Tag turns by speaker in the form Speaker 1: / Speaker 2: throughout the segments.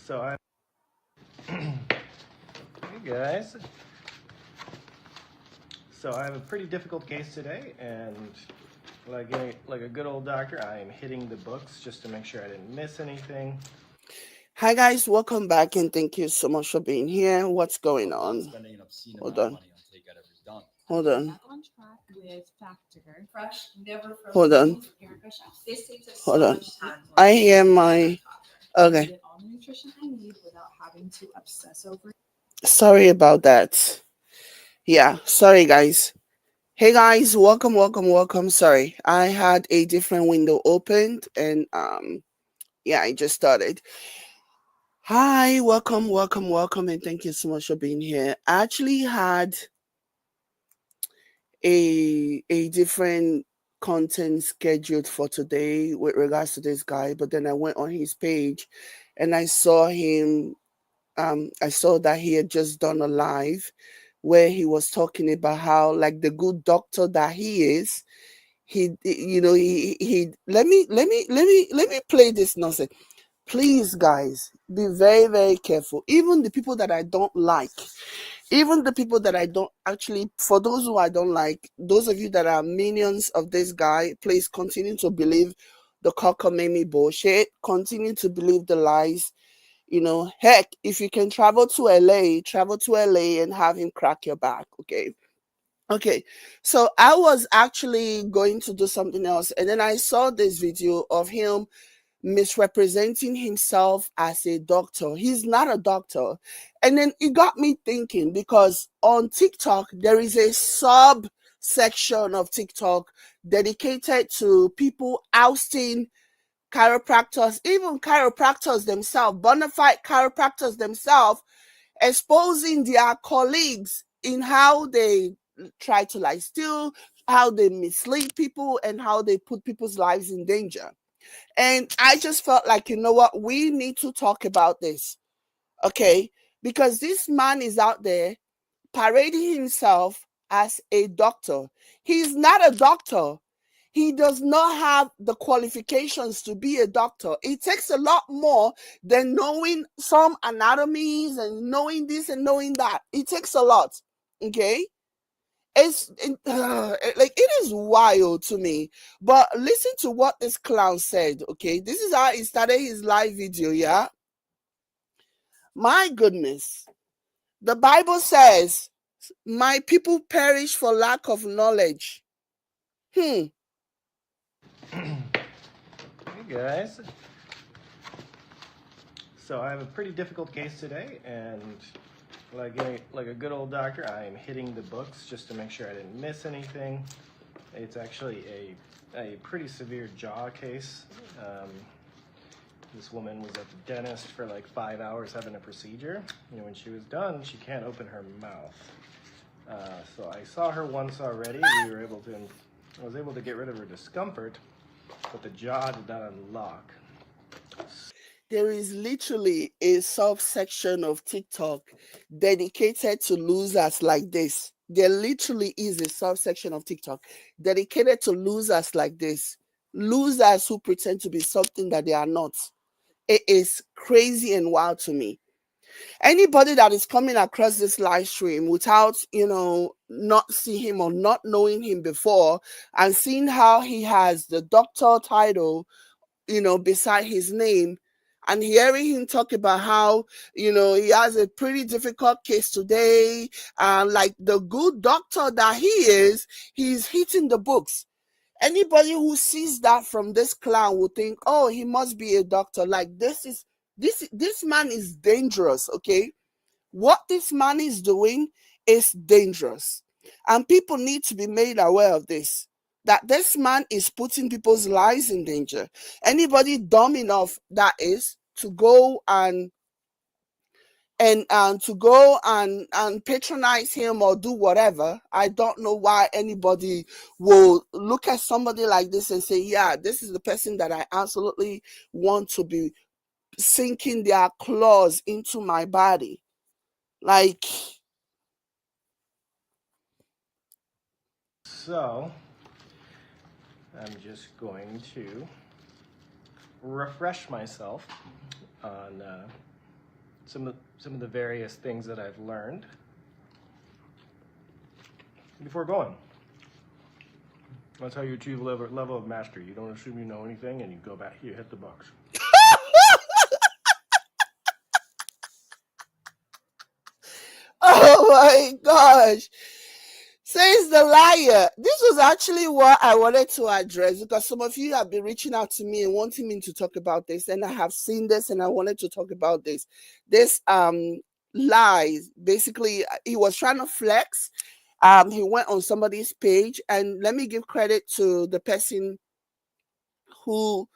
Speaker 1: So I, hey guys. So I have a pretty difficult case today, and like a good old doctor, I am hitting the books just to make sure I didn't miss anything.
Speaker 2: Hi guys, welcome back and thank you so much for being here. What's going on?
Speaker 3: Spending an obscene
Speaker 2: Hold
Speaker 3: amount of
Speaker 2: on.
Speaker 3: money on takeout every done.
Speaker 2: Hold on.
Speaker 4: Back on track with Factor. Fresh, never frozen.
Speaker 2: Hold on.
Speaker 4: Erica Chef. This saves us
Speaker 2: Hold
Speaker 4: so
Speaker 2: on.
Speaker 4: much time.
Speaker 2: I hear my okay.
Speaker 4: Get all the nutrition I need without having to obsess over.
Speaker 2: Sorry about that. Yeah, sorry guys. Hey guys, welcome. Sorry. I had a different window opened and yeah, I just started. Hi, welcome and thank you so much for being here. I actually had a different content scheduled for today with regards to this guy, but then I went on his page and I saw him I saw that he had just done a live where he was talking about how like the good doctor that he is, he let me play this nonsense. Please guys, be very careful. Even the people that I don't like, even the people that I don't actually, for those who I don't like, those of you that are minions of this guy, please continue to believe the cockamamie bullshit. Continue to believe the lies. Heck, if you can travel to LA and have him crack your back, okay? Okay, so I was actually going to do something else, and then I saw this video of him misrepresenting himself as a doctor. He's not a doctor. And then it got me thinking because on TikTok, there is a sub section of TikTok dedicated to people ousting chiropractors, even chiropractors themselves, bona fide chiropractors themselves, exposing their colleagues in how they try to like steal, how they mislead people, and how they put people's lives in danger. And I just felt like, you know what, we need to talk about this, okay? Because this man is out there parading himself as a doctor. He's not a doctor. He does not have the qualifications to be a doctor. It takes a lot more than knowing some anatomies and knowing this and knowing that. It takes a lot, okay? Like it is wild to me. But listen to what this clown said, okay? This is how he started his live video, yeah? My goodness. The Bible says, my people perish for lack of knowledge.
Speaker 1: Hey guys. So I have a pretty difficult case today, and like a good old doctor, I am hitting the books just to make sure I didn't miss anything. It's actually a pretty severe jaw case. This woman was at the dentist for like 5 hours having a procedure. When she was done, she can't open her mouth. So I saw her once already. I was able to get rid of her discomfort, but the jaw did not unlock.
Speaker 2: There is literally a subsection of TikTok dedicated to losers like this. There literally is a subsection of TikTok dedicated to losers like this. Losers who pretend to be something that they are not. It is crazy and wild to me. Anybody that is coming across this live stream without, not seeing him or not knowing him before and seeing how he has the doctor title, beside his name, and hearing him talk about how, he has a pretty difficult case today, and like the good doctor that he is, he's hitting the books. Anybody who sees that from this clown will think, oh, he must be a doctor. Like this man is dangerous, okay? What this man is doing is dangerous. And people need to be made aware of this. That this man is putting people's lives in danger. Anybody dumb enough, that is, to go and to go and patronize him or do whatever. I don't know why anybody will look at somebody like this and say, yeah, this is the person that I absolutely want to be sinking their claws into my body. Like,
Speaker 1: So I'm just going to refresh myself on some of the various things that I've learned before going. That's how you achieve level of mastery. You don't assume you know anything, and you go back. You hit the box.
Speaker 2: Oh my gosh. Says the liar. This was actually what I wanted to address because some of you have been reaching out to me and wanting me to talk about this, and I have seen this and I wanted to talk about this. This lies. Basically, he was trying to flex. He went on somebody's page, and let me give credit to the person who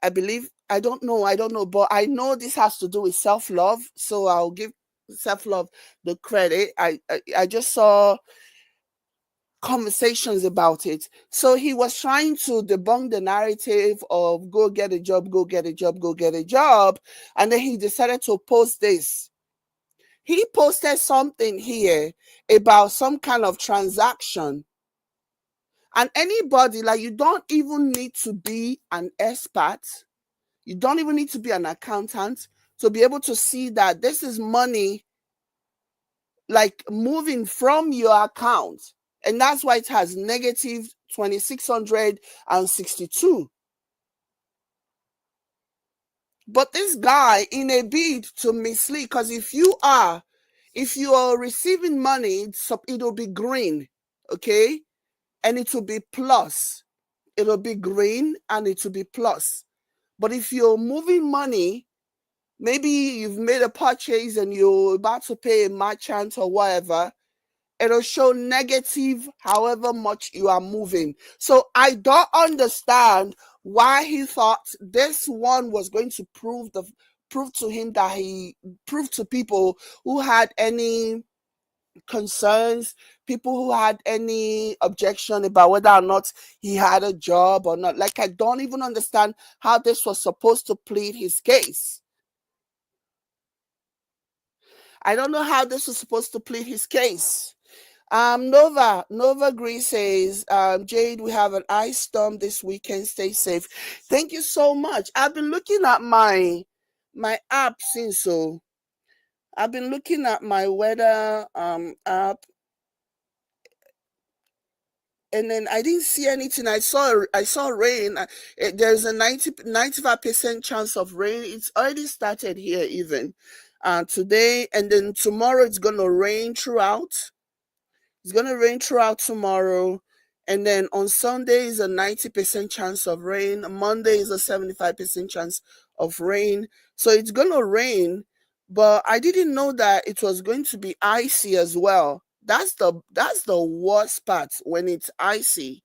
Speaker 2: I believe, I don't know, but I know this has to do with self love. So I'll give self love the credit. I just saw conversations about it. So he was trying to debunk the narrative of go get a job, go get a job, go get a job. And then he decided to post this. He posted something here about some kind of transaction. And anybody, like, you don't even need to be an expert. You don't even need to be an accountant to be able to see that this is money like moving from your account. And that's why it has negative 2,662. But this guy, in a bid to mislead, because if you are receiving money, it'll be green, okay? And it will be plus. It'll be green and it will be plus. But if you're moving money, maybe you've made a purchase and you're about to pay a merchant or whatever, it'll show negative however much you are moving. So I don't understand why he thought this one was going to prove to him that he proved to people who had any concerns, people who had any objection about whether or not he had a job or not. Like, I don't even understand how this was supposed to plead his case. I don't know how this was supposed to plead his case. Nova Green says, Jade, we have an ice storm this weekend. Stay safe. Thank you so much. I've been looking at my app since, so I've been looking at my weather app, and then I didn't see anything. I saw rain. There's a 95% chance of rain. It's already started here even today, and then tomorrow it's gonna rain throughout. It's going to rain throughout tomorrow. And then on Sunday is a 90% chance of rain. Monday is a 75% chance of rain. So it's going to rain, but I didn't know that it was going to be icy as well. That's the worst part, when it's icy.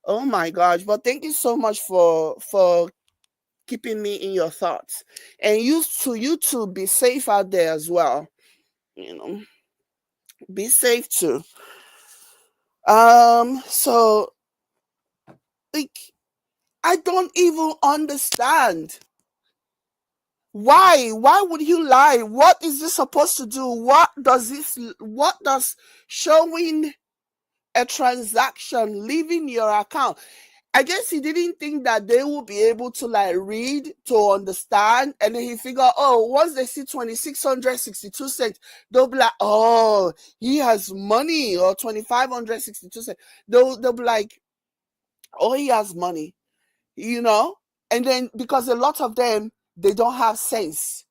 Speaker 2: Oh my gosh. But thank you so much for keeping me in your thoughts. And you too, be safe out there as well. You know, be safe too. So, like, I don't even understand. Why would you lie? What is this supposed to do? What does showing a transaction leaving your account? I guess he didn't think that they will be able to like read to understand, and then he figured, oh, once they see 2,662 cents, they'll be like, oh, he has money, or 2,562 cents. They'll be like, oh, he has money, you know. And then because a lot of them, they don't have sense,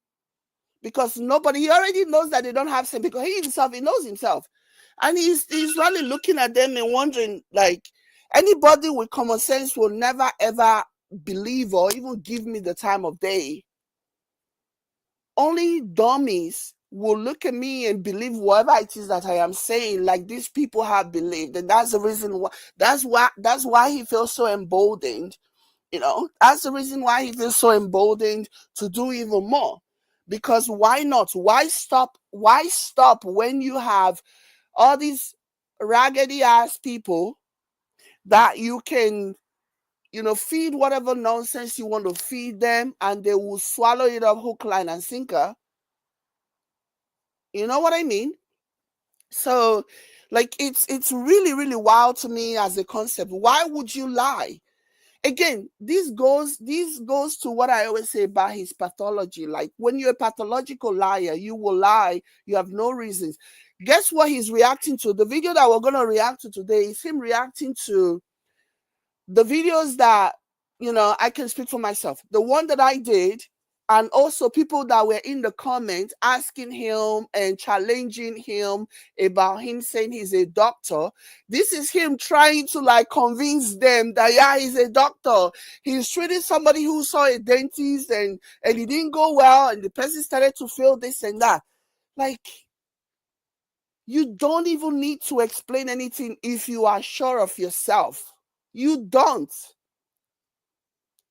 Speaker 2: because nobody, he already knows that they don't have sense, because he knows himself, and he's really looking at them and wondering, like, anybody with common sense will never ever believe or even give me the time of day. Only dummies will look at me and believe whatever it is that I am saying, like these people have believed. And that's the reason why, that's why he feels so emboldened. You know, that's the reason why he feels so emboldened to do even more. Because why not? Why stop? Why stop when you have all these raggedy ass people that you can, feed whatever nonsense you want to feed them, and they will swallow it up hook, line, and sinker. You know what I mean? So, like, it's really, really wild to me as a concept. Why would you lie? again, this goes to what I always say about his pathology. Like, when you're a pathological liar, you will lie, you have no reasons. Guess what he's reacting to? The video that we're going to react to today is him reacting to the videos that, I can speak for myself. The one that I did, and also people that were in the comments asking him and challenging him about him saying he's a doctor. This is him trying to like convince them that, yeah, he's a doctor. He's treating somebody who saw a dentist and it didn't go well, and the person started to feel this and that. Like, you don't even need to explain anything if you are sure of yourself. You don't.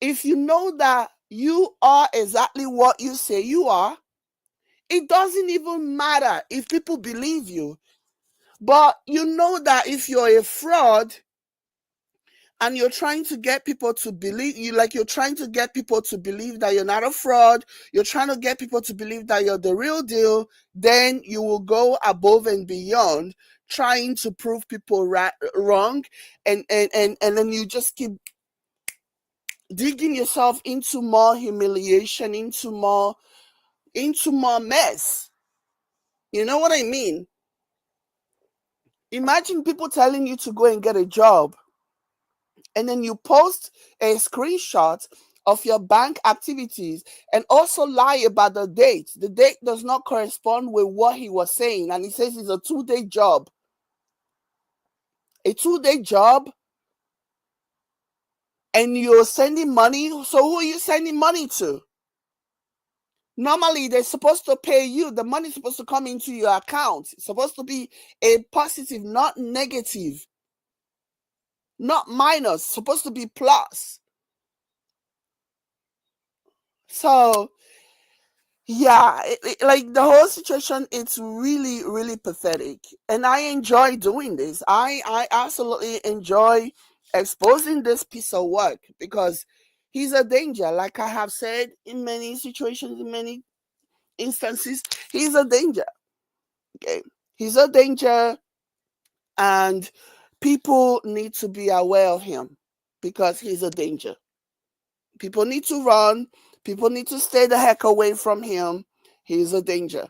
Speaker 2: If you know that you are exactly what you say you are, it doesn't even matter if people believe you. But you know that if you're a fraud and you're trying to get people to believe you, like you're trying to get people to believe that you're not a fraud, you're trying to get people to believe that you're the real deal, then you will go above and beyond trying to prove people wrong, and then you just keep digging yourself into more humiliation, into more mess. You know what I mean? Imagine people telling you to go and get a job, and then you post a screenshot of your bank activities and also lie about the date. The date does not correspond with what he was saying, and he says it's a 2-day job. A 2-day job, and you're sending money. So who are you sending money to? Normally, they're supposed to pay you. The money's supposed to come into your account. It's supposed to be a positive, not negative, not minus. It's supposed to be plus. So, yeah, like the whole situation, it's really, really pathetic. And I enjoy doing this. I absolutely enjoy exposing this piece of work because he's a danger. Like I have said in many situations, in many instances, he's a danger. Okay. He's a danger, and people need to be aware of him because he's a danger. People need to run. People need to stay the heck away from him. He's a danger.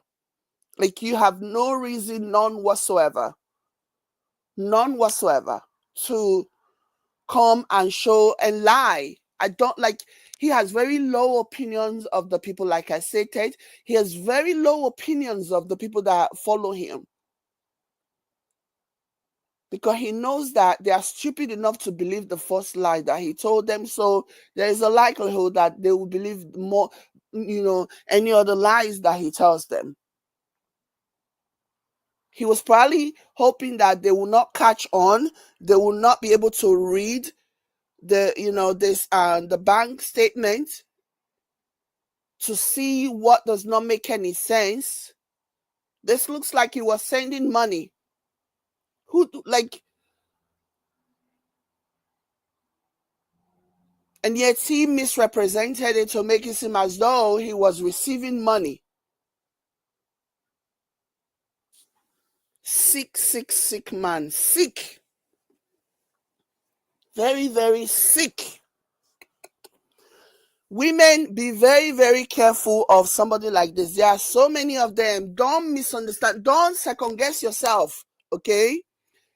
Speaker 2: Like, you have no reason, none whatsoever, to come and show and lie. I don't like, he has very low opinions of the people, like I stated. He has very low opinions of the people that follow him, because he knows that they are stupid enough to believe the first lie that he told them. So there is a likelihood that they will believe more, any other lies that he tells them. He was probably hoping that they will not catch on, they will not be able to read the bank statement to see what does not make any sense. This looks like he was sending money. And yet he misrepresented it to make it seem as though he was receiving money. Sick man. Sick. Very, very sick. Women, be very, very careful of somebody like this. There are so many of them. Don't misunderstand. Don't second guess yourself. Okay?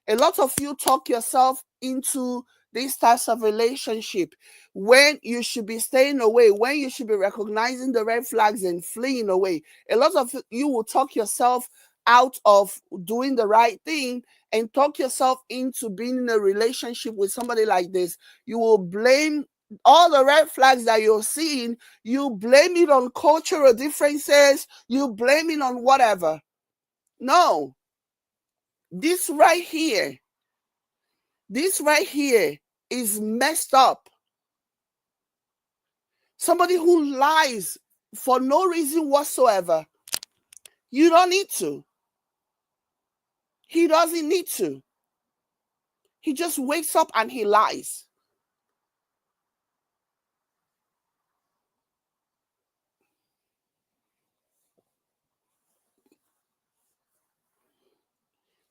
Speaker 2: A lot of you talk yourself into these types of relationship when you should be staying away, when you should be recognizing the red flags and fleeing away. A lot of you will talk yourself out of doing the right thing and talk yourself into being in a relationship with somebody like this. You will blame all the red flags that you're seeing. You blame it on cultural differences. You blame it on whatever. No. This right here is messed up. Somebody who lies for no reason whatsoever. You don't need to. He doesn't need to. He just wakes up and he lies.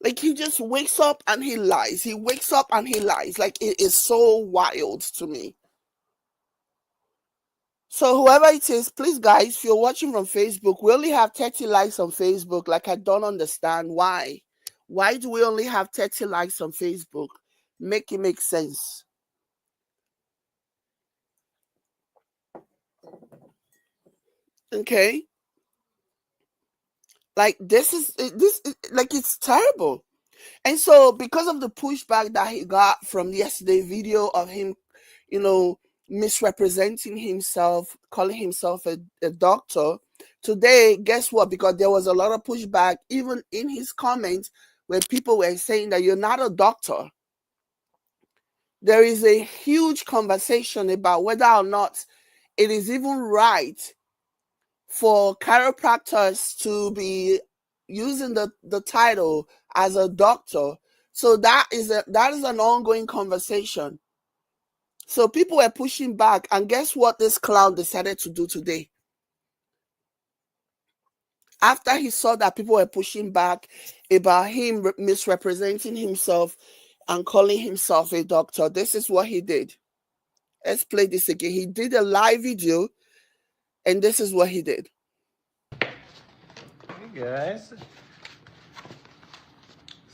Speaker 2: Like, he just wakes up and he lies. He wakes up and he lies. Like, it is so wild to me. So whoever it is, please guys, if you're watching from Facebook, we only have 30 likes on Facebook. Like I don't understand why. Why do we only have 30 likes on Facebook? Make it make sense. Okay? Like like it's terrible. And so because of the pushback that he got from yesterday video of him, you know, misrepresenting himself, calling himself a doctor, today, guess what? Because there was a lot of pushback even in his comments where people were saying that you're not a doctor. There is a huge conversation about whether or not it is even right for chiropractors to be using the title as a doctor. So that is an ongoing conversation. So people were pushing back, and guess what this clown decided to do today? After he saw that people were pushing back about him misrepresenting himself and calling himself a doctor, this is what he did. Let's play this again. He did a live video, and this is what he did.
Speaker 1: Hey guys.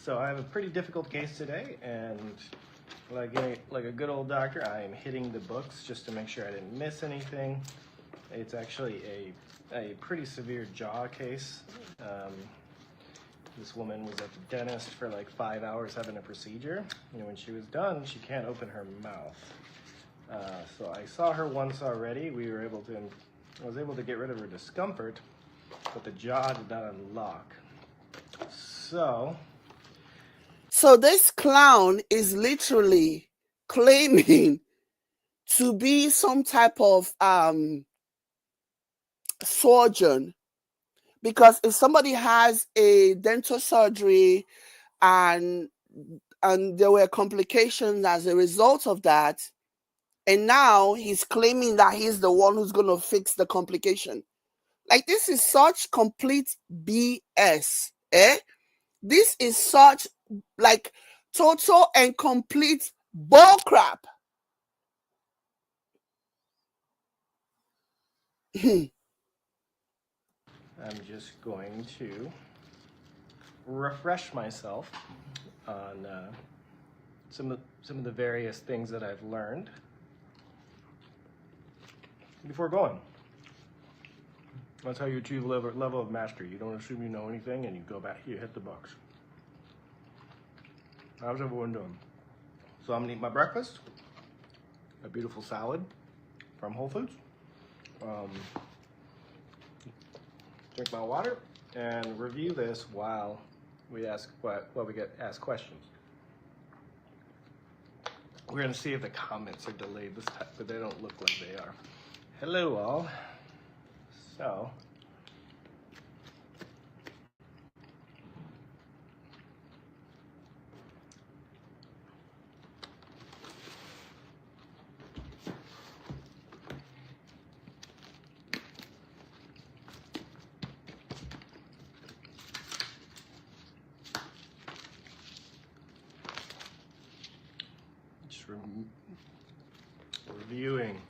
Speaker 1: So I have a pretty difficult case today, and like a good old doctor, I am hitting the books just to make sure I didn't miss anything. It's actually a pretty severe jaw case. This woman was at the dentist for like 5 hours having a procedure. When she was done, she can't open her mouth. So I saw her once already. I was able to get rid of her discomfort, but the jaw did not unlock.
Speaker 2: So this clown is literally claiming to be some type of surgeon, because if somebody has a dental surgery and there were complications as a result of that, and now he's claiming that he's the one who's going to fix the complication. Like, this is such complete BS, eh? This is such like total and complete bull crap.
Speaker 1: I'm just going to refresh myself on some of the various things that I've learned before going. That's how you achieve level of mastery. You don't assume you know anything, and you go back, you hit the books. How's everyone doing? So I'm gonna eat my breakfast, a beautiful salad from Whole Foods, drink my water, and review this while we get asked questions. We're gonna see if the comments are delayed this time, but they don't look like they are. Hello all. So, just reviewing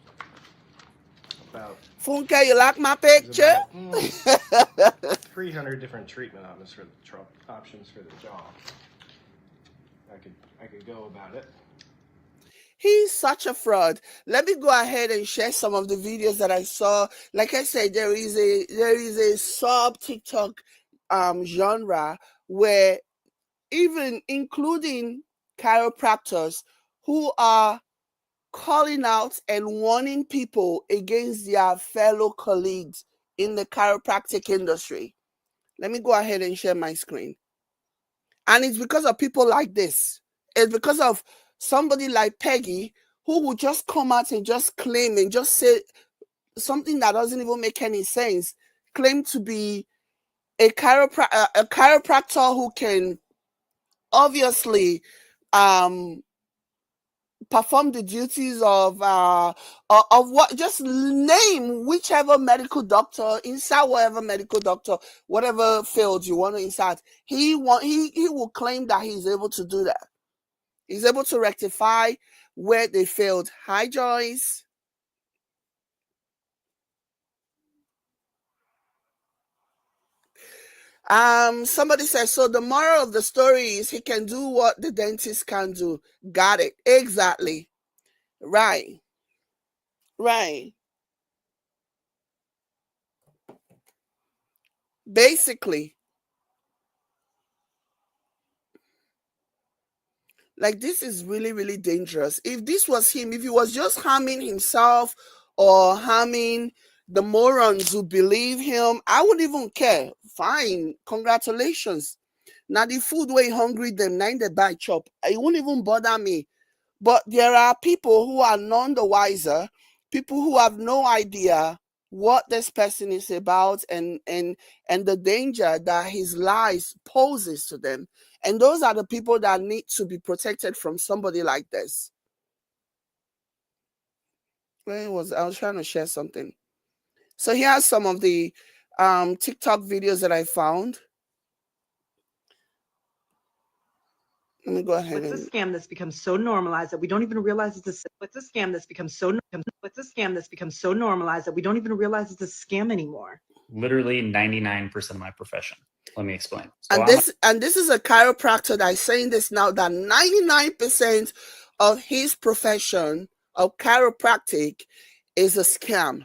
Speaker 1: about
Speaker 2: Funke, you like my picture?
Speaker 1: about 300 different treatment options for the jaw. I could go about it.
Speaker 2: He's such a fraud. Let me go ahead and share some of the videos that I saw. Like I said, there is a sub TikTok genre where even including chiropractors who are calling out and warning people against their fellow colleagues in the chiropractic industry. Let me go ahead and share my screen. And it's because of people like this. It's because of somebody like Peggy who will just come out and just claim and just say something that doesn't even make any sense. Claim to be a chiropractor who can obviously perform the duties of what, just name whichever medical doctor, insert whatever medical doctor, whatever field you want to insert. He will claim that he's able to do that. He's able to rectify where they failed. Hi Joyce. Somebody says, so the moral of the story is he can do what the dentist can do. Got it. Exactly. Right. Right. Basically, like, this is really, really dangerous. If this was him, if he was just harming himself or harming the morons who believe him, I wouldn't even care. Fine. Congratulations. Now the food way hungry them, nine the buy chop. It won't even bother me. But there are people who are none the wiser, people who have no idea what this person is about and the danger that his lies poses to them. And those are the people that need to be protected from somebody like this. I was trying to share something. So here's some of the TikTok videos that I found. Let me go ahead.
Speaker 3: What's a scam that's become so normalized that we don't even realize it's a what's a scam that's become so what's a scam that's become so normalized that we don't even realize it's a scam anymore?
Speaker 5: Literally 99% of my profession. Let me explain. So
Speaker 2: and this is a chiropractor that is saying this now, that 99% of his profession of chiropractic is a scam.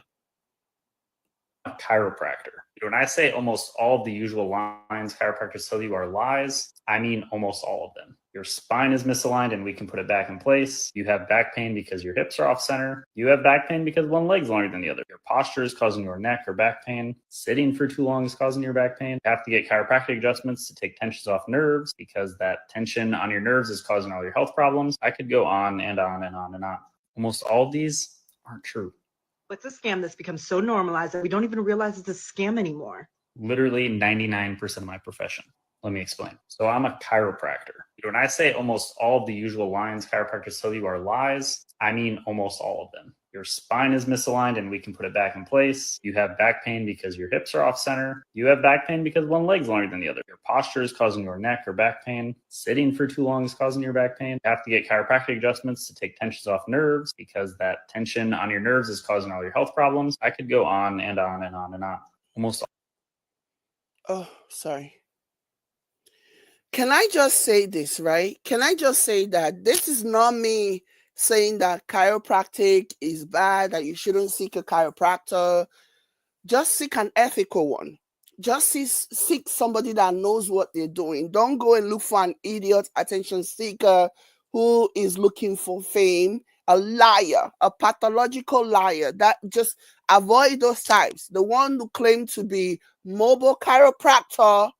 Speaker 5: I'm a chiropractor. When I say almost all of the usual lines chiropractors tell you are lies, I mean almost all of them. Your spine is misaligned and we can put it back in place. You have back pain because your hips are off center. You have back pain because one leg's longer than the other. Your posture is causing your neck or back pain. Sitting for too long is causing your back pain. You have to get chiropractic adjustments to take tensions off nerves because that tension on your nerves is causing all your health problems. I could go on and on and on and on. Almost all of these aren't true.
Speaker 3: What's a scam that's become so normalized that we don't even realize it's a scam anymore?
Speaker 5: Literally 99% of my profession. Let me explain. So I'm a chiropractor. When I say almost all of the usual lines chiropractors tell you are lies, I mean almost all of them. Your spine is misaligned and we can put it back in place. You have back pain because your hips are off center. You have back pain because one leg's longer than the other. Your posture is causing your neck or back pain. Sitting for too long is causing your back pain. You have to get chiropractic adjustments to take tensions off nerves because that tension on your nerves is causing all your health problems. I could go on and on and on and on. Almost
Speaker 2: Oh, sorry. Can I just say this, right? Can I just say that this is not me saying that chiropractic is bad, that you shouldn't seek a chiropractor. Just seek an ethical one. Just seek somebody that knows what they're doing. Don't go and look for an idiot attention seeker who is looking for fame, a liar, a pathological liar. That just avoid those types. The one who claim to be mobile chiropractor,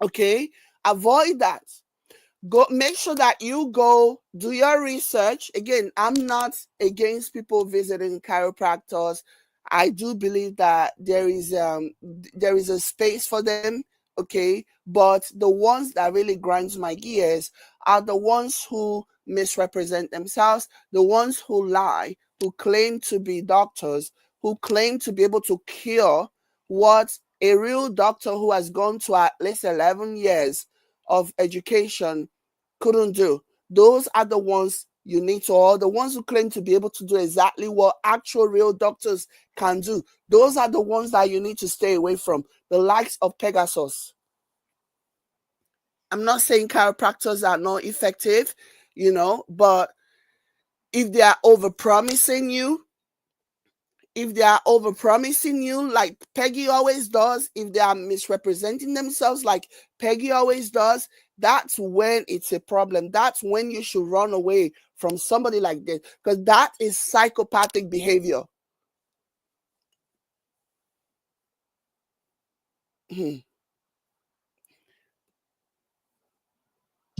Speaker 2: okay, avoid that. Go make sure that you go do your research. Again, I'm not against people visiting chiropractors. I do believe that there is a space for them, okay, but the ones that really grinds my gears are the ones who misrepresent themselves, the ones who lie, who claim to be doctors, who claim to be able to cure what a real doctor who has gone to at least 11 years of education couldn't do. Those are the ones you need to, or the ones who claim to be able to do exactly what actual real doctors can do. Those are the ones that you need to stay away from, the likes of Pegasus. I'm not saying chiropractors are not effective, but if they are overpromising you, like Peggy always does, if they are misrepresenting themselves like Peggy always does, that's when it's a problem. That's when you should run away from somebody like this, because that is psychopathic behavior.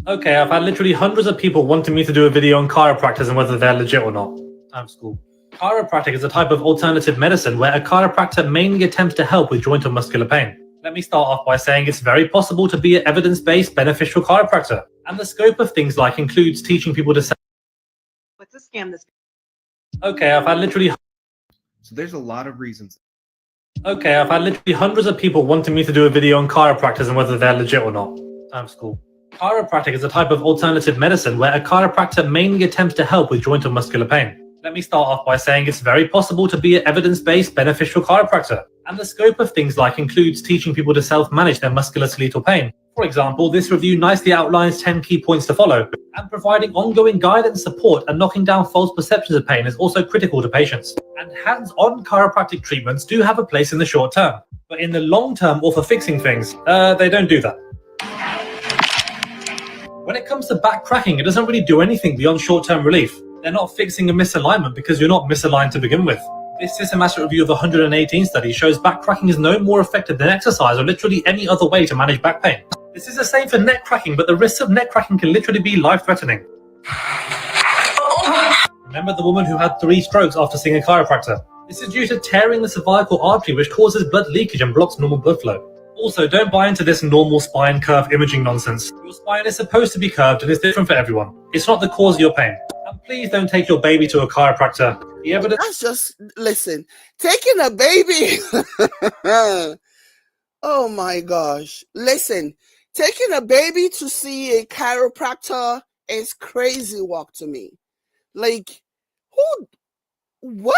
Speaker 6: Okay, I've had literally hundreds of people wanting me to do a video on chiropractors and whether they're legit or not. I'm school. Chiropractic is a type of alternative medicine where a chiropractor mainly attempts to help with joint or muscular pain. Let me start off by saying it's very possible to be an evidence-based, beneficial chiropractor. And the scope of things like includes teaching people to say,
Speaker 3: what's a scam that's
Speaker 6: okay, I've had literally...
Speaker 7: So there's a lot of reasons.
Speaker 6: Okay, I've had literally hundreds of people wanting me to do a video on chiropractors and whether they're legit or not. I'm school. Chiropractic is a type of alternative medicine where a chiropractor mainly attempts to help with joint or muscular pain. Let me start off by saying it's very possible to be an evidence-based beneficial chiropractor, and the scope of things like includes teaching people to self-manage their musculoskeletal pain. For example, this review nicely outlines 10 key points to follow, and providing ongoing guidance, support, and knocking down false perceptions of pain is also critical to patients. And hands-on chiropractic treatments do have a place in the short term, but in the long term or for fixing things, they don't do that. When it comes to back cracking, it doesn't really do anything beyond short-term relief. They're not fixing a misalignment because you're not misaligned to begin with. This systematic review of the 118 study shows back cracking is no more effective than exercise or literally any other way to manage back pain. This is the same for neck cracking, but the risks of neck cracking can literally be life-threatening. Remember the woman who had 3 strokes after seeing a chiropractor? This is due to tearing the cervical artery, which causes blood leakage and blocks normal blood flow. Also, don't buy into this normal spine curve imaging nonsense. Your spine is supposed to be curved and it's different for everyone. It's not the cause of your pain. And please don't take your baby to a chiropractor. The evidence...
Speaker 2: That's just, listen, taking a baby. Oh my gosh. Listen, taking a baby to see a chiropractor is crazy walk to me. Like, what?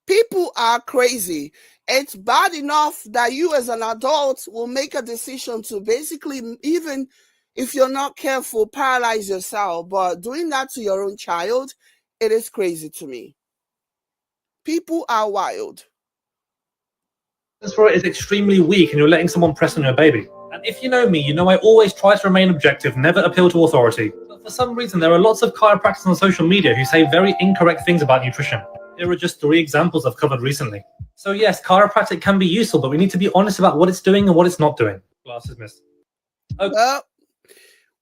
Speaker 2: People are crazy. It's bad enough that you as an adult will make a decision to basically, even if you're not careful, paralyze yourself. But doing that to your own child, it is crazy to me. People are wild.
Speaker 6: This for it is extremely weak and you're letting someone press on your baby. And if you know me, you know I always try to remain objective, never appeal to authority. But for some reason, there are lots of chiropractors on social media who say very incorrect things about nutrition. Here are just 3 examples I've covered recently. So yes, chiropractic can be useful, but we need to be honest about what it's doing and what it's not doing. Glasses missed. Okay.
Speaker 2: Well,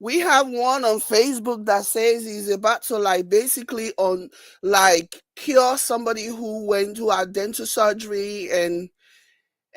Speaker 2: we have one on Facebook that says he's about to basically cure somebody who went to a dental surgery and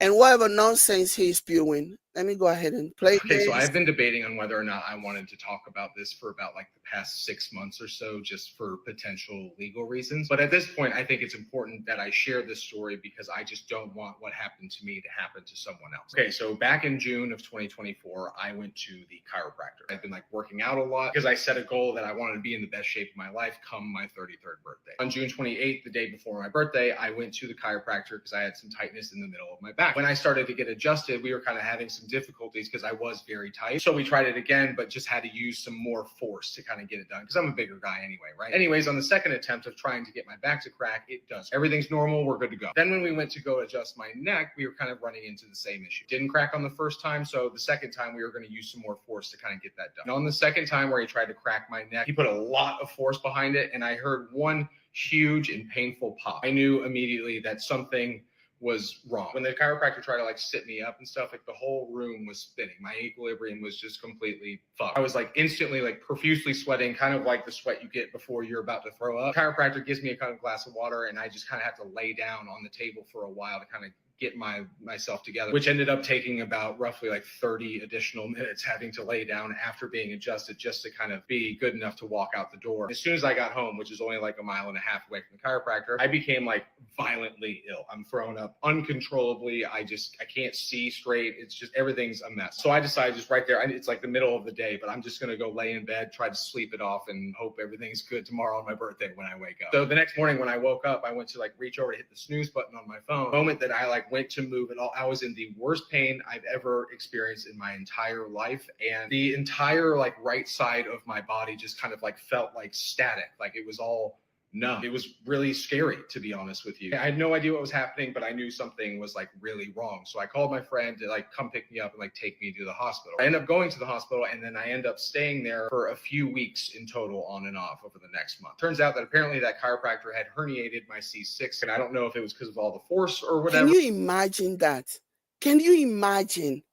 Speaker 2: whatever nonsense he's spewing. Let me go ahead and play
Speaker 7: Okay,
Speaker 2: this.
Speaker 7: so I've been debating on whether or not I wanted to talk about this for about the past 6 months or so, just for potential legal reasons. But at this point, I think it's important that I share this story because I just don't want what happened to me to happen to someone else. Okay, so back in June of 2024, I went to the chiropractor. I've been working out a lot because I set a goal that I wanted to be in the best shape of my life come my 33rd birthday. On June 28th, the day before my birthday, I went to the chiropractor because I had some tightness in the middle of my back. When I started to get adjusted, we were kind of having some difficulties because I was very tight. So we tried it again, but just had to use some more force to kind of get it done because I'm a bigger guy anyway, right? Anyways, on the second attempt of trying to get my back to crack, it does. Everything's normal, we're good to go. Then when we went to go adjust my neck, we were kind of running into the same issue. Didn't crack on the first time, so the second time we were going to use some more force to kind of get that done. And on the second time where he tried to crack my neck, he put a lot of force behind it, and I heard one huge and painful pop. I knew immediately that something was wrong. When the chiropractor tried to sit me up and stuff, the whole room was spinning. My equilibrium was just completely fucked. I was instantly profusely sweating, kind of like the sweat you get before you're about to throw up. The chiropractor gives me a kind of glass of water and I just kind of have to lay down on the table for a while to kind of get myself together, which ended up taking about roughly 30 additional minutes having to lay down after being adjusted just to kind of be good enough to walk out the door. As soon as I got home, which is only a 1.5 miles away from the chiropractor, I became violently ill. I'm throwing up uncontrollably. I can't see straight. It's just, everything's a mess. So I decided just right there, it's the middle of the day, but I'm just going to go lay in bed, try to sleep it off and hope everything's good tomorrow on my birthday when I wake up. So the next morning when I woke up, I went to reach over to hit the snooze button on my phone. The moment that I went to move it all, I was in the worst pain I've ever experienced in my entire life. And the entire right side of my body just kind of felt static. It was all numb. It was really scary, to be honest with you. I had no idea what was happening, but I knew something was really wrong. So I called my friend to come pick me up and take me to the hospital. I end up going to the hospital and then I end up staying there for a few weeks in total, on and off over the next month. Turns out that apparently that chiropractor had herniated my C6, and I don't know if it was because of all the force or whatever.
Speaker 2: Can you imagine that? Can you imagine?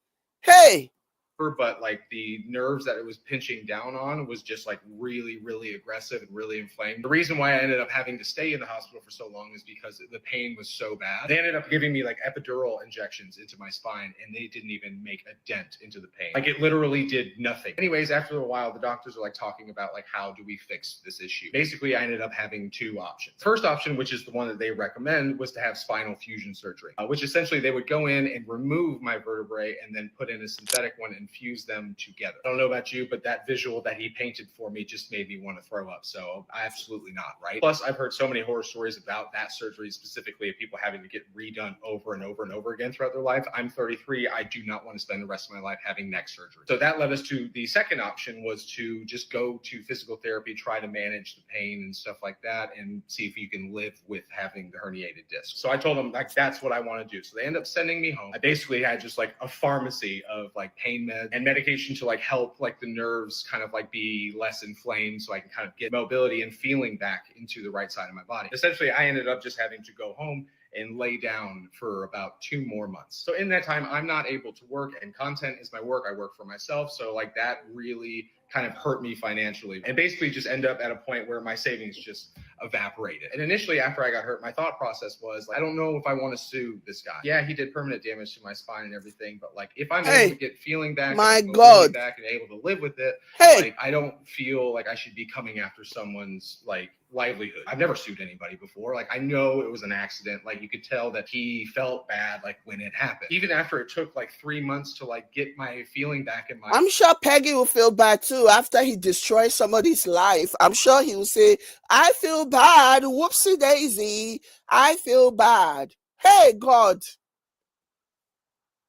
Speaker 2: Hey!
Speaker 7: But the nerves that it was pinching down on was just really, really aggressive and really inflamed. The reason why I ended up having to stay in the hospital for so long is because the pain was so bad. They ended up giving me epidural injections into my spine, and they didn't even make a dent into the pain. It literally did nothing. Anyways, after a while, the doctors are talking about how do we fix this issue. Basically, I ended up having 2 options. First option, which is the one that they recommend, was to have spinal fusion surgery, which essentially they would go in and remove my vertebrae and then put in a synthetic one and and fuse them together. I don't know about you, but that visual that he painted for me just made me want to throw up. So absolutely not, right? Plus, I've heard so many horror stories about that surgery, specifically of people having to get redone over and over and over again throughout their life. I'm 33. I do not want to spend the rest of my life having neck surgery. So that led us to the second option, was to just go to physical therapy, try to manage the pain and stuff like that, and see if you can live with having the herniated disc. So I told them, like, that's what I want to do. So they end up sending me home. I basically had just like a pharmacy of like pain meds and medication to like help like the nerves kind of like be less inflamed, so I can kind of get mobility and feeling back into the right side of my body. Essentially, I ended up just having to go home and lay down for about 2 more months. So in that time, I'm not able to work, and content is my work. I work for myself. So like that really kind of hurt me financially, and basically just end up at a point where my savings just evaporated. And initially, after I got hurt, my thought process was, like, I don't know if I want to sue this guy. Yeah, he did permanent damage to my spine and everything, but like if I'm able to get feeling back,
Speaker 2: my
Speaker 7: and
Speaker 2: God,
Speaker 7: back and able to live with it,
Speaker 2: hey,
Speaker 7: like I don't feel like I should be coming after someone's like livelihood. I've never sued anybody before. Like, I know it was an accident. Like, you could tell that he felt bad like when it happened. Even after it took like 3 months to like get my feeling back in my
Speaker 2: I'm sure Peggy will feel bad too after he destroys somebody's life. I'm sure he will say, I feel bad, whoopsie daisy, I feel bad. Hey, God.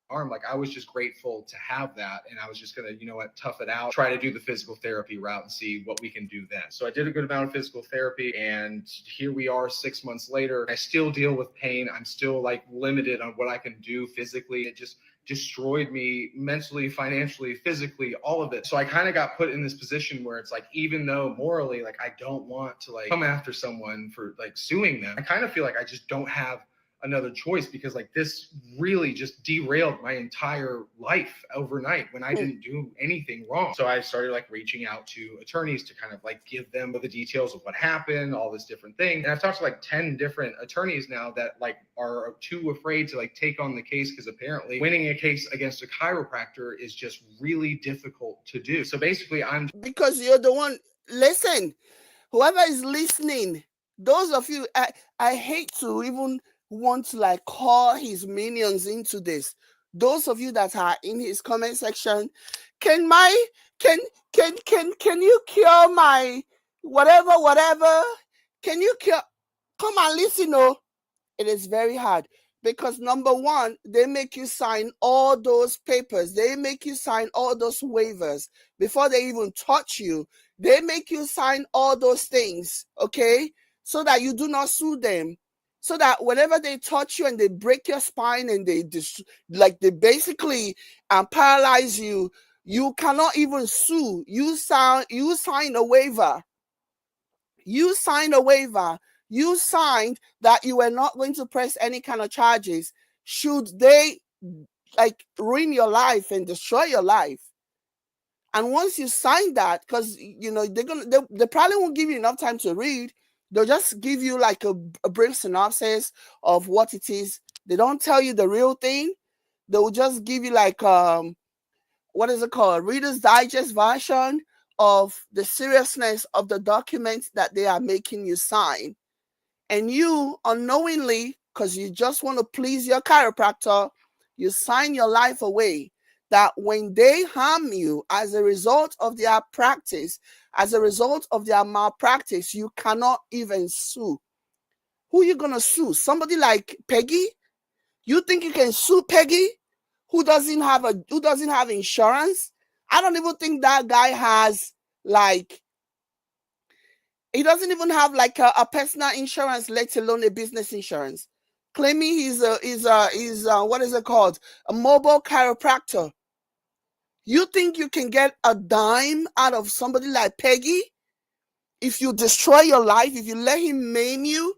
Speaker 7: arm. Like, I was just grateful to have that, and I was just gonna, tough it out, try to do the physical therapy route and see what we can do then. So I did a good amount of physical therapy, and here we are 6 months later. I still deal with pain. I'm still like limited on what I can do physically. It just destroyed me mentally, financially, physically, all of it. So I kind of got put in this position where it's like, even though morally, like, I don't want to like come after someone for like suing them, I kind of feel like I just don't have another choice, because like this really just derailed my entire life overnight when I didn't do anything wrong. So I started like reaching out to attorneys to kind of like give them the details of what happened, all this different thing. And I've talked to like 10 different attorneys now that like are too afraid to like take on the case, because apparently winning a case against a chiropractor is just really difficult to do. So basically
Speaker 2: because you're the one, listen, whoever is listening, those of you, I hate to even want to like call his minions into this. Those of you that are in his comment section, can you cure my whatever? Can you cure? Come and listen, it is very hard, because number one, they make you sign all those papers. They make you sign all those waivers before they even touch you. They make you sign all those things, okay? So that you do not sue them. So that whenever they touch you and they break your spine and they basically paralyze you, you cannot even sue. You sign a waiver. You signed a waiver. You signed that you were not going to press any kind of charges should they like ruin your life and destroy your life. And once you sign that, because they probably won't give you enough time to read. They'll just give you like a brief synopsis of what it is. They don't tell you the real thing. They'll just give you like what is it called? Reader's Digest version of the seriousness of the document that they are making you sign. And you unknowingly, because you just want to please your chiropractor, you sign your life away, that when they harm you as a result of their practice, as a result of their malpractice, you cannot even sue. Who are you going to sue? Somebody like Peggy? You think you can sue Peggy, who doesn't have insurance? I don't even think that guy has like, he doesn't even have like a personal insurance, let alone a business insurance. Claiming he's what is it called? A mobile chiropractor. You think you can get a dime out of somebody like Peggy? If you destroy your life, if you let him maim you,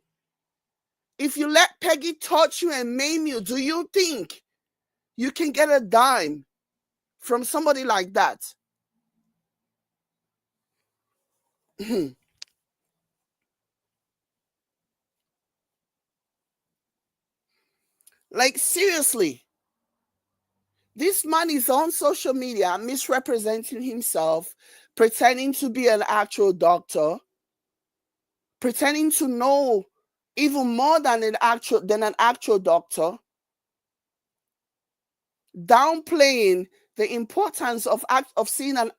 Speaker 2: if you let Peggy touch you and maim you, do you think you can get a dime from somebody like that? Like, seriously. This man is on social media misrepresenting himself, pretending to be an actual doctor, pretending to know even more than an actual doctor, downplaying the importance of seeing a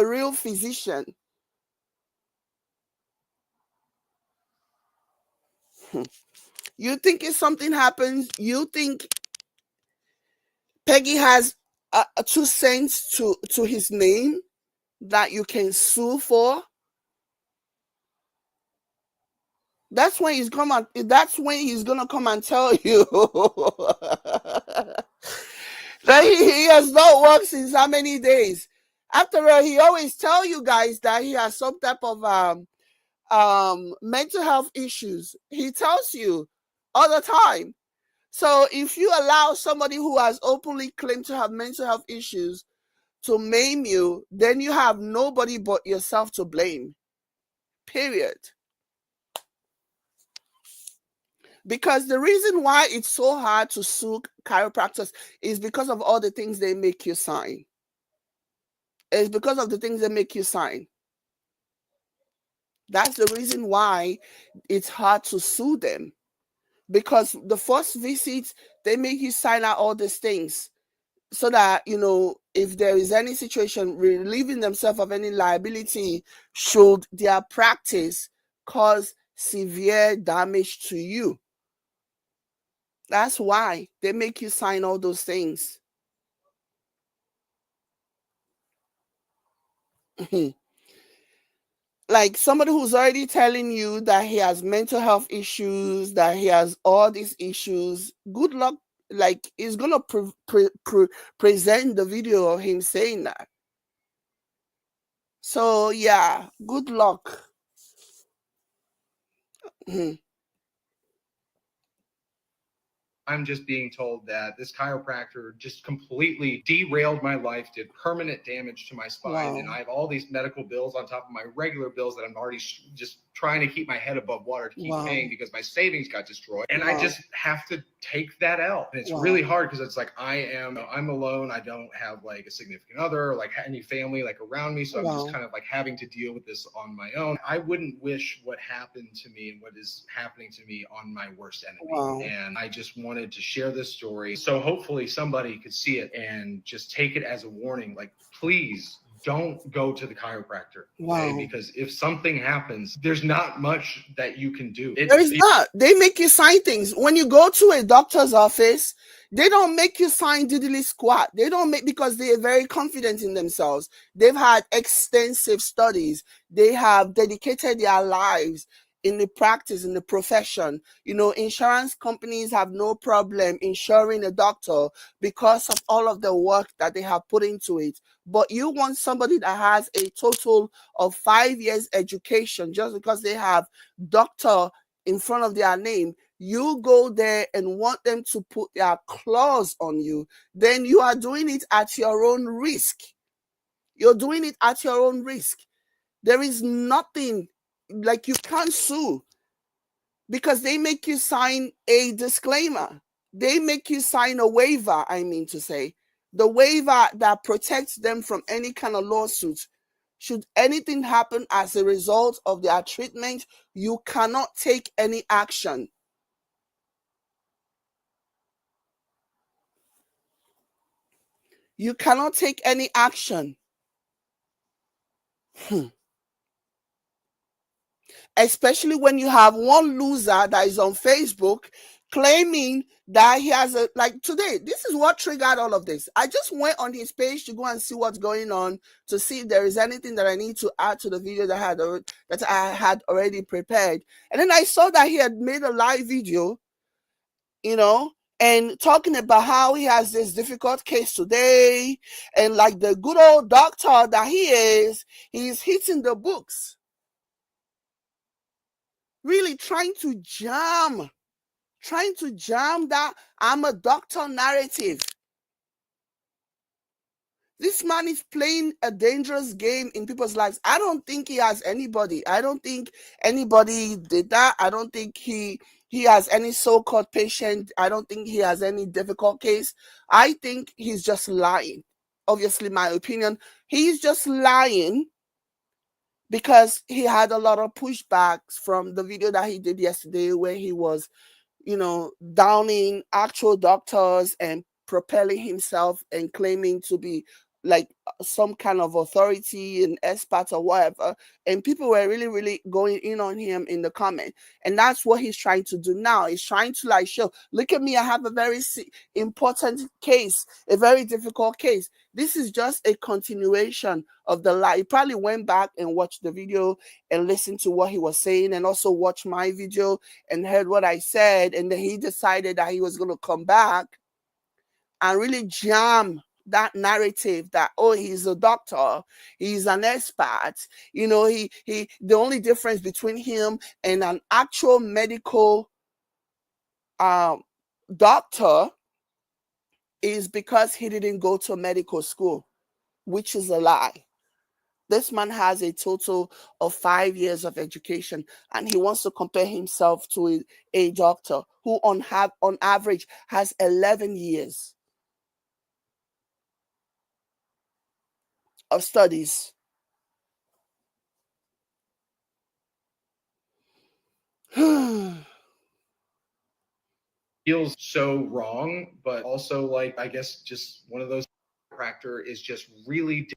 Speaker 2: real physician. You think if something happens, you think Peggy has 2 cents to his name that you can sue for? That's when he's gonna come and tell you that he has not worked since how many days. After all, he always tell you guys that he has some type of mental health issues. He tells you all the time. So if you allow somebody who has openly claimed to have mental health issues to maim you, then you have nobody but yourself to blame. Period. Because the reason why it's so hard to sue chiropractors is because of all the things they make you sign. It's because of the things they make you sign. That's the reason why it's hard to sue them. Because the first visit, they make you sign out all these things so that, if there is any situation, relieving themselves of any liability should their practice cause severe damage to you. That's why they make you sign all those things. Like somebody who's already telling you that he has mental health issues, that he has all these issues, good luck. Like, he's going to present the video of him saying that. So, yeah, good luck.
Speaker 7: I'm just being told that this chiropractor just completely derailed my life, did permanent damage to my spine.
Speaker 2: Wow.
Speaker 7: And I have all these medical bills on top of my regular bills that I'm already just trying to keep my head above water to keep
Speaker 2: Wow.
Speaker 7: paying because my savings got destroyed. And
Speaker 2: Wow.
Speaker 7: I just have to take that out. And it's
Speaker 2: Wow.
Speaker 7: really hard because it's like I'm alone. I don't have like a significant other or like any family like around me. So I'm
Speaker 2: Wow.
Speaker 7: just kind of like having to deal with this on my own. I wouldn't wish what happened to me and what is happening to me on my worst enemy.
Speaker 2: Wow.
Speaker 7: And I just wanted to share this story so hopefully somebody could see it and just take it as a warning. Like, please don't go to the chiropractor. Okay?
Speaker 2: Wow.
Speaker 7: Because if something happens, there's not much that you can do.
Speaker 2: There is not. They make you sign things. When you go to a doctor's office, they don't make you sign diddly squat. They don't make, because they are very confident in themselves. They've had extensive studies. They have dedicated their lives in the practice, in the profession. Insurance companies have no problem insuring a doctor because of all of the work that they have put into it. But you want somebody that has a total of 5 years education just because they have doctor in front of their name. You go there and want them to put their claws on you, then you are doing it at your own risk. You're doing it at your own risk. There is nothing, like, you can't sue because they make you sign a disclaimer. They make you sign a waiver, I mean to say. The waiver that protects them from any kind of lawsuit. Should anything happen as a result of their treatment, you cannot take any action. You cannot take any action. Especially when you have one loser that is on Facebook claiming that he has like today, this is what triggered all of this. I just went on his page to go and see what's going on, to see if there is anything that I need to add to the video that I had already prepared. And then I saw that he had made a live video, and talking about how he has this difficult case today, and like the good old doctor that he is, he's hitting the books. Really trying to jam that I'm a doctor narrative. This man is playing a dangerous game in people's lives. I don't think he has anybody. I don't think anybody did that. I don't think he has any so-called patient. I don't think he has any difficult case. I think he's just lying. Obviously, my opinion, he's just lying because he had a lot of pushbacks from the video that he did yesterday where he was, downing actual doctors and propelling himself and claiming to be like some kind of authority and expert or whatever, and people were really really going in on him in the comment, and that's what he's trying to do now. He's trying to like show, look at me, I have a very important case, a very difficult case. This is just a continuation of the lie. He probably went back and watched the video and listened to what he was saying, and also watched my video and heard what I said, and then he decided that he was going to come back and really jam that narrative that, oh, he's a doctor, he's an expert, you know, he the only difference between him and an actual medical doctor is because he didn't go to medical school, which is a lie. This man has a total of 5 years of education, and he wants to compare himself to a doctor who on average has 11 years of studies.
Speaker 7: Feels so wrong, but also like, I guess just one of those chiropractor is just really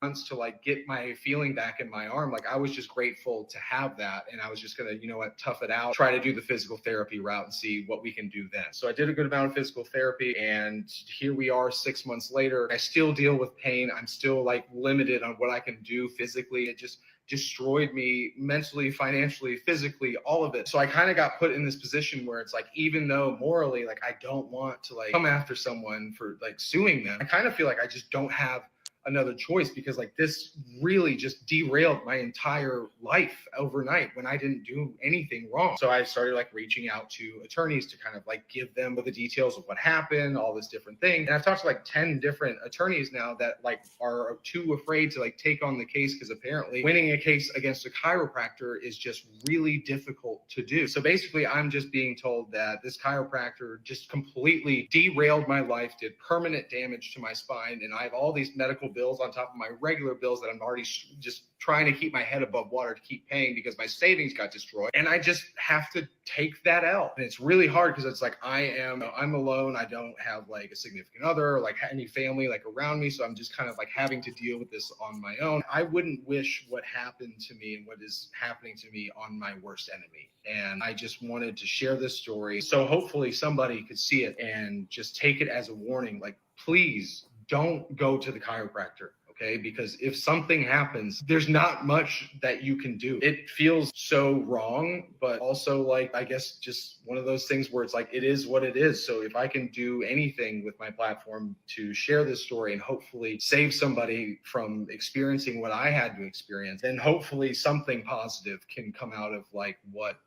Speaker 7: wants to like get my feeling back in my arm. Like I was just grateful to have that, and I was just gonna, you know what, tough it out, try to do the physical therapy route and see what we can do then. So I did a good amount of physical therapy, and here we are 6 months later. I still deal with pain. I'm still like limited on what I can do physically. It just destroyed me mentally, financially, physically, all of it. So I kind of got put in this position where it's like, even though morally, like I don't want to like come after someone for like suing them, I kind of feel like I just don't have another choice, because like this really just derailed my entire life overnight when I didn't do anything wrong. So I started like reaching out to attorneys to kind of like give them the details of what happened, all this different thing. And I've talked to like 10 different attorneys now that like are too afraid to like take on the case, because apparently winning a case against a chiropractor is just really difficult to do. So basically I'm just being told that this chiropractor just completely derailed my life, did permanent damage to my spine, and I have all these medical bills on top of my regular bills that I'm already just trying to keep my head above water to keep paying because my savings got destroyed. And I just have to take that out. And it's really hard because it's like I'm alone. I don't have like a significant other or like any family like around me. So I'm just kind of like having to deal with this on my own. I wouldn't wish what happened to me and what is happening to me on my worst enemy. And I just wanted to share this story so hopefully somebody could see it and just take it as a warning. Like, please don't go to the chiropractor, okay? Because if something happens, there's not much that you can do. It feels so wrong, but also like, I guess just one of those things where it's like, it is what it is. So if I can do anything with my platform to share this story and hopefully save somebody from experiencing what I had to experience, then hopefully something positive can come out of like what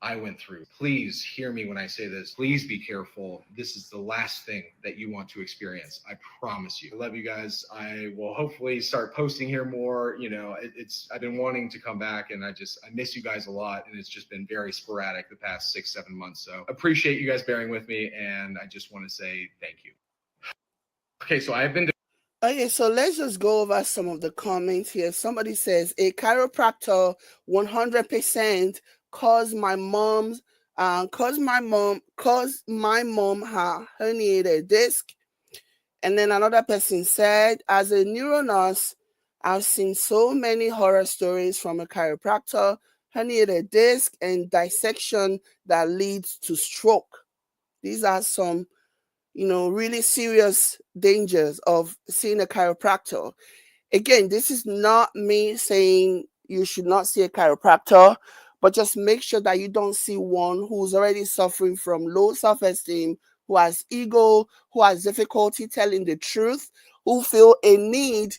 Speaker 7: I went through. Please hear me when I say this. Please be careful. This is the last thing that you want to experience. I promise you. I love you guys. I will hopefully start posting here more. You know, I've been wanting to come back, and I miss you guys a lot. And it's just been very sporadic the past 6-7 months. So appreciate you guys bearing with me. And I just want to say thank you. Okay, so I've been
Speaker 2: Okay, so let's just go over some of the comments here. Somebody says a chiropractor 100% caused my mom her herniated disc. And then another person said, as a neuro nurse, I've seen so many horror stories from a chiropractor, herniated disc and dissection that leads to stroke. These are some, you know, really serious dangers of seeing a chiropractor. Again, this is not me saying you should not see a chiropractor, but just make sure that you don't see one who's already suffering from low self-esteem, who has ego, who has difficulty telling the truth, who feel a need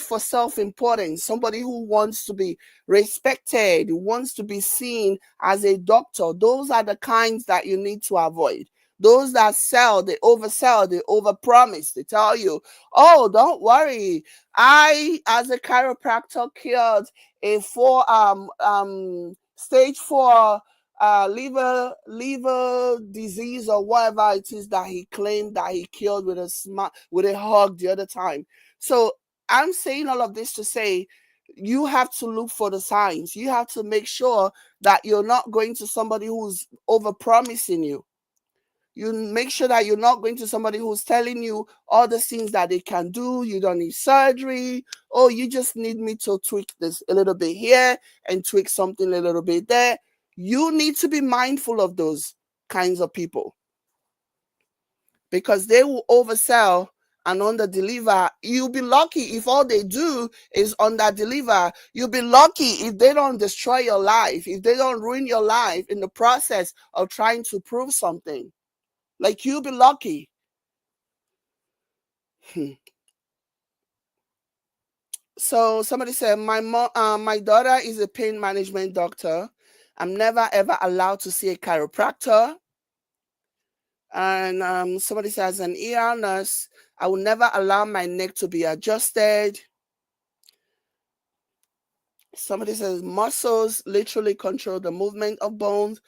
Speaker 2: for self-importance, somebody who wants to be respected, who wants to be seen as a doctor. Those are the kinds that you need to avoid. Those that sell, they oversell, they overpromise. They tell you, oh, don't worry. I, as a chiropractor, cured a stage 4 liver disease or whatever it is that he claimed that he cured with a hug the other time. So I'm saying all of this to say, you have to look for the signs. You have to make sure that you're not going to somebody who's overpromising you. You make sure that you're not going to somebody who's telling you all the things that they can do. You don't need surgery. Oh, you just need me to tweak this a little bit here and tweak something a little bit there. You need to be mindful of those kinds of people, because they will oversell and under-deliver. You'll be lucky if all they do is under-deliver. You'll be lucky if they don't destroy your life, if they don't ruin your life in the process of trying to prove something. Like, you'll be lucky. So somebody said, my daughter is a pain management doctor. I'm never ever allowed to see a chiropractor. And somebody says, an ER nurse, I will never allow my neck to be adjusted. Somebody says, muscles literally control the movement of bones.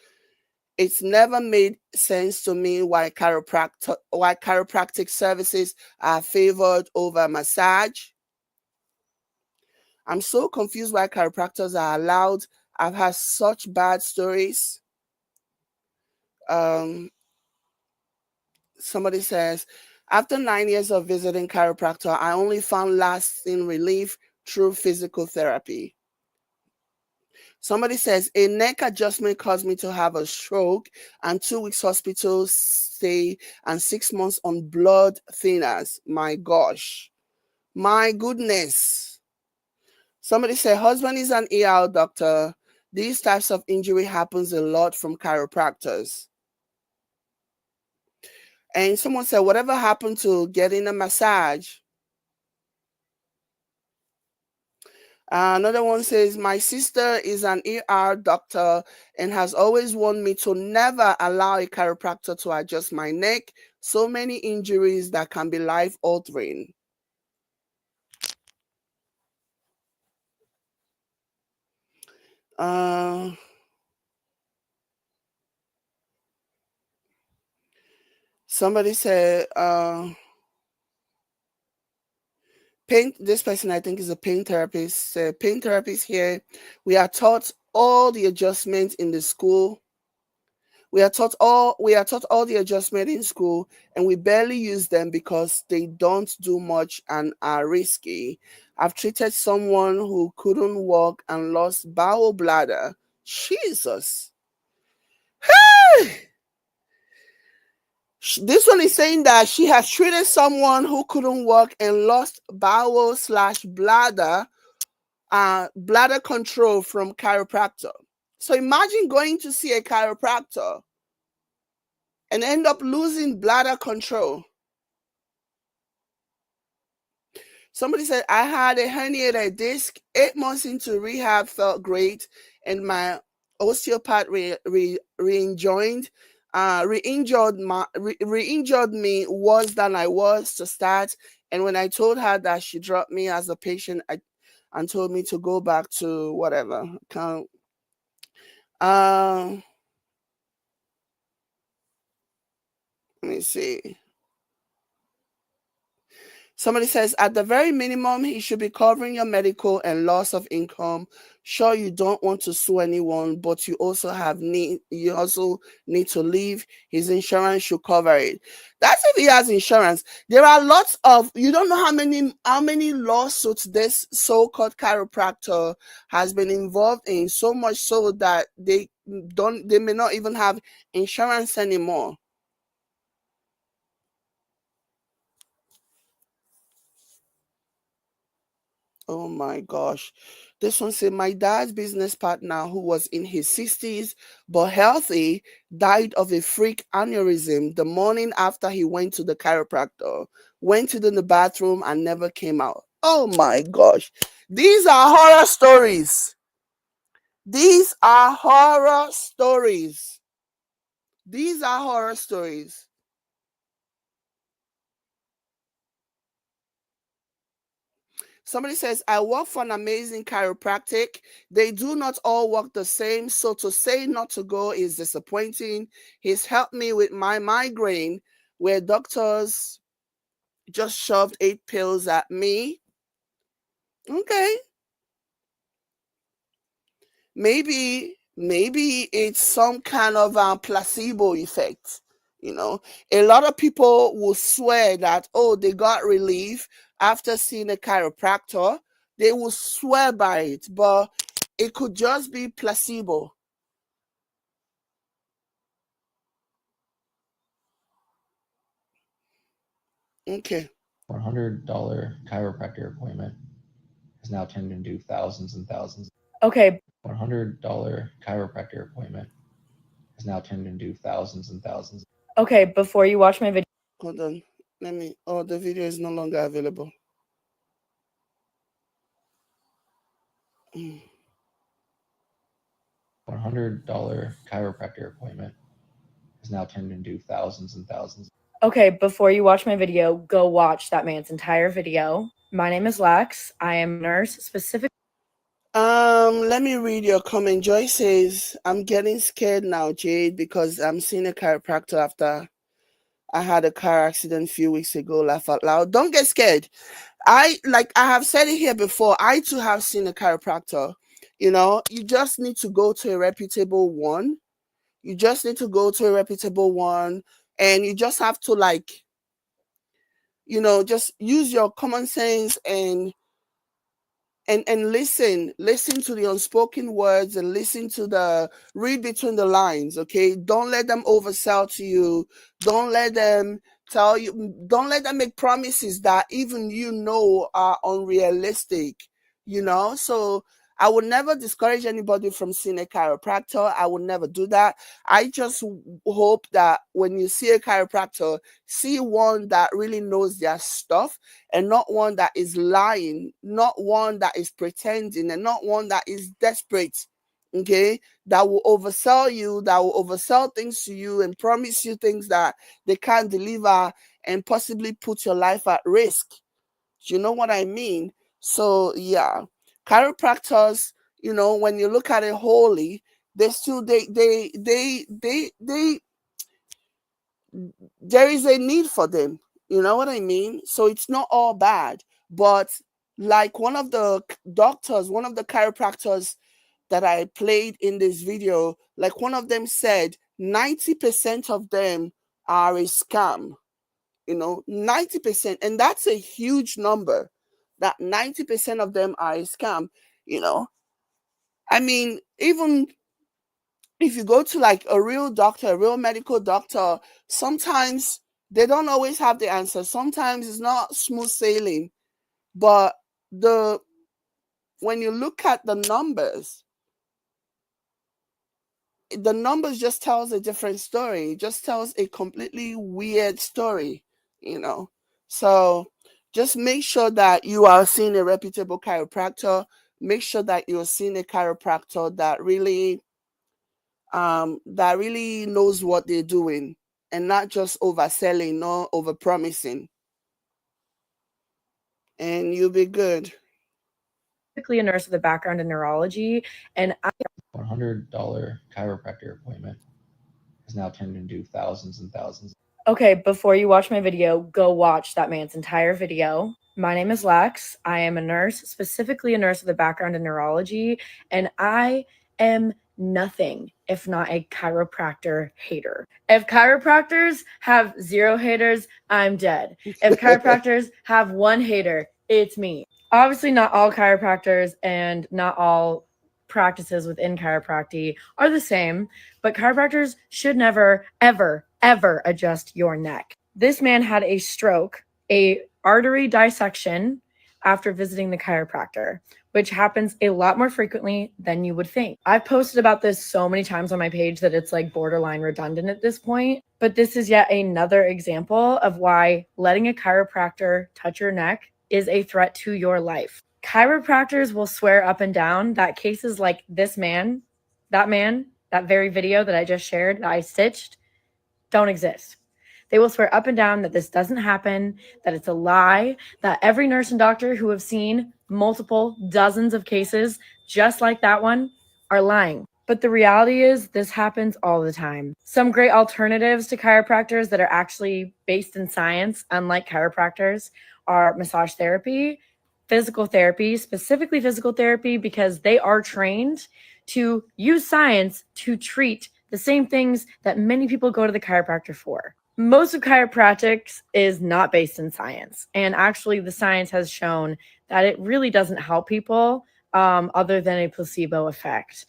Speaker 2: It's never made sense to me why chiropractic services are favored over massage. I'm so confused why chiropractors are allowed. I've had such bad stories. Somebody says, after 9 years of visiting chiropractor, I only found lasting relief through physical therapy. Somebody says, a neck adjustment caused me to have a stroke and 2 weeks hospital stay and 6 months on blood thinners. My gosh. My goodness. Somebody said, husband is an ER doctor. These types of injury happens a lot from chiropractors. And someone said, whatever happened to getting a massage? Another one says, my sister is an ER doctor and has always warned me to never allow a chiropractor to adjust my neck. So many injuries that can be life-altering. Somebody said, this person I think is a pain therapist. Pain therapist here. We are taught all the adjustments in the school. We are taught all the adjustment in school, and we barely use them because they don't do much and are risky. I've treated someone who couldn't walk and lost bowel bladder. Jesus. Hey! This one is saying that she has treated someone who couldn't walk and lost bowel/bladder, bladder control from chiropractor. So imagine going to see a chiropractor and end up losing bladder control. Somebody said, I had a herniated disc. 8 months into rehab, felt great, and my osteopath re-injured me worse than I was to start. And when I told her that, she dropped me as a patient and told me to go back to whatever. Let me see. Somebody says, at the very minimum, he should be covering your medical and loss of income. Sure, you don't want to sue anyone, but you also need to leave. His insurance should cover it. That's if he has insurance. There are lots of, you don't know how many lawsuits this so-called chiropractor has been involved in, so much so that they may not even have insurance anymore. Oh my gosh. This one said, my dad's business partner, who was in his 60s but healthy, died of a freak aneurysm the morning after he went to the chiropractor, went to the bathroom and never came out. Oh my gosh. These are horror stories. These are horror stories. These are horror stories. Somebody says, I work for an amazing chiropractic. They do not all work the same, so to say not to go is disappointing. He's helped me with my migraine, where doctors just shoved 8 pills at me. Okay. Maybe it's some kind of placebo effect. You know, a lot of people will swear that, oh, they got relief after seeing a chiropractor. They will swear by it, but it could just be placebo. Okay.
Speaker 8: $100 chiropractor appointment has now turned into thousands and thousands.
Speaker 9: Okay.
Speaker 8: $100 chiropractor appointment has now turned into thousands and thousands.
Speaker 9: Okay, before you watch my video.
Speaker 2: Hold on. Let me. Oh, the video is no longer available.
Speaker 8: $100 chiropractor appointment has now turned into thousands and thousands.
Speaker 9: Okay, before you watch my video, go watch that man's entire video. My name is Lex. I am a nurse, specifically.
Speaker 2: Let me read your comment. Joy says, I'm getting scared now, Jade, because I'm seeing a chiropractor after I had a car accident a few weeks ago. Laugh out loud. Don't get scared. I have said it here before. I too have seen a chiropractor. You know, you just need to go to a reputable one. You just need to go to a reputable one, and you just have to, like, you know, just use your common sense and listen to the unspoken words, and listen to the read between the lines. Okay, don't let them oversell to you. Don't let them tell you, don't let them make promises that even you know are unrealistic, you know. So I would never discourage anybody from seeing a chiropractor. I would never do that. I just hope that when you see a chiropractor, see one that really knows their stuff, and not one that is lying, not one that is pretending, and not one that is desperate, okay? That will oversell you, that will oversell things to you and promise you things that they can't deliver and possibly put your life at risk. Do you know what I mean? So yeah, chiropractors, you know, when you look at it wholly, they still there is a need for them. You know what I mean? So it's not all bad. But like one of the doctors, one of the chiropractors that I played in this video, like one of them said, 90% of them are a scam. You know, 90%. And that's a huge number, that 90% of them are a scam, you know. I mean, even if you go to like a real doctor, a real medical doctor, sometimes they don't always have the answer. Sometimes it's not smooth sailing. But when you look at the numbers just tells a different story. It just tells a completely weird story, you know. So just make sure that you are seeing a reputable chiropractor. Make sure that you're seeing a chiropractor that really knows what they're doing, and not just overselling, nor overpromising. And you'll be good.
Speaker 9: A nurse with a background in neurology, and
Speaker 8: $100 chiropractor appointment has now turned into thousands and thousands.
Speaker 9: Okay, before you watch my video, go watch that man's entire video. My name is Lex. I am a nurse, specifically a nurse with a background in neurology, and I am nothing if not a chiropractor hater. If chiropractors have 0 haters, I'm dead. If chiropractors have 1 hater, it's me. Obviously, not all chiropractors and not all practices within chiropractic are the same, but chiropractors should never, ever, ever adjust your neck. This man had a stroke, a artery dissection after visiting the chiropractor, which happens a lot more frequently than you would think. I've posted about this so many times on my page that it's like borderline redundant at this point, but this is yet another example of why letting a chiropractor touch your neck is a threat to your life. Chiropractors will swear up and down that cases like this man, that very video that I just shared, that I stitched, don't exist. They will swear up and down that this doesn't happen, that it's a lie, that every nurse and doctor who have seen multiple dozens of cases just like that one are lying. But the reality is this happens all the time. Some great alternatives to chiropractors that are actually based in science, unlike chiropractors, are massage therapy, physical therapy, specifically physical therapy, because they are trained to use science to treat the same things that many people go to the chiropractor for. Most of chiropractics is not based in science. And actually, the science has shown that it really doesn't help people other than a placebo effect.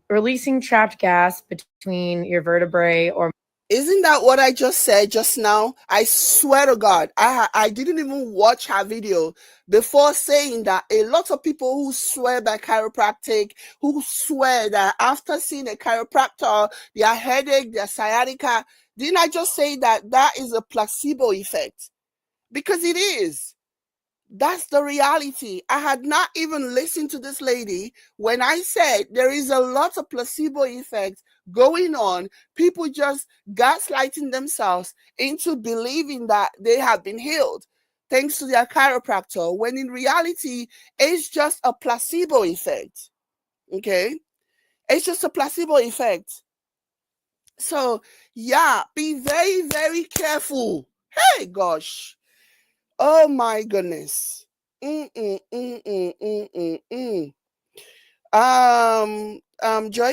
Speaker 9: Releasing trapped gas between your vertebrae or
Speaker 2: Isn't that what I just said just now? I swear to God, I didn't even watch her video before saying that a lot of people who swear by chiropractic, who swear that after seeing a chiropractor, their headache, their sciatica, didn't I just say that that is a placebo effect? Because it is. That's the reality. I had not even listened to this lady when I said there is a lot of placebo effect going on. People just gaslighting themselves into believing that they have been healed thanks to their chiropractor, when in reality, it's just a placebo effect. Okay? It's just a placebo effect. So, yeah, be very, very careful. Hey, gosh. Oh, my goodness. Joy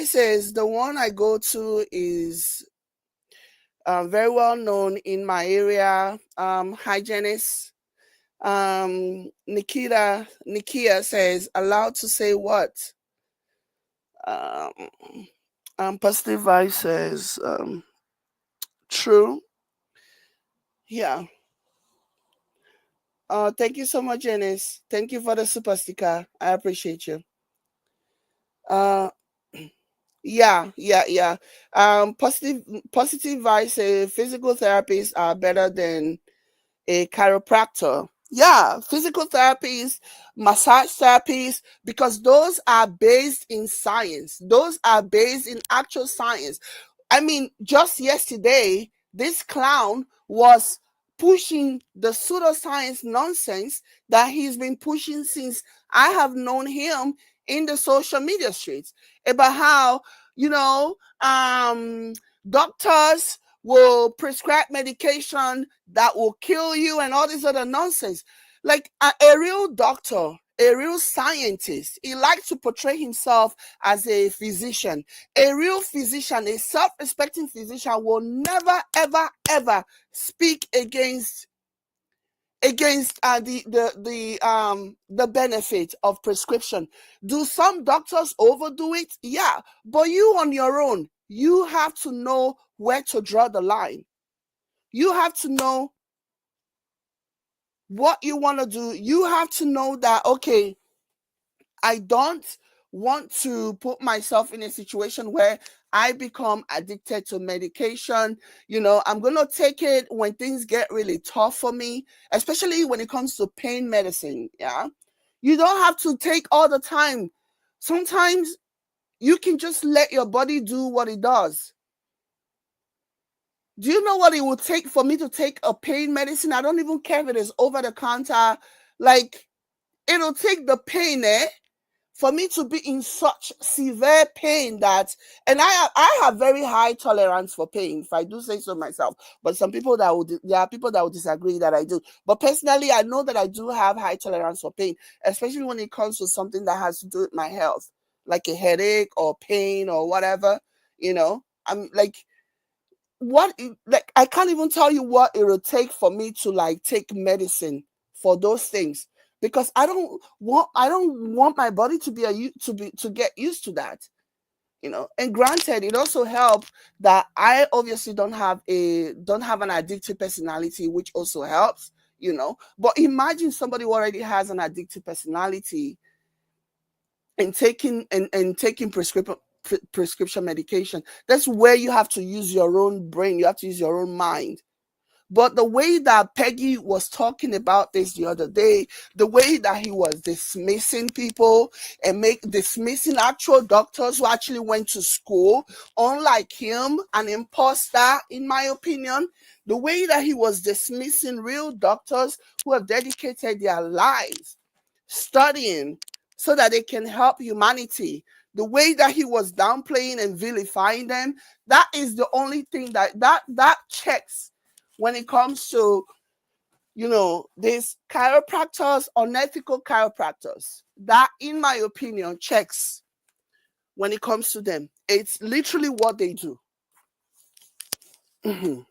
Speaker 2: says the one I go to is very well known in my area. Hygienist. Nikia says allowed to say what? Positive Vibe says true. Yeah. Thank you so much, Janice. Thank you for the super sticker. I appreciate you. Yeah. Positive Vibe says physical therapists are better than a chiropractor. Yeah, physical therapies, massage therapies, because those are based in science. Those are based in actual science. I mean, just yesterday, this clown was pushing the pseudoscience nonsense that he's been pushing since I have known him in the social media streets about how, doctors will prescribe medication that will kill you and all this other nonsense. Like a real doctor, a real scientist, he likes to portray himself as a physician. A real physician, a self-respecting physician, will never, ever, ever speak against the benefit of prescription. Do some doctors overdo it? Yeah, but you on your own, you have to know where to draw the line. You have to know what you want to do. You have to know that, okay, I don't want to put myself in a situation where I become addicted to medication. I'm going to take it when things get really tough for me, especially when it comes to pain medicine. Yeah. You don't have to take all the time. Sometimes you can just let your body do what it does. Do you know what it would take for me to take a pain medicine? I don't even care if it is over the counter. Like, it'll take the pain, for me to be in such severe pain that, and I have very high tolerance for pain, if I do say so myself. But there are people that would disagree that I do. But personally, I know that I do have high tolerance for pain, especially when it comes to something that has to do with my health, like a headache or pain or whatever. I'm like, I can't even tell you what it will take for me to like take medicine for those things, because I don't want my body to get used to that. And granted, it also helps that I obviously don't have an addictive personality, which also helps. But imagine somebody who already has an addictive personality and taking prescription medication. That's where you have to use your own brain. You have to use your own mind. But the way that Peggy was talking about this the other day, the way that he was dismissing people and dismissing actual doctors who actually went to school, unlike him, an imposter, in my opinion, the way that he was dismissing real doctors who have dedicated their lives studying so that they can help humanity, the way that he was downplaying and vilifying them, that is the only thing that checks when it comes to, these chiropractors, unethical chiropractors. That, in my opinion, checks when it comes to them. It's literally what they do. They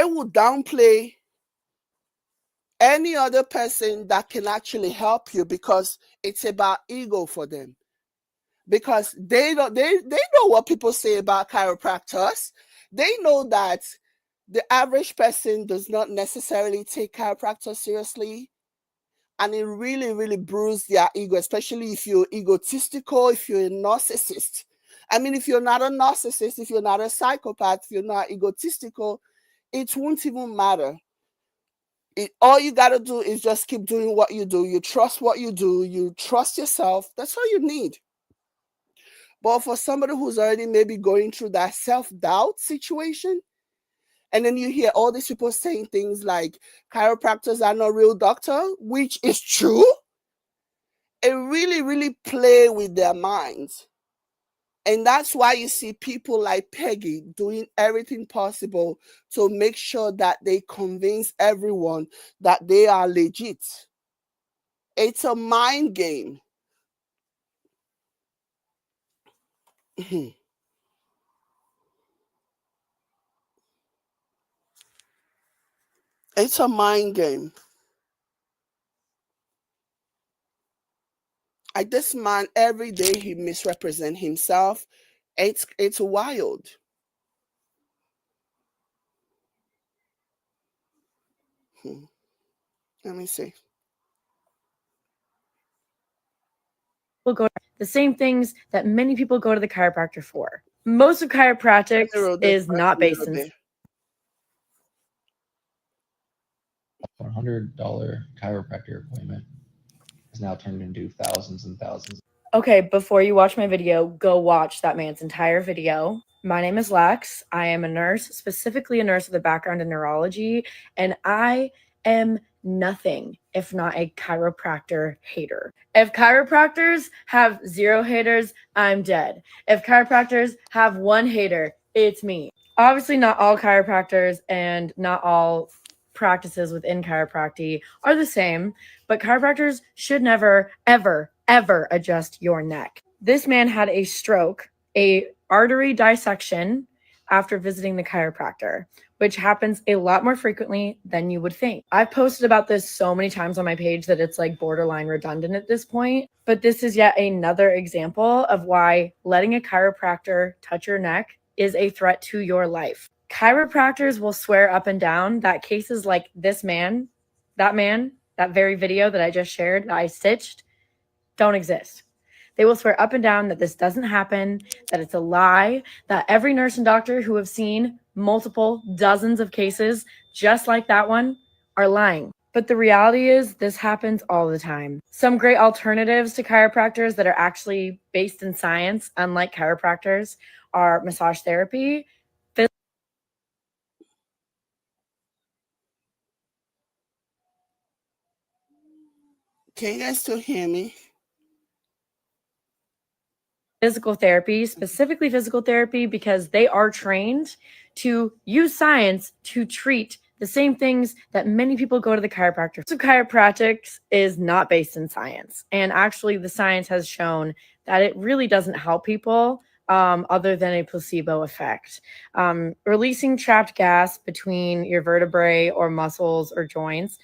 Speaker 2: will downplay any other person that can actually help you because it's about ego for them. Because they know what people say about chiropractors. They know that the average person does not necessarily take chiropractors seriously. And it really, really bruises their ego, especially if you're egotistical, if you're a narcissist. I mean, if you're not a narcissist, if you're not a psychopath, if you're not egotistical, it won't even matter. All you got to do is just keep doing what you do. You trust what you do. You trust yourself. That's all you need. But for somebody who's already maybe going through that self-doubt situation, and then you hear all these people saying things like chiropractors are not real doctors, which is true, it really, really play with their minds. And that's why you see people like Peggy doing everything possible to make sure that they convince everyone that they are legit. It's a mind game. It's a mind game. Like this man, every day he misrepresents himself. It's wild. Let me see.
Speaker 9: We'll go the same things that many people go to the chiropractor for. Most of chiropractic is not based in
Speaker 8: $100 chiropractor appointment has now turned into thousands and thousands.
Speaker 9: Okay, before you watch my video, go watch that man's entire video. My name is Lex. I am a nurse, specifically a nurse with a background in neurology, and I am nothing if not a chiropractor hater. If chiropractors have 0 haters, I'm dead. If chiropractors have 1 hater, it's me. Obviously, not all chiropractors and not all practices within chiropractic are the same, but chiropractors should never, ever, ever adjust your neck. This man had a stroke, a artery dissection after visiting the chiropractor, which happens a lot more frequently than you would think. I've posted about this so many times on my page that it's like borderline redundant at this point, but this is yet another example of why letting a chiropractor touch your neck is a threat to your life. Chiropractors will swear up and down that cases like this man, that very video that I just shared, that I stitched, don't exist. They will swear up and down that this doesn't happen, that it's a lie, that every nurse and doctor who have seen multiple dozens of cases just like that one are lying. But the reality is this happens all the time. Some great alternatives to chiropractors that are actually based in science, unlike chiropractors, are massage therapy.
Speaker 2: Can you guys still hear me?
Speaker 9: Physical therapy, specifically physical therapy, because they are trained to use science to treat the same things that many people go to the chiropractor. So chiropractic is not based in science. And actually the science has shown that it really doesn't help people other than a placebo effect. Releasing trapped gas between your vertebrae or muscles or joints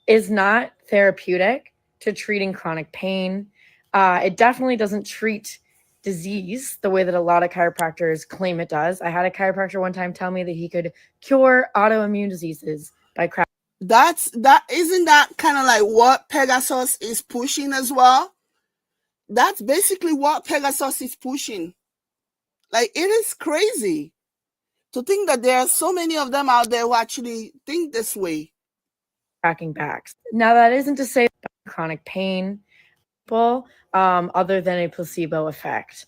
Speaker 9: is not therapeutic to treating chronic pain. It definitely doesn't treat disease the way that a lot of chiropractors claim it does. I had a chiropractor one time tell me that he could cure autoimmune diseases by
Speaker 2: Isn't that kind of like what Pegasus is pushing as well? That's basically what Pegasus is pushing. Like, it is crazy to think that there are so many of them out there who actually think this way.
Speaker 9: cracking backs. Now, that isn't to say chronic pain other than a placebo effect.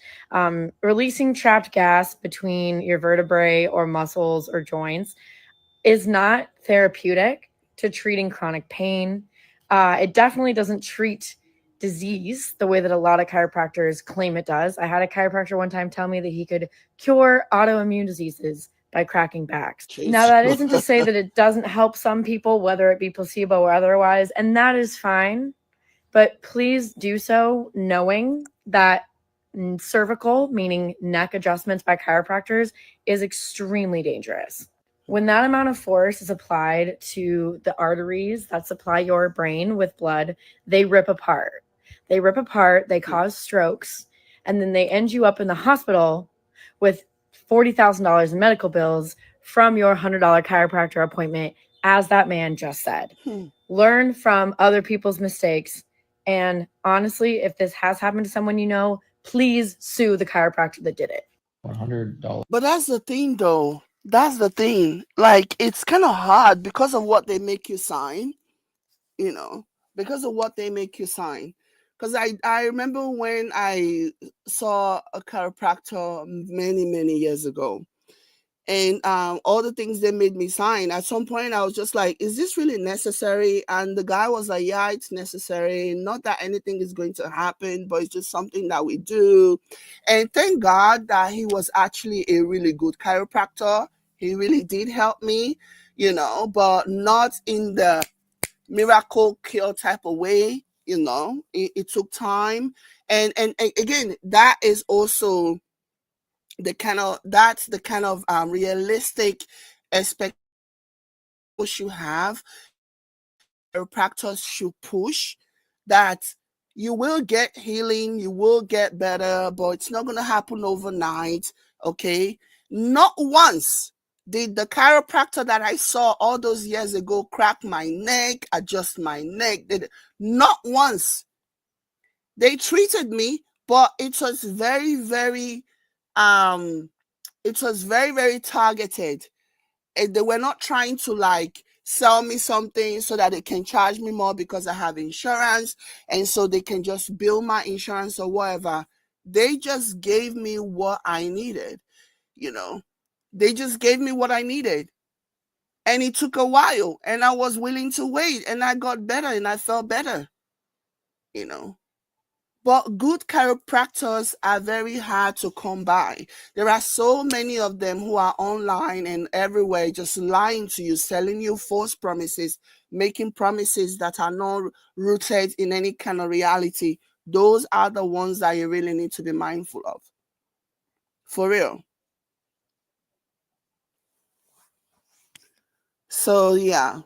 Speaker 9: Releasing trapped gas between your vertebrae or muscles or joints is not therapeutic to treating chronic pain. It definitely doesn't treat disease the way that a lot of chiropractors claim it does. I had a chiropractor one time tell me that he could cure autoimmune diseases by cracking backs.
Speaker 2: Jeez.
Speaker 9: Now, that isn't to say that it doesn't help some people, whether it be placebo or otherwise, and that is fine. but please do so knowing that cervical, meaning neck adjustments by chiropractors, is extremely dangerous. When that amount of force is applied to the arteries that supply your brain with blood, they rip apart. They rip apart, they cause strokes, and then they end you up in the hospital with $40,000 in medical bills from your $100 chiropractor appointment, as that man just said. Learn from other people's mistakes. And honestly, if this has happened to someone you know, please sue the chiropractor that did it.
Speaker 8: $100.
Speaker 2: But that's the thing, though. That's the thing. Like, it's kind of hard because of what they make you sign, you know, because of what they make you sign. Because I remember when I saw a chiropractor many, many years ago, and all the things they made me sign, at some point I was just like, is this really necessary? And the guy was like, yeah, it's necessary. Not that anything is going to happen, but it's just something that we do. And thank God that he was actually a really good chiropractor. He really did help me, you know, but not in the miracle cure type of way, you know. It took time. And again, that is also the kind of realistic expectation you have. Chiropractors should push that you will get healing, you will get better, but it's not going to happen overnight. Okay, not once did the chiropractor that I saw all those years ago crack my neck, adjust my neck. Not once. They treated me, but it was very, very very targeted. And they were not trying to like sell me something so that they can charge me more because I have insurance, and so they can just bill my insurance or whatever. They just gave me what I needed, you know. They just gave me what I needed. And it took a while, and I was willing to wait, and I got better and I felt better, you know. But good chiropractors are very hard to come by. There are so many of them who are online and everywhere just lying to you, selling you false promises, making promises that are not rooted in any kind of reality. Those are the ones that you really need to be mindful of. For real. So, yeah.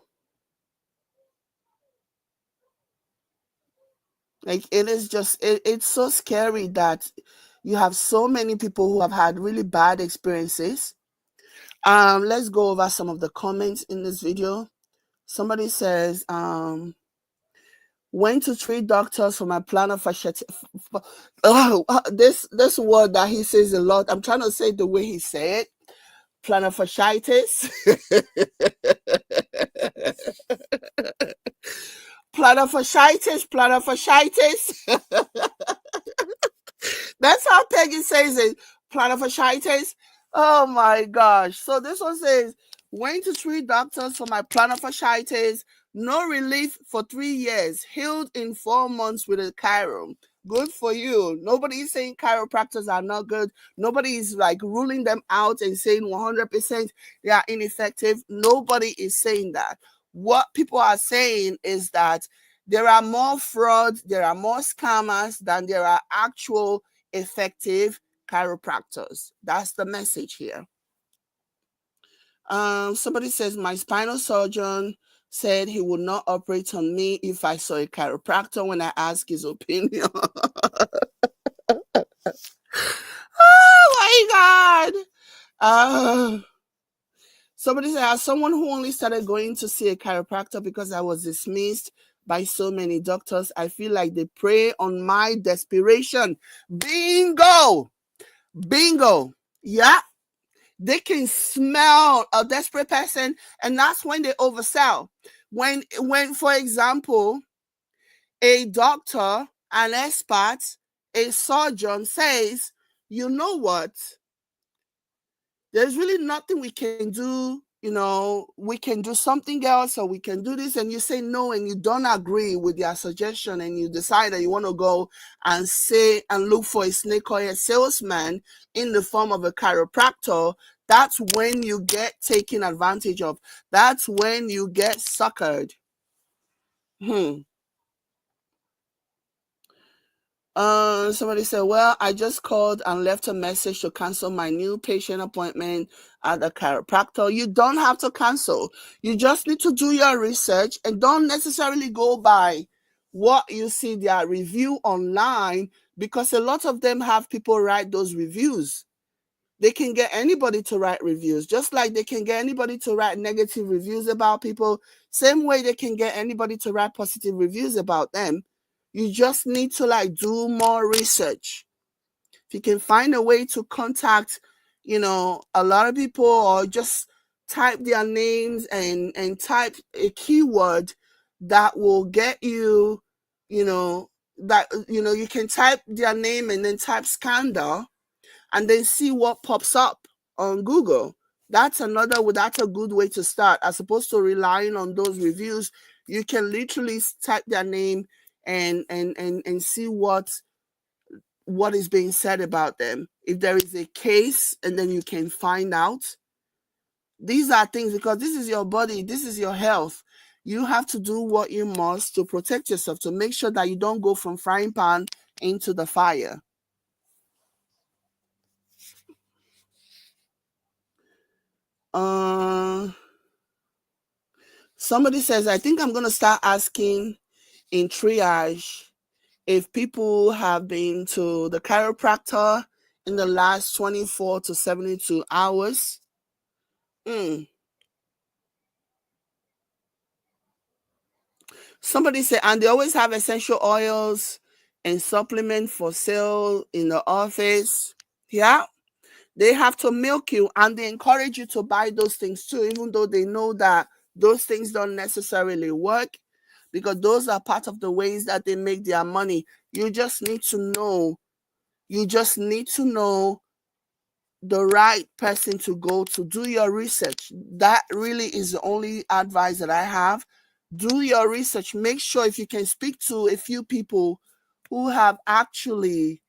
Speaker 2: Like, it is just, it's so scary that you have so many people who have had really bad experiences. Let's go over some of the comments in this video. Somebody says, went to 3 doctors for my plantar fasciitis. This word that he says a lot. I'm trying to say it the way he said it. Plantar fasciitis. Plantar fasciitis. Plantar fasciitis. That's how Peggy says it. Plantar fasciitis. Oh my gosh. So this one says, went to 3 doctors for my plantar fasciitis. No relief for 3 years. Healed in 4 months with a chiro. Good for you. Nobody is saying chiropractors are not good. Nobody is like ruling them out and saying 100% they are ineffective. Nobody is saying that. What people are saying is that there are more frauds, there are more scammers than there are actual effective chiropractors. That's the message here. Somebody says, my spinal surgeon said he would not operate on me if I saw a chiropractor when I asked his opinion. Oh my God. Somebody said, as someone who only started going to see a chiropractor because I was dismissed by so many doctors, I feel like they prey on my desperation. Bingo. Bingo. Yeah. They can smell a desperate person, and that's when they oversell. When, for example, a doctor, an expert, a surgeon says, you know what? There's really nothing we can do. You know, we can do something else, or we can do this, and you say no, and you don't agree with their suggestion, and you decide that you want to go and say and look for a snake oil salesman in the form of a chiropractor. That's when you get taken advantage of. That's when you get suckered. Somebody said, well, I just called and left a message to cancel my new patient appointment at the chiropractor. You don't have to cancel. You just need to do your research and don't necessarily go by what you see their review online, because a lot of them have people write those reviews. They can get anybody to write reviews, just like they can get anybody to write negative reviews about people. Same way they can get anybody to write positive reviews about them. You just need to like do more research. If you can find a way to contact, a lot of people, or just type their names and type a keyword that will get you, you can type their name and then type scandal and then see what pops up on Google. That's a good way to start, as opposed to relying on those reviews. You can literally type their name and see what is being said about them. If there is a case, and then you can find out. These are things, because this is your body, this is your health. You have to do what you must to protect yourself, to make sure that you don't go from frying pan into the fire. Somebody says, I think I'm going to start asking in triage if people have been to the chiropractor in the last 24 to 72 hours. Somebody said, and they always have essential oils and supplement for sale in the office. Yeah. They have to milk you, and they encourage you to buy those things too, even though they know that those things don't necessarily work, because those are part of the ways that they make their money. You just need to know. The right person to go to. Do your research. That really is the only advice that I have. Do your research. Make sure, if you can speak to a few people who have actually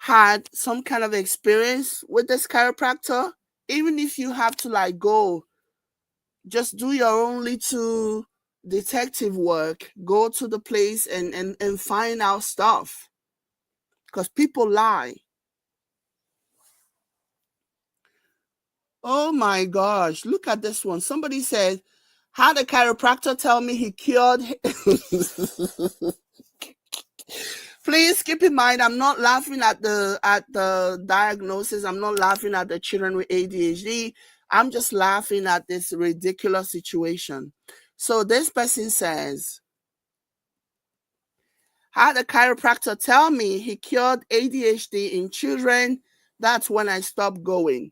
Speaker 2: had some kind of experience with this chiropractor, even if you have to go, just do your own little detective work, go to the place and find out stuff, because people lie. Oh my gosh, look at this one. Somebody said, had a chiropractor tell me he cured Please keep in mind, I'm not laughing at the diagnosis. I'm not laughing at the children with ADHD. I'm just laughing at this ridiculous situation. So this person says, had a chiropractor tell me he cured ADHD in children. That's when I stopped going.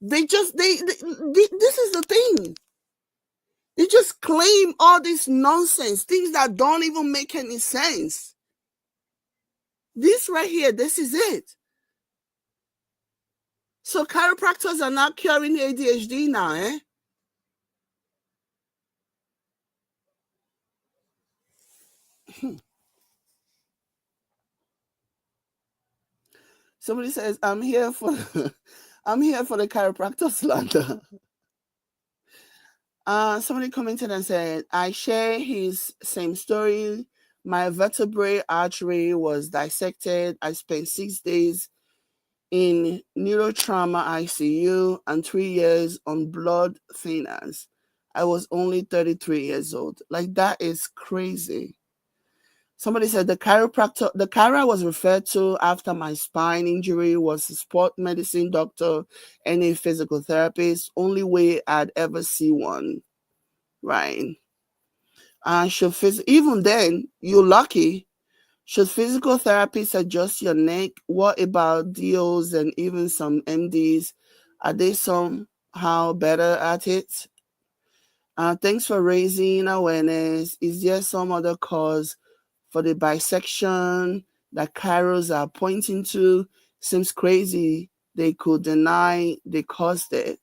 Speaker 2: This is the thing. They just claim all this nonsense, things that don't even make any sense. This right here, this is it. So chiropractors are not curing ADHD now, eh? Somebody says, I'm here for the chiropractor slander. Somebody commented and said, I share his same story. My vertebrae artery was dissected. I spent 6 days in neurotrauma ICU and 3 years on blood thinners. I was only 33 years old. Like, that is crazy. Somebody said the chiro I was referred to after my spine injury was a sport medicine doctor and a physical therapist. Only way I'd ever see one. Right. Even then, you're lucky. Should physical therapists adjust your neck? What about DOs and even some MDs? Are they somehow better at it? Thanks for raising awareness. Is there some other cause for the bisection that chiros are pointing to? Seems crazy. They could deny they caused it.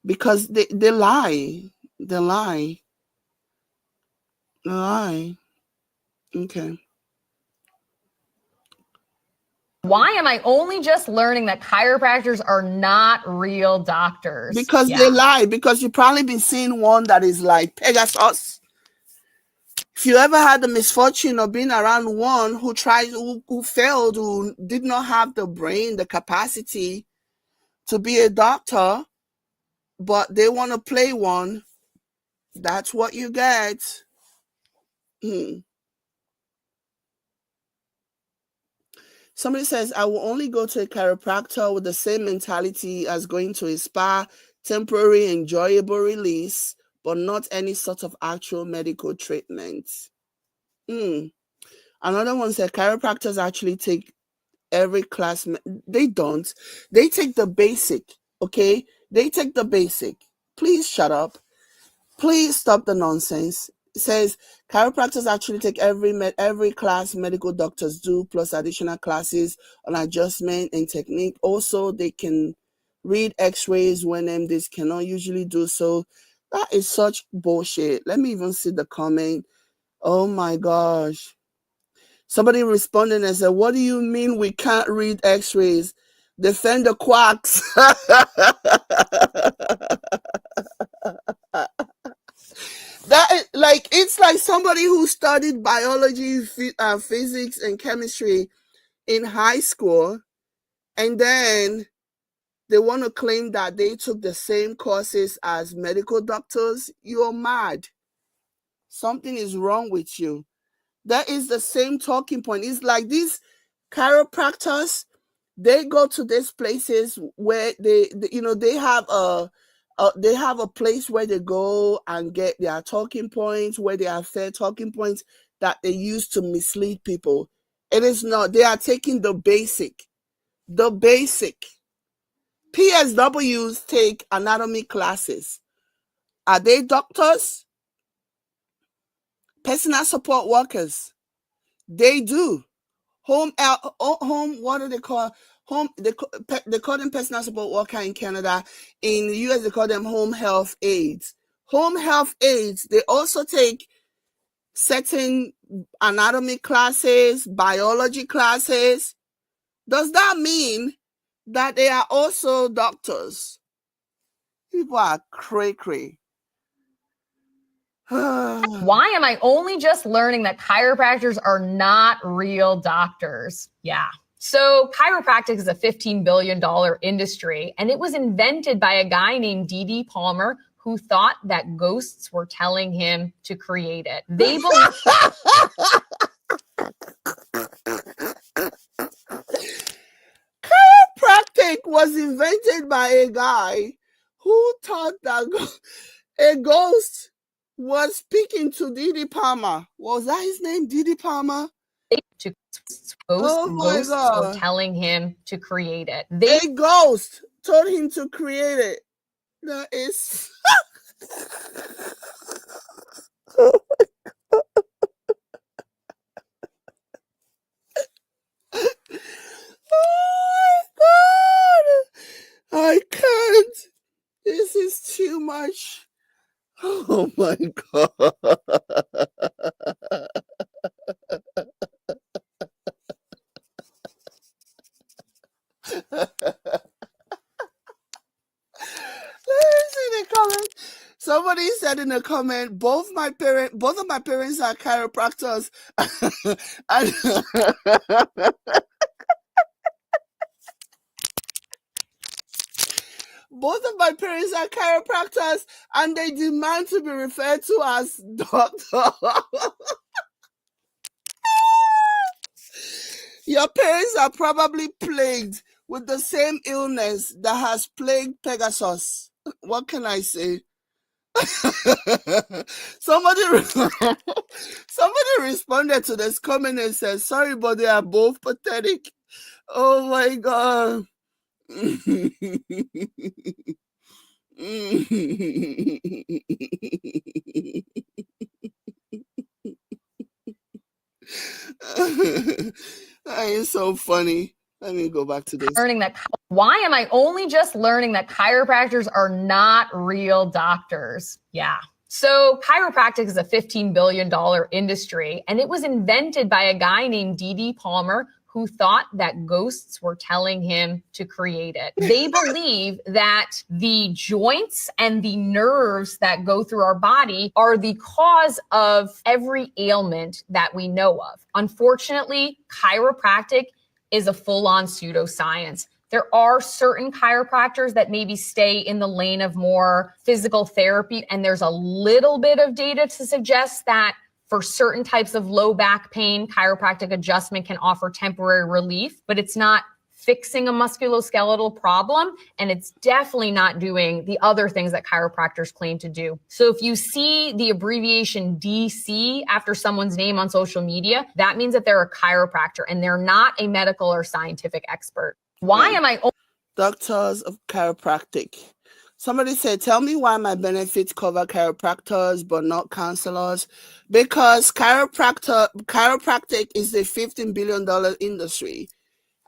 Speaker 2: Because they lie. They lie. They lie. Okay.
Speaker 10: Why am I only just learning that chiropractors are not real doctors?
Speaker 2: Because they lie. Because you've probably been seeing one that is like Pegasus. If you ever had the misfortune of being around one who failed, who did not have the brain, the capacity to be a doctor, but they want to play one, that's what you get. Somebody says, I will only go to a chiropractor with the same mentality as going to a spa, temporary, enjoyable release, but not any sort of actual medical treatment. Another one said, chiropractors actually take every class. They don't. They take the basic, okay? They take the basic. Please shut up. Please stop the nonsense. It says chiropractors actually take every class medical doctors do, plus additional classes on adjustment and technique. Also, they can read x-rays when MDs cannot usually do so. That is such bullshit. Let me even see the comment. Oh my gosh. Somebody responded and said, what do you mean we can't read x-rays? Defend the quacks. It's like somebody who studied biology, physics, and chemistry in high school, and then they want to claim that they took the same courses as medical doctors. You're mad. Something is wrong with you. That is the same talking point. It's like these chiropractors, they go to these places where they have a place where they go and get their talking points, where they have fair talking points that they use to mislead people. It is not. They are taking the basic. The basic. PSWs take anatomy classes. Are they doctors? Personal support workers. They do. Home, what do they call? They call them personal support worker in Canada. In the US, they call them home health aides. Home health aides, they also take certain anatomy classes, biology classes. Does that mean that they are also doctors? People are cray-cray.
Speaker 10: Why am I only just learning that chiropractors are not real doctors? Yeah. So chiropractic is a $15 billion industry, and it was invented by a guy named D.D. Palmer who thought that ghosts were telling him to create it. They believe
Speaker 2: chiropractic was invented by a guy who thought that a ghost was speaking to D.D. Palmer. Was that his name, D.D. Palmer?
Speaker 10: Ghosts were telling him to create it.
Speaker 2: A ghost told him to create it. That is... Oh my God! I can't. This is too much. Oh my God. Somebody said in a comment, both of my parents are chiropractors. Both of my parents are chiropractors, and they demand to be referred to as doctor. Your parents are probably plagued with the same illness that has plagued Pegasus. What can I say? Somebody responded to this comment and said, sorry, but they are both pathetic. Oh my God. That is so funny. Let me go back to this.
Speaker 10: Why am I only just learning that chiropractors are not real doctors? Yeah. So chiropractic is a $15 billion industry, and it was invented by a guy named D.D. Palmer who thought that ghosts were telling him to create it. They believe that the joints and the nerves that go through our body are the cause of every ailment that we know of. Unfortunately, chiropractic is a full-on pseudoscience. There are certain chiropractors that maybe stay in the lane of more physical therapy, and there's a little bit of data to suggest that for certain types of low back pain, chiropractic adjustment can offer temporary relief, but it's not fixing a musculoskeletal problem, and it's definitely not doing the other things that chiropractors claim to do. So if you see the abbreviation DC after someone's name on social media, that means that they're a chiropractor and they're not a medical or scientific expert. Why am I?
Speaker 2: Doctors of chiropractic. Somebody said, tell me why my benefits cover chiropractors but not counselors. Because chiropractic is a $15 billion industry.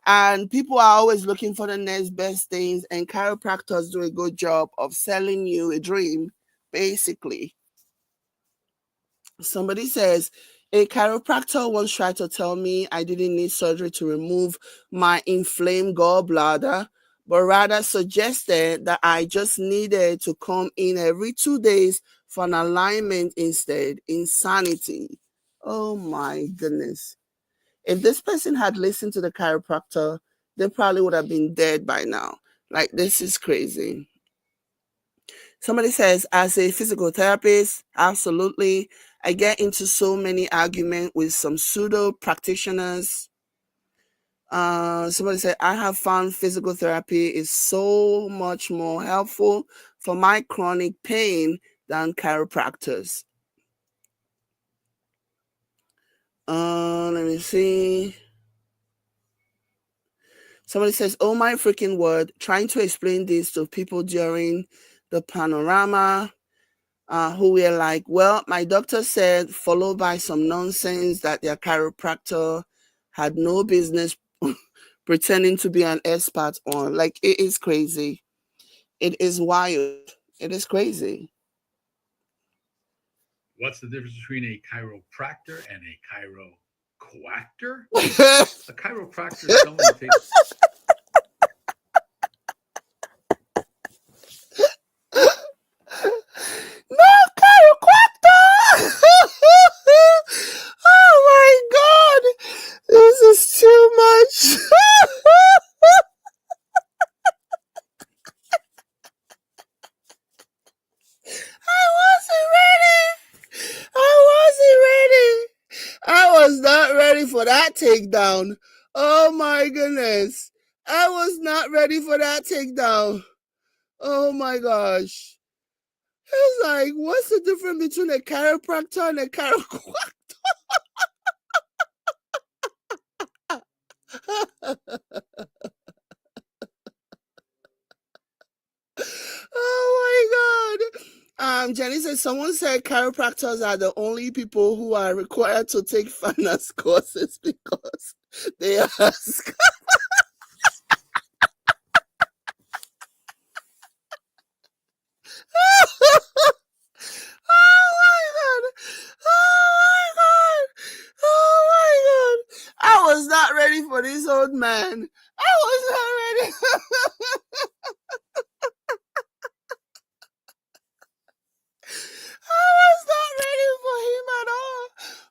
Speaker 2: And people are always looking for the next best things. And chiropractors do a good job of selling you a dream, basically. Somebody says, a chiropractor once tried to tell me I didn't need surgery to remove my inflamed gallbladder, but rather suggested that I just needed to come in every 2 days for an alignment instead. Insanity. Oh my goodness. If this person had listened to the chiropractor, they probably would have been dead by now. Like, this is crazy. Somebody says, as a physical therapist, absolutely. I get into so many arguments with some pseudo practitioners. Somebody said, I have found physical therapy is so much more helpful for my chronic pain than chiropractors. Let me see. Somebody says, oh my freaking word, trying to explain this to people during the panorama who were like, well, my doctor said, followed by some nonsense that their chiropractor had no business pretending to be an expert on. Like, it is crazy. It is wild. It is crazy.
Speaker 11: What's the difference between a chiropractor and a chiro-quackor? A chiropractor is someone who takes...
Speaker 2: No, chiropractor! Oh my God! This is too much. I was not ready for that takedown. Oh my goodness. I was not ready for that takedown. Oh my gosh. It's like, what's the difference between a chiropractor and a chiropractor? Oh my God. Jenny says, someone said chiropractors are the only people who are required to take finance courses because they ask. I was not ready for this old man. I was not ready. I was not ready for him at all.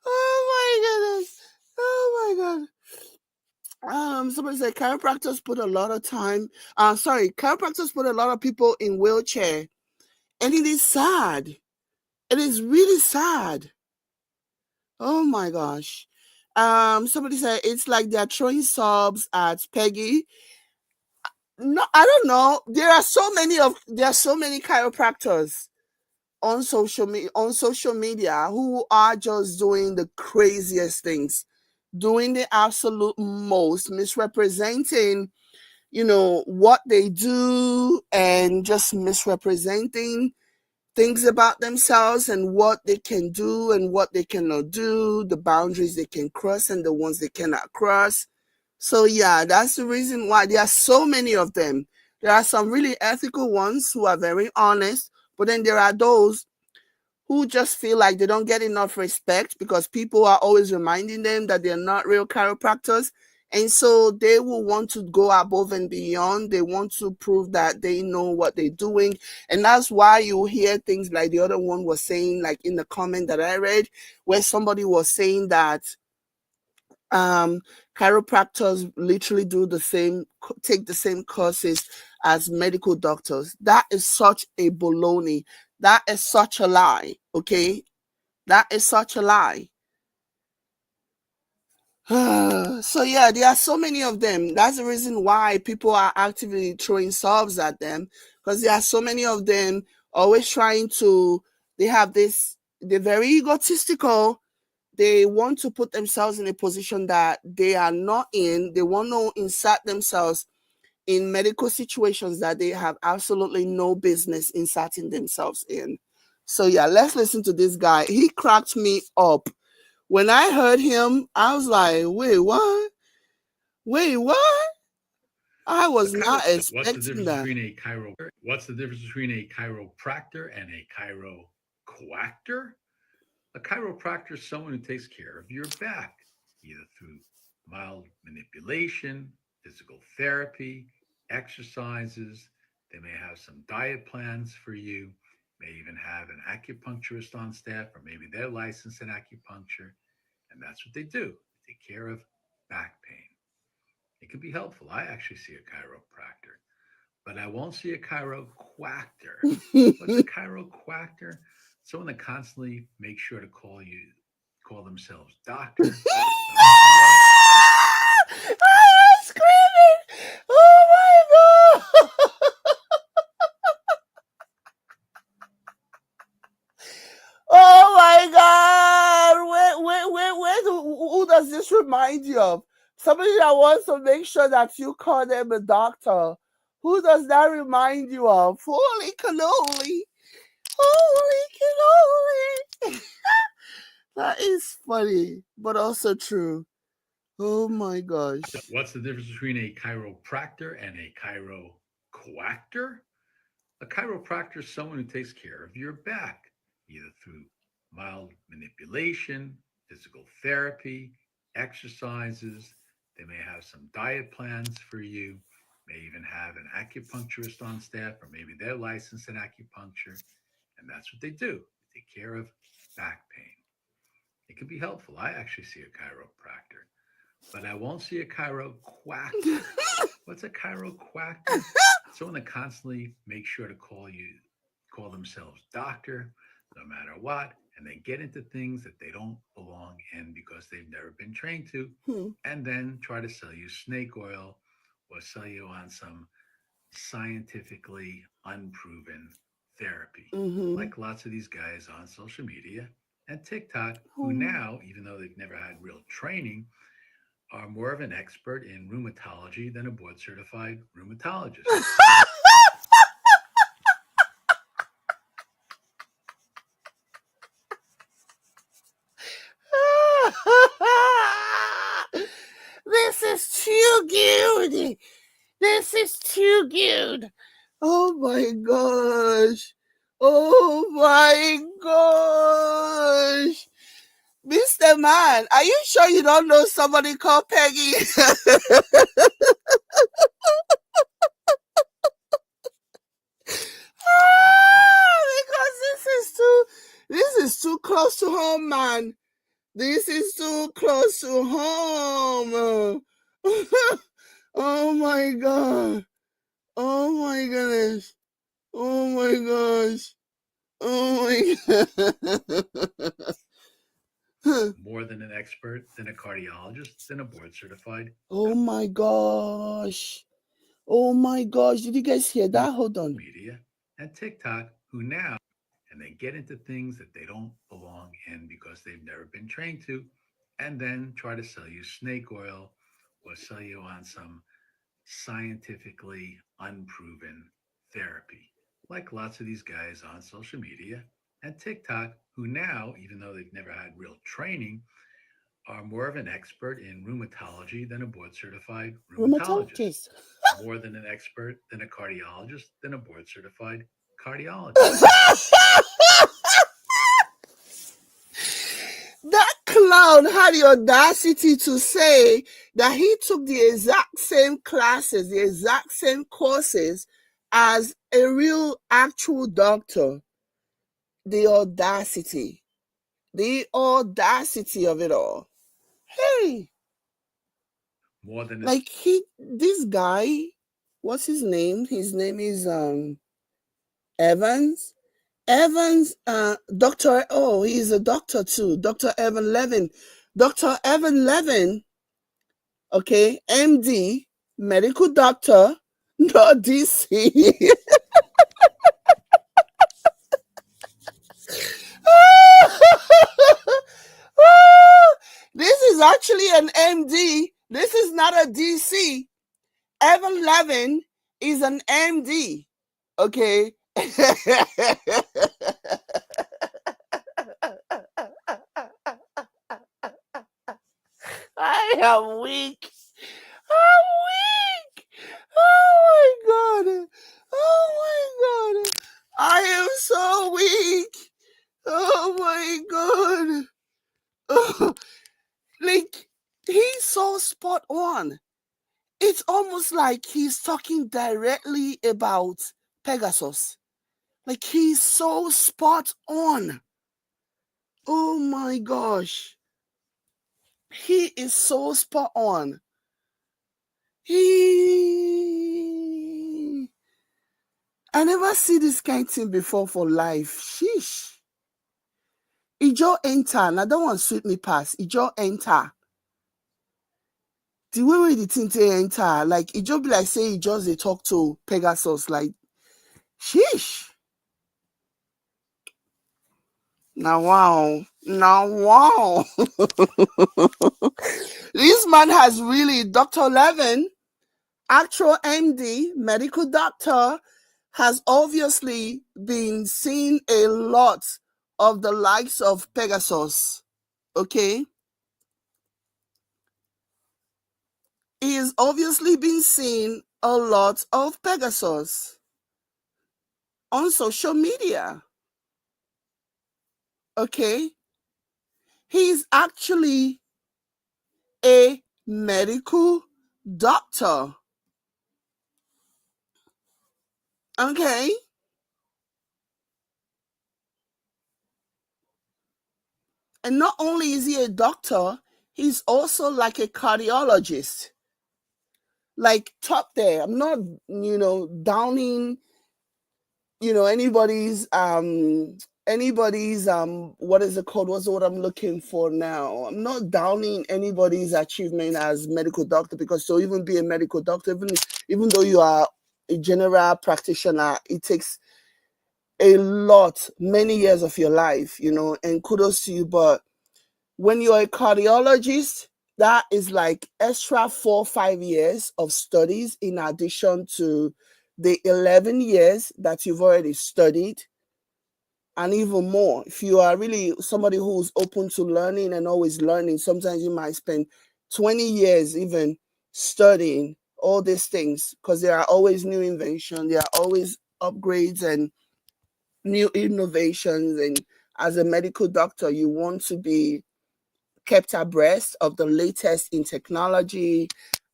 Speaker 2: Oh my goodness. Oh my God. Somebody said chiropractors put a lot of time. Chiropractors put a lot of people in wheelchair. And it is sad. It is really sad. Oh my gosh. Somebody said it's like they're throwing subs at Peggy. No, I don't know. There are so many chiropractors on social media who are just doing the craziest things, doing the absolute most, misrepresenting, what they do and just misrepresenting things about themselves and what they can do and what they cannot do, the boundaries they can cross and the ones they cannot cross. So yeah, that's the reason why there are so many of them. There are some really ethical ones who are very honest, but then there are those who just feel like they don't get enough respect because people are always reminding them that they're not real chiropractors. And so they will want to go above and beyond. They want to prove that they know what they're doing. And that's why you hear things like the other one was saying, like in the comment that I read, where somebody was saying that chiropractors literally take the same courses as medical doctors. That is such a baloney. That is such a lie. Okay. That is such a lie. So yeah, there are so many of them. That's the reason why people are actively throwing subs at them, because there are so many of them always trying to, they're very egotistical. They want to put themselves in a position that they are not in. They want to insert themselves in medical situations that they have absolutely no business inserting themselves in. So yeah, let's listen to this guy. He cracked me up. When I heard him, I was like, wait, what? Wait, what? I was not
Speaker 11: What's the
Speaker 2: expecting
Speaker 11: difference
Speaker 2: that.
Speaker 11: between a What's the difference between a chiropractor and a chiro-quackor? A chiropractor is someone who takes care of your back, either through mild manipulation, physical therapy, exercises. They may have some diet plans for you, may even have an acupuncturist on staff, or maybe they're licensed in acupuncture. And that's what they do. They take care of back pain. It can be helpful. I actually see a chiropractor, but I won't see a chiro-quackor. What's a chiro-quackor? Someone that constantly makes sure to call themselves doctor.
Speaker 2: I am screaming! Oh my god! Oh my god! Who does this remind you of? Somebody that wants to make sure that you call them a doctor. Who does that remind you of? Holy cannoli! Holy cannoli! That is funny, but also true. Oh my gosh.
Speaker 11: What's the difference between a chiropractor and a chiro-quackor? A chiropractor is someone who takes care of your back, either through mild manipulation, physical therapy, exercises. They may have some diet plans for you, may even have an acupuncturist on staff, or maybe they're licensed in acupuncture. And that's what they do. They take care of back pain. It can be helpful. I actually see a chiropractor, but I won't see a chiro-quackor. What's a chiro-quackor? Someone that constantly makes sure to call themselves doctor, no matter what, and they get into things that they don't belong in because they've never been trained to, and then try to sell you snake oil or sell you on some scientifically unproven therapy, like lots of these guys on social media and TikTok, who now, even though they've never had real training, are more of an expert in rheumatology than a board-certified rheumatologist.
Speaker 2: This is too good. This is too good. Oh my gosh. Oh my gosh. Mr. Man, are you sure you don't know somebody called Peggy? Because this is too close to home, man. This is too close to home. Oh my god. Oh my goodness. Oh my gosh. Oh my god.
Speaker 11: More than an expert, than a cardiologist, than a board-certified.
Speaker 2: Oh my gosh. Oh my gosh. Did you guys hear that? Hold on.
Speaker 11: Media and TikTok, who now, and they get into things that they don't belong in because they've never been trained to, and then try to sell you snake oil or sell you on some scientifically unproven therapy, like lots of these guys on social media and TikTok, who now, even though they've never had real training, are more of an expert in rheumatology than a board-certified rheumatologist. More than an expert, than a cardiologist, than a board-certified cardiologist.
Speaker 2: That Loud had the audacity to say that he took the exact same classes, the exact same courses as a real actual doctor. The audacity of it all. Hey,
Speaker 11: More than
Speaker 2: like this guy, what's his name? His name is Evans. Doctor, oh, he's a doctor too. Dr. Evan Levin. Dr. Evan Levin, okay, MD, medical doctor, not DC. This is actually an MD. This is not a DC. Evan Levin is an MD. Okay. I am weak. I'm weak. Oh my God. Oh my God. I am so weak. Oh my God. Oh, like, he's so spot on. It's almost like he's talking directly about Pegasus. Like, he's so spot on. Oh my gosh. He is so spot on. I never see this kind of thing before for life. Sheesh. Ijo enter. Now that one sweet me pass. Ijo enter. The way the thing they enter, like it just be like say he just they talk to Pegasus, like sheesh. Now wow. This man has really, Dr. Levin, actual MD, medical doctor, has obviously been seeing a lot of the likes of Pegasus. Okay. He has obviously been seeing a lot of Pegasus on social media. Okay. He's actually a medical doctor. Okay. And not only is he a doctor, he's also like a cardiologist. Like top there. I'm not, downing, anybody's what is it called? What's the word I'm looking for now? I'm not downing anybody's achievement as medical doctor, because to even be a medical doctor, even though you are a general practitioner, it takes a lot, many years of your life, and kudos to you. But when you're a cardiologist, that is like extra 4 or 5 years of studies in addition to the 11 years that you've already studied, and even more. If you are really somebody who's open to learning and always learning, sometimes you might spend 20 years even studying all these things, because there are always new inventions, there are always upgrades and new innovations. And as a medical doctor, you want to be kept abreast of the latest in technology,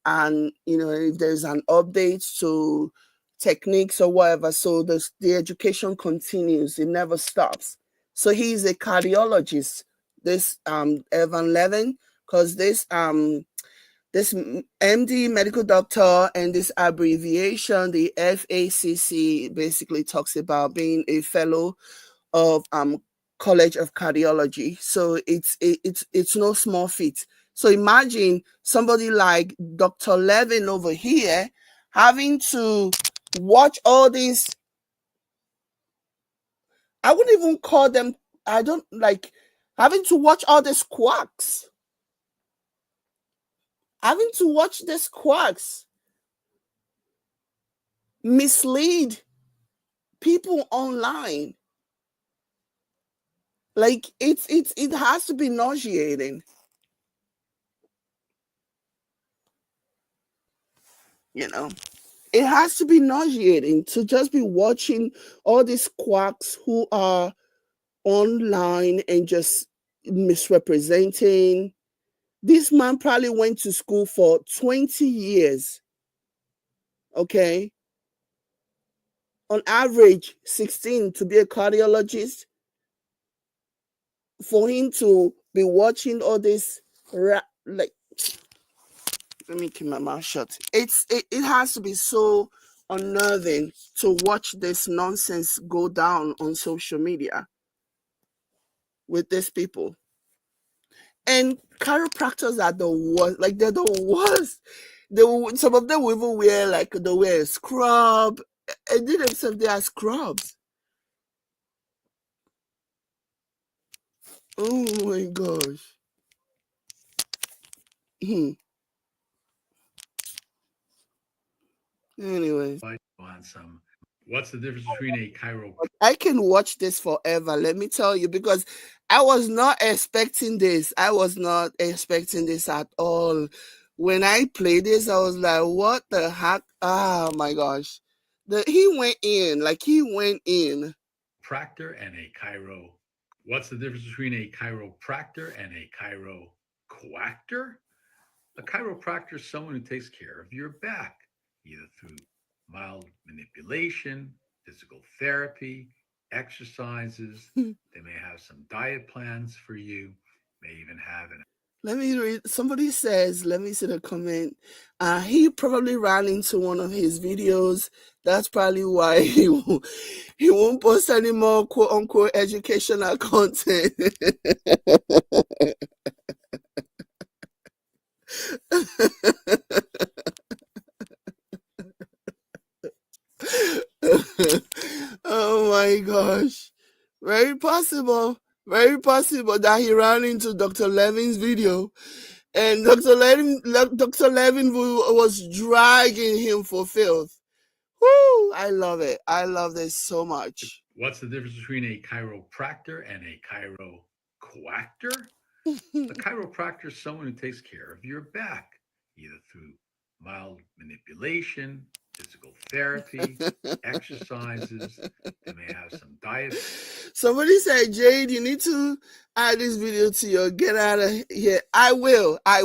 Speaker 2: and if there's an update to techniques or whatever, so the education continues, it never stops. So he's a cardiologist, this Evan Levin, because this MD medical doctor, and this abbreviation, the FACC, basically talks about being a fellow of College of Cardiology. So it's no small feat. So imagine somebody like Dr. Levin over here having to watch all these. I wouldn't even call them. I don't like having to watch all these quacks. Having to watch these quacks mislead people online. Like it has to be nauseating. It has to be nauseating to just be watching all these quacks who are online and just misrepresenting. This man probably went to school for 20 years. Okay. On average, 16 to be a cardiologist. For him to be watching all this, like, let me keep my mouth shut. It has to be so unnerving to watch this nonsense go down on social media with these people. And chiropractors are the worst. Like, they're the worst. Some of them will even wear, like, they wear a scrub. And they themselves, they are scrubs. Oh my gosh. Anyways.
Speaker 11: What's the difference between a chiropractor?
Speaker 2: I can watch this forever, let me tell you, because I was not expecting this. I was not expecting this at all. When I played this, I was like, what the heck? Oh my gosh. He went in.
Speaker 11: Practor and a chiro. What's the difference between a chiropractor and a chiro-quackor? A chiropractor is someone who takes care of your back, either through mild manipulation, physical therapy, exercises. They may have some diet plans for you, may even have an.
Speaker 2: Let me read. Somebody says, let me see the comment. He probably ran into one of his videos. That's probably why he won't post any more quote unquote educational content. Oh my gosh. Very possible that he ran into Dr. Levin's video, and Dr. Levin was dragging him for filth. Woo! I love it. I love this so much.
Speaker 11: What's the difference between a chiropractor and a chiro-quackor? A chiropractor is someone who takes care of your back, either through mild manipulation, physical therapy, exercises. They may have some diet.
Speaker 2: Somebody said, Jade, you need to add this video to your get out of here. I will. I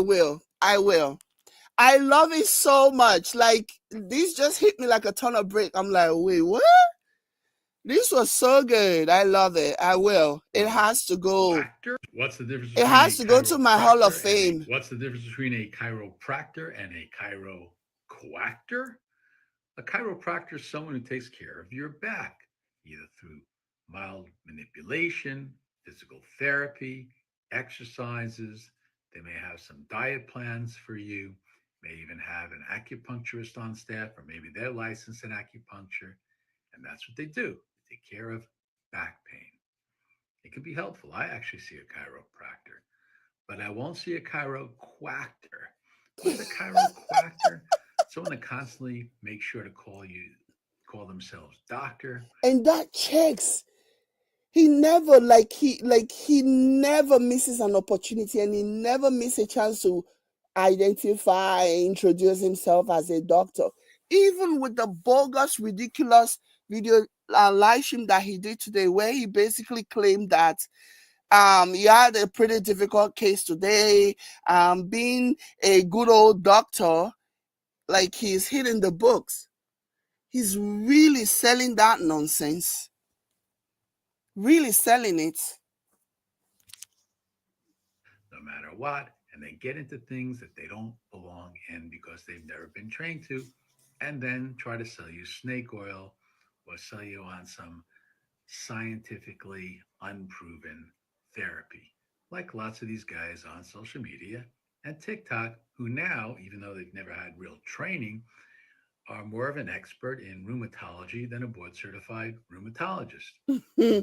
Speaker 2: love it so much. Like, this just hit me like a ton of brick. I'm like, wait, what? This was so good. I love it. I will. It has to go.
Speaker 11: What's the difference?
Speaker 2: It has to go to my Hall of Fame.
Speaker 11: What's the difference between a chiropractor and a chiro-quackor? A chiropractor is someone who takes care of your back, either through mild manipulation, physical therapy, exercises. They may have some diet plans for you, may even have an acupuncturist on staff, or maybe they're licensed in acupuncture. And that's what they do. They take care of back pain. It can be helpful. I actually see a chiropractor, but I won't see a chiro-quackor. What's a chiro-quackor? Someone that constantly makes sure to call themselves doctor.
Speaker 2: And that checks. He never he never misses an opportunity, and he never misses a chance to identify and introduce himself as a doctor. Even with the bogus, ridiculous video live stream that he did today, where he basically claimed that he had a pretty difficult case today, being a good old doctor, like he's hitting the books. He's really selling that nonsense. Really selling it.
Speaker 11: No matter what, and they get into things that they don't belong in because they've never been trained to, and then try to sell you snake oil or sell you on some scientifically unproven therapy, like lots of these guys on social media and TikTok, who now, even though they've never had real training, are more of an expert in rheumatology than a board-certified rheumatologist,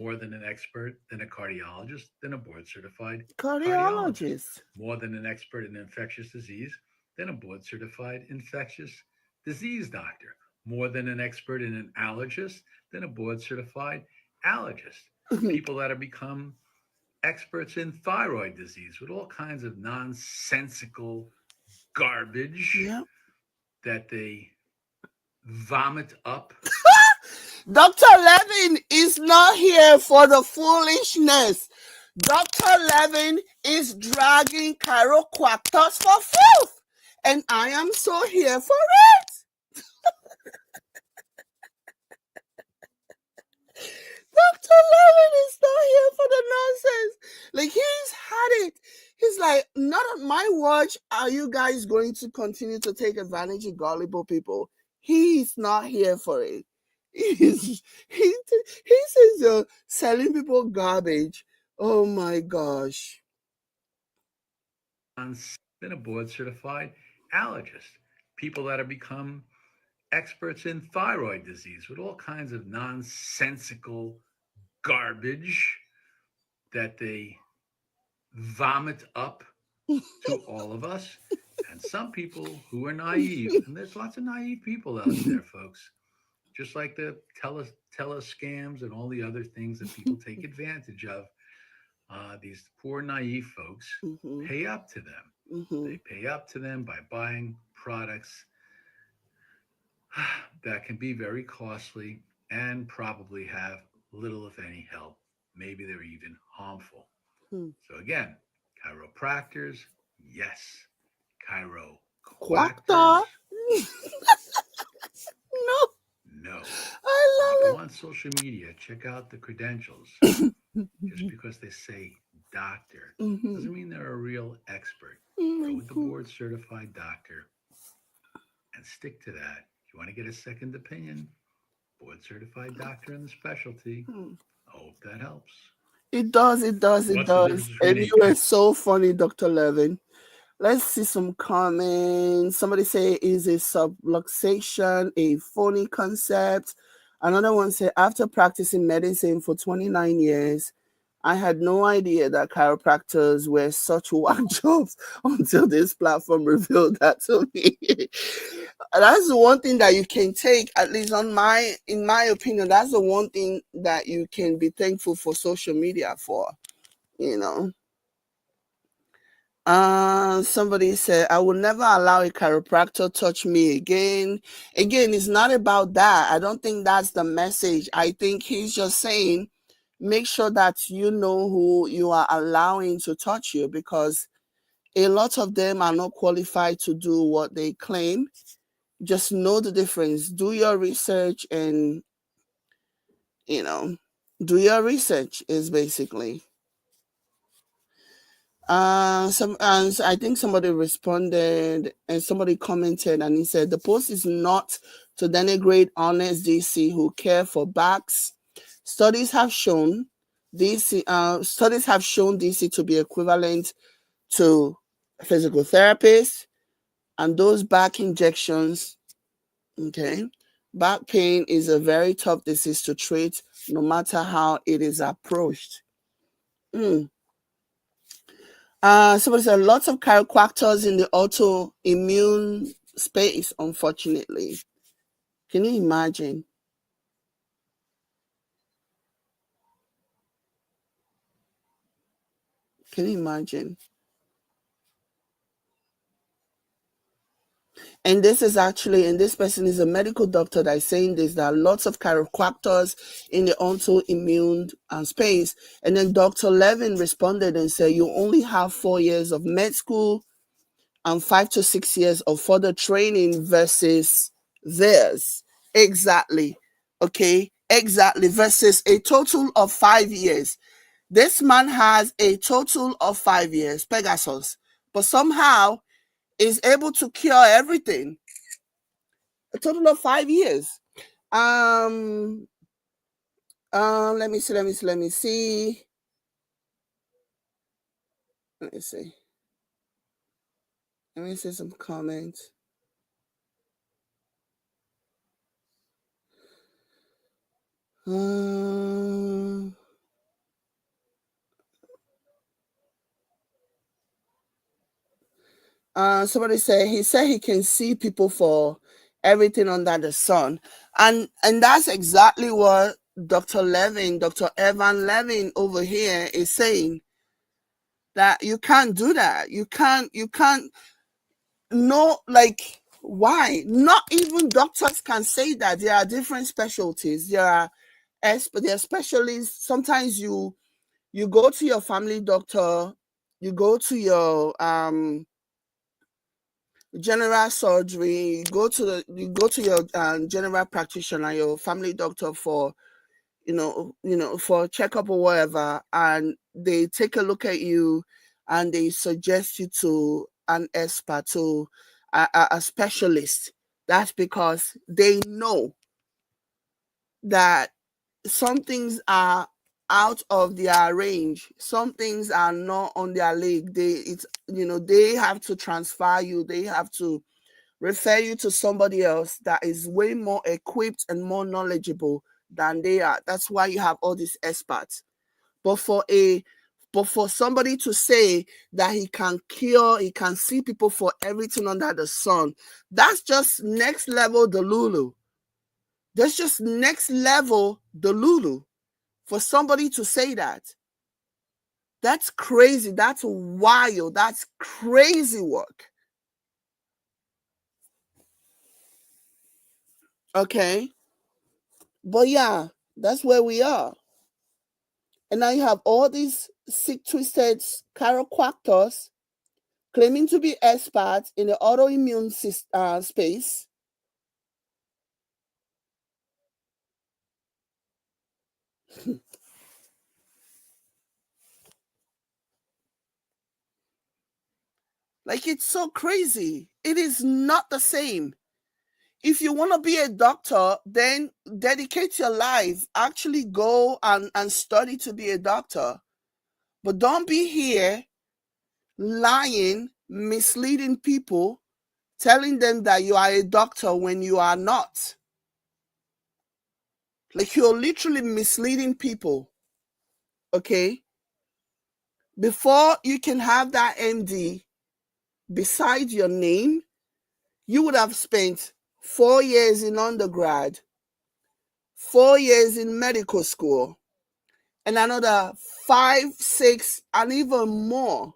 Speaker 11: more than an expert than a cardiologist than a board-certified cardiologist, more than an expert in infectious disease than a board-certified infectious disease doctor, more than an expert in an allergist than a board-certified allergist. People that have become experts in thyroid disease with all kinds of nonsensical garbage that they vomit up.
Speaker 2: Dr. Levin is not here for the foolishness. Dr. Levin is dragging chiropractors for filth, and I am so here for it. Dr. Levin is not here for the nonsense. Like, he's had it. He's like, not on my watch are you guys going to continue to take advantage of gullible people. He's not here for it. He says you're selling people garbage. Oh my gosh.
Speaker 11: Been a board certified allergist. People that have become experts in thyroid disease with all kinds of nonsensical garbage that they vomit up to all of us. And some people who are naive, and there's lots of naive people out there, folks, just like the tele scams and all the other things that people take advantage of. These poor naive folks pay up to them. They pay up to them by buying products that can be very costly and probably have little, if any, help. Maybe they're even harmful. So again, chiropractors, yes. Chiro-quackers,
Speaker 2: No.
Speaker 11: no.
Speaker 2: I love
Speaker 11: Go
Speaker 2: it.
Speaker 11: on social media, check out the credentials. Just because they say doctor doesn't mean they're a real expert. Go with the board certified doctor and stick to that. If you want to get a second opinion, board certified doctor in the specialty. I hope that helps.
Speaker 2: It does.
Speaker 11: What's the difference
Speaker 2: And
Speaker 11: between
Speaker 2: you were so funny, Dr. Levin. Let's see some comments. Somebody say, is a subluxation a phony concept? Another one say, after practicing medicine for 29 years, I had no idea that chiropractors were such whack jobs until this platform revealed that to me. That's the one thing that you can take, at least in my opinion, that's the one thing that you can be thankful for social media for, you know. Somebody said, I will never allow a chiropractor touch me again. Again, it's not about that. I don't think that's the message. I think he's just saying, make sure that you know who you are allowing to touch you, because a lot of them are not qualified to do what they claim. Just know the difference. Do your research and, do your research is basically. I think somebody responded and somebody commented and he said the post is not to denigrate honest DC who care for backs. Studies have shown DC to be equivalent to physical therapists, and those back injections. Okay, back pain is a very tough disease to treat, no matter how it is approached. Somebody said lots of chiropractors in the autoimmune space, unfortunately. Can you imagine? Can you imagine? And this person is a medical doctor that is saying this. There are lots of chiropractors in the autoimmune space. And then Dr. Levin responded and said, you only have 4 years of med school and 5 to 6 years of further training versus theirs. Exactly. Okay. Exactly. Versus a total of 5 years. This man has a total of 5 years, Pegasus, but somehow is able to cure everything. A total of 5 years. Let me see. Let me see some comments. Somebody said he can see people for everything under the sun, and that's exactly what Dr. Evan Levin over here is saying, that you can't do that. You can't. No, like, why? Not even doctors can say that. There are different specialties. There are specialists. Sometimes you You go to your family doctor, you go to your general surgery, you go to your general practitioner, your family doctor for for a checkup or whatever, and they take a look at you and they suggest you to an expert, to a specialist. That's because they know that some things are out of their range, some things are not on their league. They have to transfer you, they have to refer you to somebody else that is way more equipped and more knowledgeable than they are. That's why you have all these experts. But for somebody to say that he can cure, he can see people for everything under the sun, that's just next level Delulu. That's just next level Delulu. For somebody to say that, that's crazy. That's wild. That's crazy work. Okay. But yeah, that's where we are. And now you have all these sick, twisted chiropractors claiming to be experts in the autoimmune space. Like, it's so crazy. It is not the same. If you want to be a doctor, then dedicate your life. Actually go and study to be a doctor. But don't be here lying, misleading people, telling them that you are a doctor when you are not. Like, you're literally misleading people. Okay? Before you can have that MD beside your name, you would have spent 4 years in undergrad, 4 years in medical school, and another 5, 6, and even more.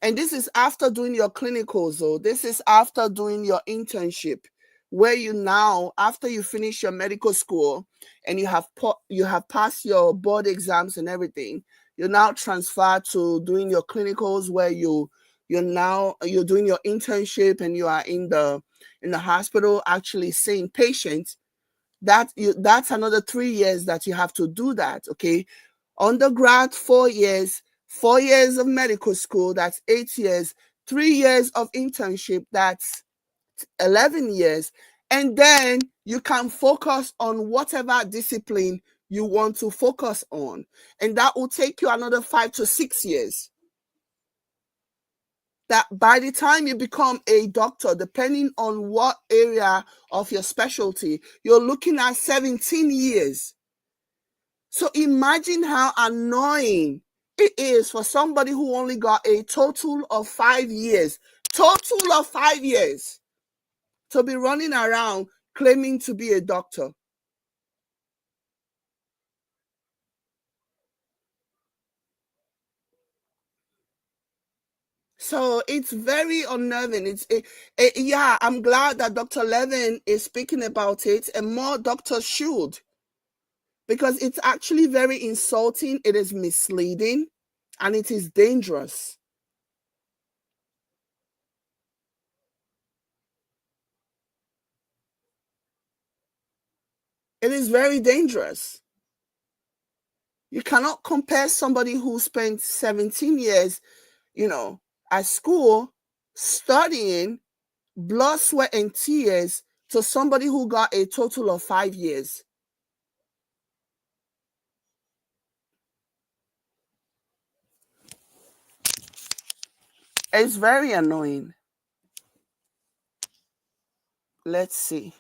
Speaker 2: And this is after doing your clinicals, though. This is after doing your internship, where you now, after you finish your medical school and you have passed your board exams and everything, you're now transferred to doing your clinicals, where you're doing your internship and you are in the hospital actually seeing patients. That's another 3 years that you have to do that. Okay, undergrad 4 years, 4 years of medical school, that's 8 years, 3 years of internship, that's 11 years. And then you can focus on whatever discipline you want to focus on. And that will take you another 5 to 6 years. That by the time you become a doctor, depending on what area of your specialty, you're looking at 17 years. So imagine how annoying it is for somebody who only got a total of 5 years, to be running around claiming to be a doctor. So it's very unnerving. Yeah, I'm glad that Dr. Levin is speaking about it, and more doctors should, because it's actually very insulting, it is misleading, and it is dangerous. It is very dangerous. You cannot compare somebody who spent 17 years, at school, studying, blood, sweat, and tears, to somebody who got a total of 5 years. It's very annoying. Let's see.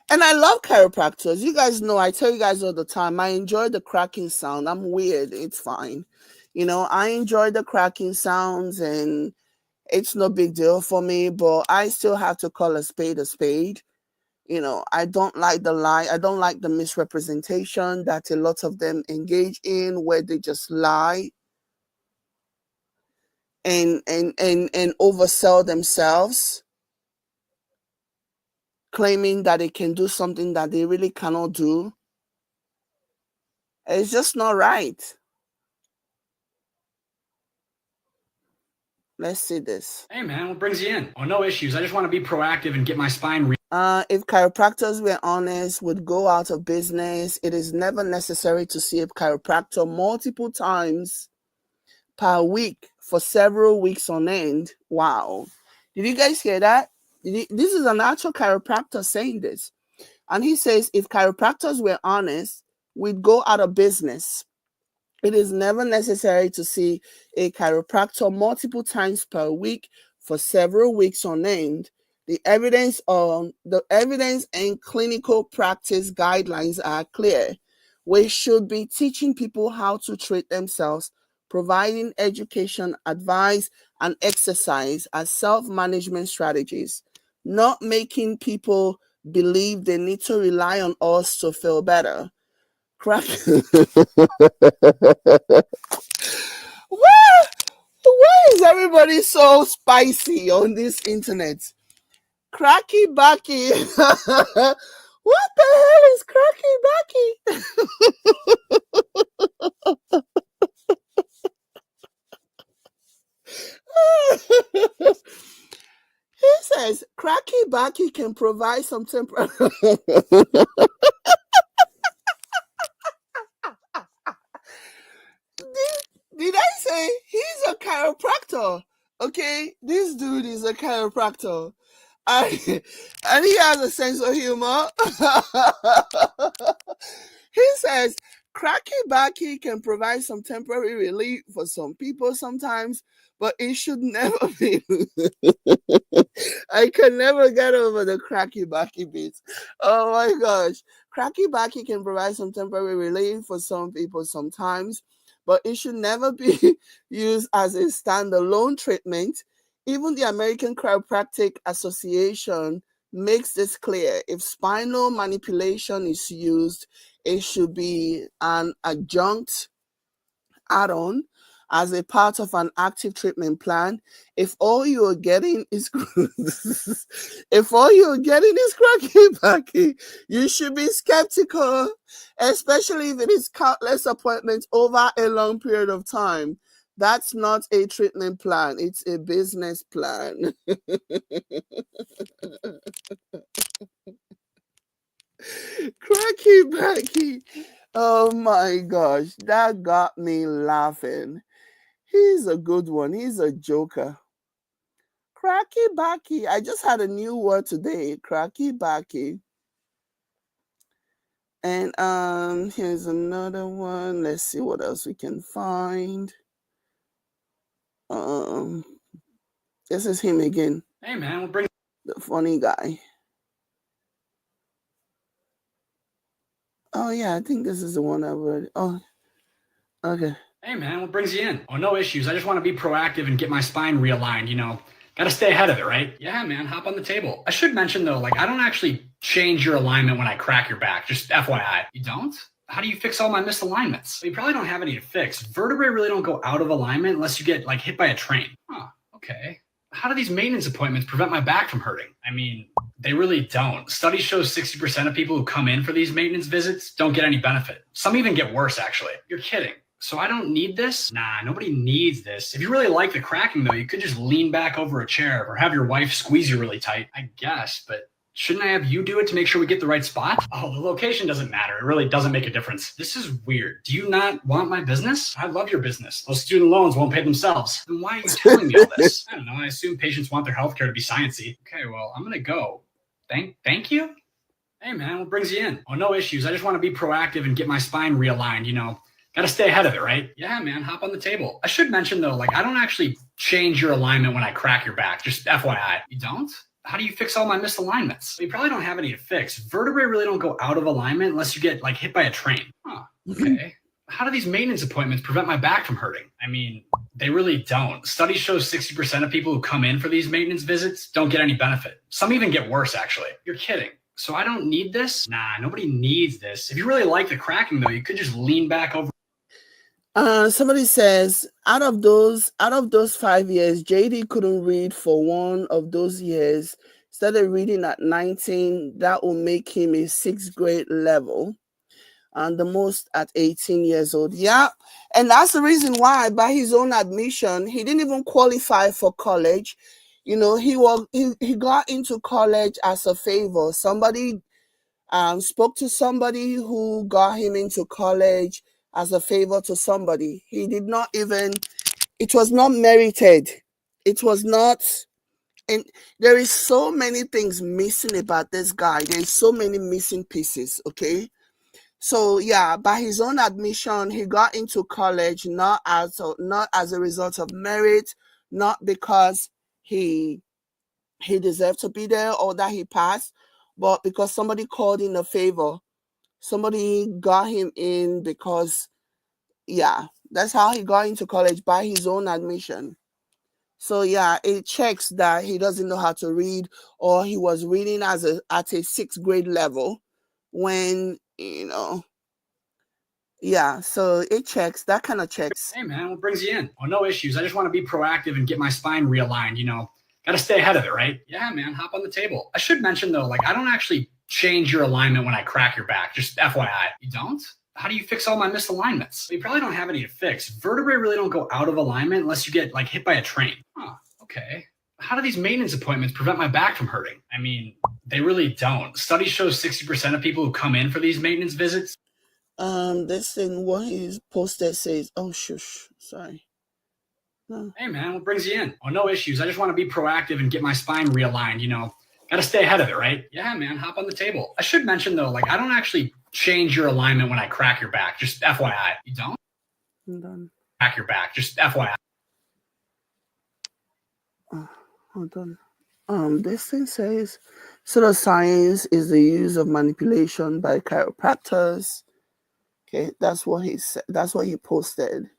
Speaker 2: And I love chiropractors. You guys know, I tell you guys all the time, I enjoy the cracking sound. I'm weird. It's fine. I enjoy the cracking sounds, and it's no big deal for me, but I still have to call a spade a spade. I don't like the lie. I don't like the misrepresentation that a lot of them engage in, where they just lie. and oversell themselves, claiming that they can do something that they really cannot do. It's just not right. Let's see this.
Speaker 12: Hey man, what brings you in? Oh, no issues. I just want to be proactive and get my spine
Speaker 2: if chiropractors were honest, would go out of business. It is never necessary to see a chiropractor multiple times per week for several weeks on end. Wow. Did you guys hear that? This is an actual chiropractor saying this. And he says if chiropractors were honest, we'd go out of business. It is never necessary to see a chiropractor multiple times per week for several weeks on end. The evidence and clinical practice guidelines are clear. We should be teaching people how to treat themselves, providing education, advice, and exercise as self-management strategies, not making people believe they need to rely on us to feel better. Why is everybody so spicy on this internet? Cracky Backy. What the hell is Cracky Backy? He says Cracky Backy can provide some temporary. Did I say he's a chiropractor? Okay, this dude is a chiropractor. And he has a sense of humor. He says Cracky Backy can provide some temporary relief for some people sometimes, but it should never be. I can never get over the Cracky Backy bits. Oh my gosh. Cracky Backy can provide some temporary relief for some people sometimes, but it should never be used as a standalone treatment. Even the American Chiropractic Association makes this clear. If spinal manipulation is used, it should be an adjunct add-on as a part of an active treatment plan. If all you're getting is Cracky Backy, you should be skeptical, especially if it is countless appointments over a long period of time. That's not a treatment plan. It's a business plan. Cracky Backy. Oh my gosh. That got me laughing. He's a good one. He's a joker. Cracky Backy. I just had a new word today. Cracky Backy. And here's another one. Let's see what else we can find. This is him again.
Speaker 12: Hey man, what brings
Speaker 2: the funny guy. Oh yeah, I think this is the one I've already. Oh, okay.
Speaker 12: Hey man, what brings you in? Oh, no issues. I just want to be proactive and get my spine realigned, Gotta stay ahead of it, right? Yeah, man, hop on the table. I should mention though, I don't actually change your alignment when I crack your back, just FYI. You don't? How do you fix all my misalignments? You probably don't have any to fix. Vertebrae really don't go out of alignment unless you get hit by a train. Huh, okay. How do these maintenance appointments prevent my back from hurting? I mean, they really don't. Studies show 60% of people who come in for these maintenance visits don't get any benefit. Some even get worse, actually. You're kidding. So I don't need this? Nah, nobody needs this. If you really like the cracking though, you could just lean back over a chair or have your wife squeeze you really tight, I guess, but shouldn't I have you do it to make sure we get the right spot? Oh, the location doesn't matter. It really doesn't make a difference. This is weird. Do you not want my business? I love your business. Those student loans won't pay themselves. Then why are you telling me all this? I don't know. I assume patients want their healthcare to be sciencey. Okay, well, I'm gonna go. Thank you? Hey man, what brings you in? Oh, no issues. I just want to be proactive and get my spine realigned, Gotta stay ahead of it, right? Yeah, man, hop on the table. I should mention though, I don't actually change your alignment when I crack your back, just FYI. You don't? How do you fix all my misalignments? You probably don't have any to fix. Vertebrae really don't go out of alignment unless you get hit by a train. Huh, okay. How do these maintenance appointments prevent my back from hurting? I mean, they really don't. Studies show 60% of people who come in for these maintenance visits don't get any benefit. Some even get worse, actually. You're kidding. So I don't need this? Nah, nobody needs this. If you really like the cracking though, you could just lean back over.
Speaker 2: Somebody says out of those 5 years, JD couldn't read for one of those years. Started reading at 19. That will make him a 6th grade level, and the most at 18 years old. Yeah, and that's the reason why, by his own admission, he didn't even qualify for college. You know, he got into college as a favor. Somebody spoke to somebody who got him into college as a favor to somebody. He did not even, it was not merited. It was not, and there is so many things missing about this guy. There's so many missing pieces, okay? So yeah, by his own admission, he got into college not as a result of merit, not because he deserved to be there or that he passed, but because somebody called in a favor. Somebody got him in because, yeah, that's how he got into college, by his own admission. So yeah, it checks that he doesn't know how to read, or he was reading at a 6th grade level when, you know, yeah, so it checks, that kind of checks.
Speaker 12: Hey man, what brings you in? Oh, no issues. I just want to be proactive and get my spine realigned, you know. Got to stay ahead of it, right? Yeah, man, hop on the table. I should mention though, like I don't actually change your alignment when I crack your back, just FYI. You don't? How do you fix all my misalignments? You probably don't have any to fix. Vertebrae really don't go out of alignment unless you get like hit by a train. Huh, okay. How do these maintenance appointments prevent my back from hurting? I mean, they really don't. Studies show 60% of people who come in for these maintenance visits.
Speaker 2: This thing, what he's posted says, oh shush, sorry. No.
Speaker 12: Hey man, what brings you in? Oh, no issues. I just want to be proactive and get my spine realigned, you know. Got to stay ahead of it, right? Yeah, man, hop on the table. I should mention though, like I don't actually change your alignment when I crack your back, just FYI. You don't?
Speaker 2: I'm done.
Speaker 12: Crack your back, just FYI.
Speaker 2: Hold on. This thing says pseudoscience is the use of manipulation by chiropractors. Okay, that's what he said. That's what he posted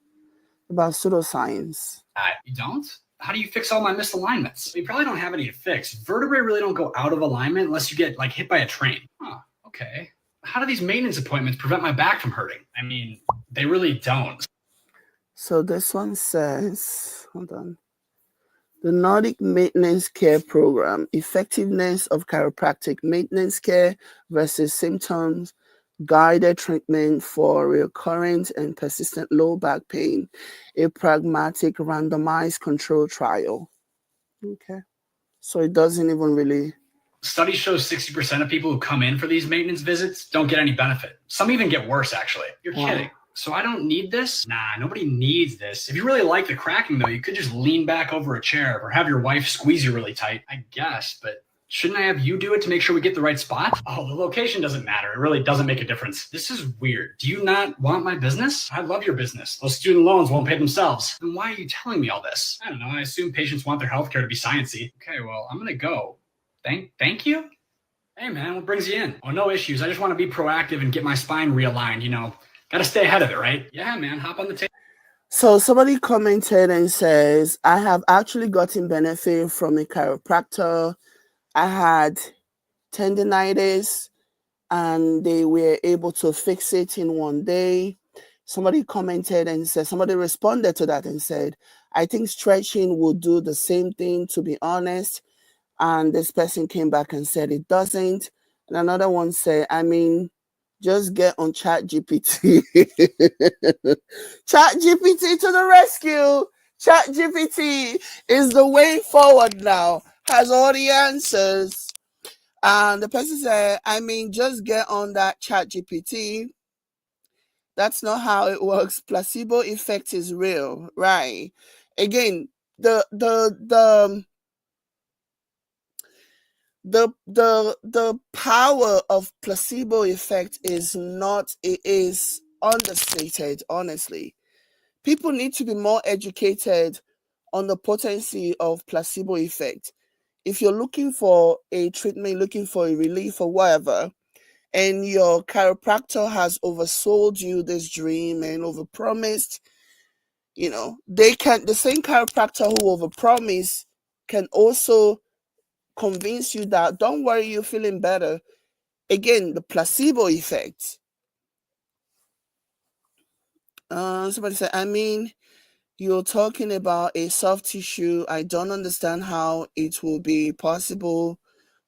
Speaker 2: about pseudoscience.
Speaker 12: You don't? How do you fix all my misalignments? You probably don't have any to fix. Vertebrae really don't go out of alignment unless you get like hit by a train. Huh, okay. How do these maintenance appointments prevent my back from hurting? I mean, they really don't.
Speaker 2: So this one says, hold on. The Nordic Maintenance Care Program, effectiveness of chiropractic maintenance care versus symptoms, guided treatment for recurrent and persistent low back pain, a pragmatic randomized control trial. Okay. So it doesn't even really.
Speaker 12: Studies show 60% of people who come in for these maintenance visits don't get any benefit. Some even get worse, actually. You're kidding. So I don't need this? Nah, nobody needs this. If you really like the cracking, though, you could just lean back over a chair or have your wife squeeze you really tight, I guess. But shouldn't I have you do it to make sure we get the right spot? Oh, the location doesn't matter. It really doesn't make a difference. This is weird. Do you not want my business? I love your business. Those student loans won't pay themselves. Then why are you telling me all this? I don't know. I assume patients want their healthcare to be sciencey. Okay, well, I'm going to go. Thank you? Hey, man, what brings you in? Oh, no issues. I just want to be proactive and get my spine realigned, you know. Got to stay ahead of it, right? Yeah, man, hop on the table.
Speaker 2: So somebody commented and says, I have actually gotten benefit from a chiropractor. I had tendinitis and they were able to fix it in one day. Somebody commented and said, somebody responded to that and said, I think stretching will do the same thing, to be honest. And this person came back and said it doesn't. And another one said, I mean, just get on ChatGPT. ChatGPT to the rescue. ChatGPT is the way forward now. Has all the answers. And the person said, I mean, just get on that ChatGPT. That's not how it works. Placebo effect is real, right? Again, the power of placebo effect is not, it is understated, honestly. People need to be more educated on the potency of placebo effect. If you're looking for a treatment, looking for a relief or whatever, and your chiropractor has oversold you this dream and overpromised, you know, the same chiropractor who overpromised can also convince you that, don't worry, you're feeling better. Again, the placebo effect. Somebody said, I mean, you're talking about a soft tissue. I don't understand how it will be possible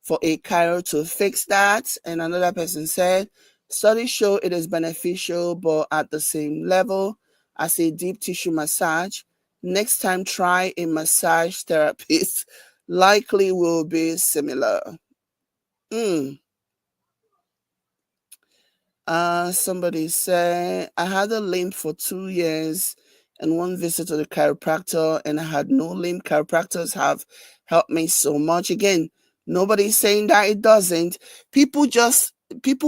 Speaker 2: for a chiro to fix that. And another person said, studies show it is beneficial, but at the same level as a deep tissue massage. Next time, try a massage therapist. Likely will be similar. Somebody said, I had a limp for 2 years and one visit to the chiropractor, and I had no limp. Chiropractors have helped me so much. Again, nobody's saying that it doesn't. People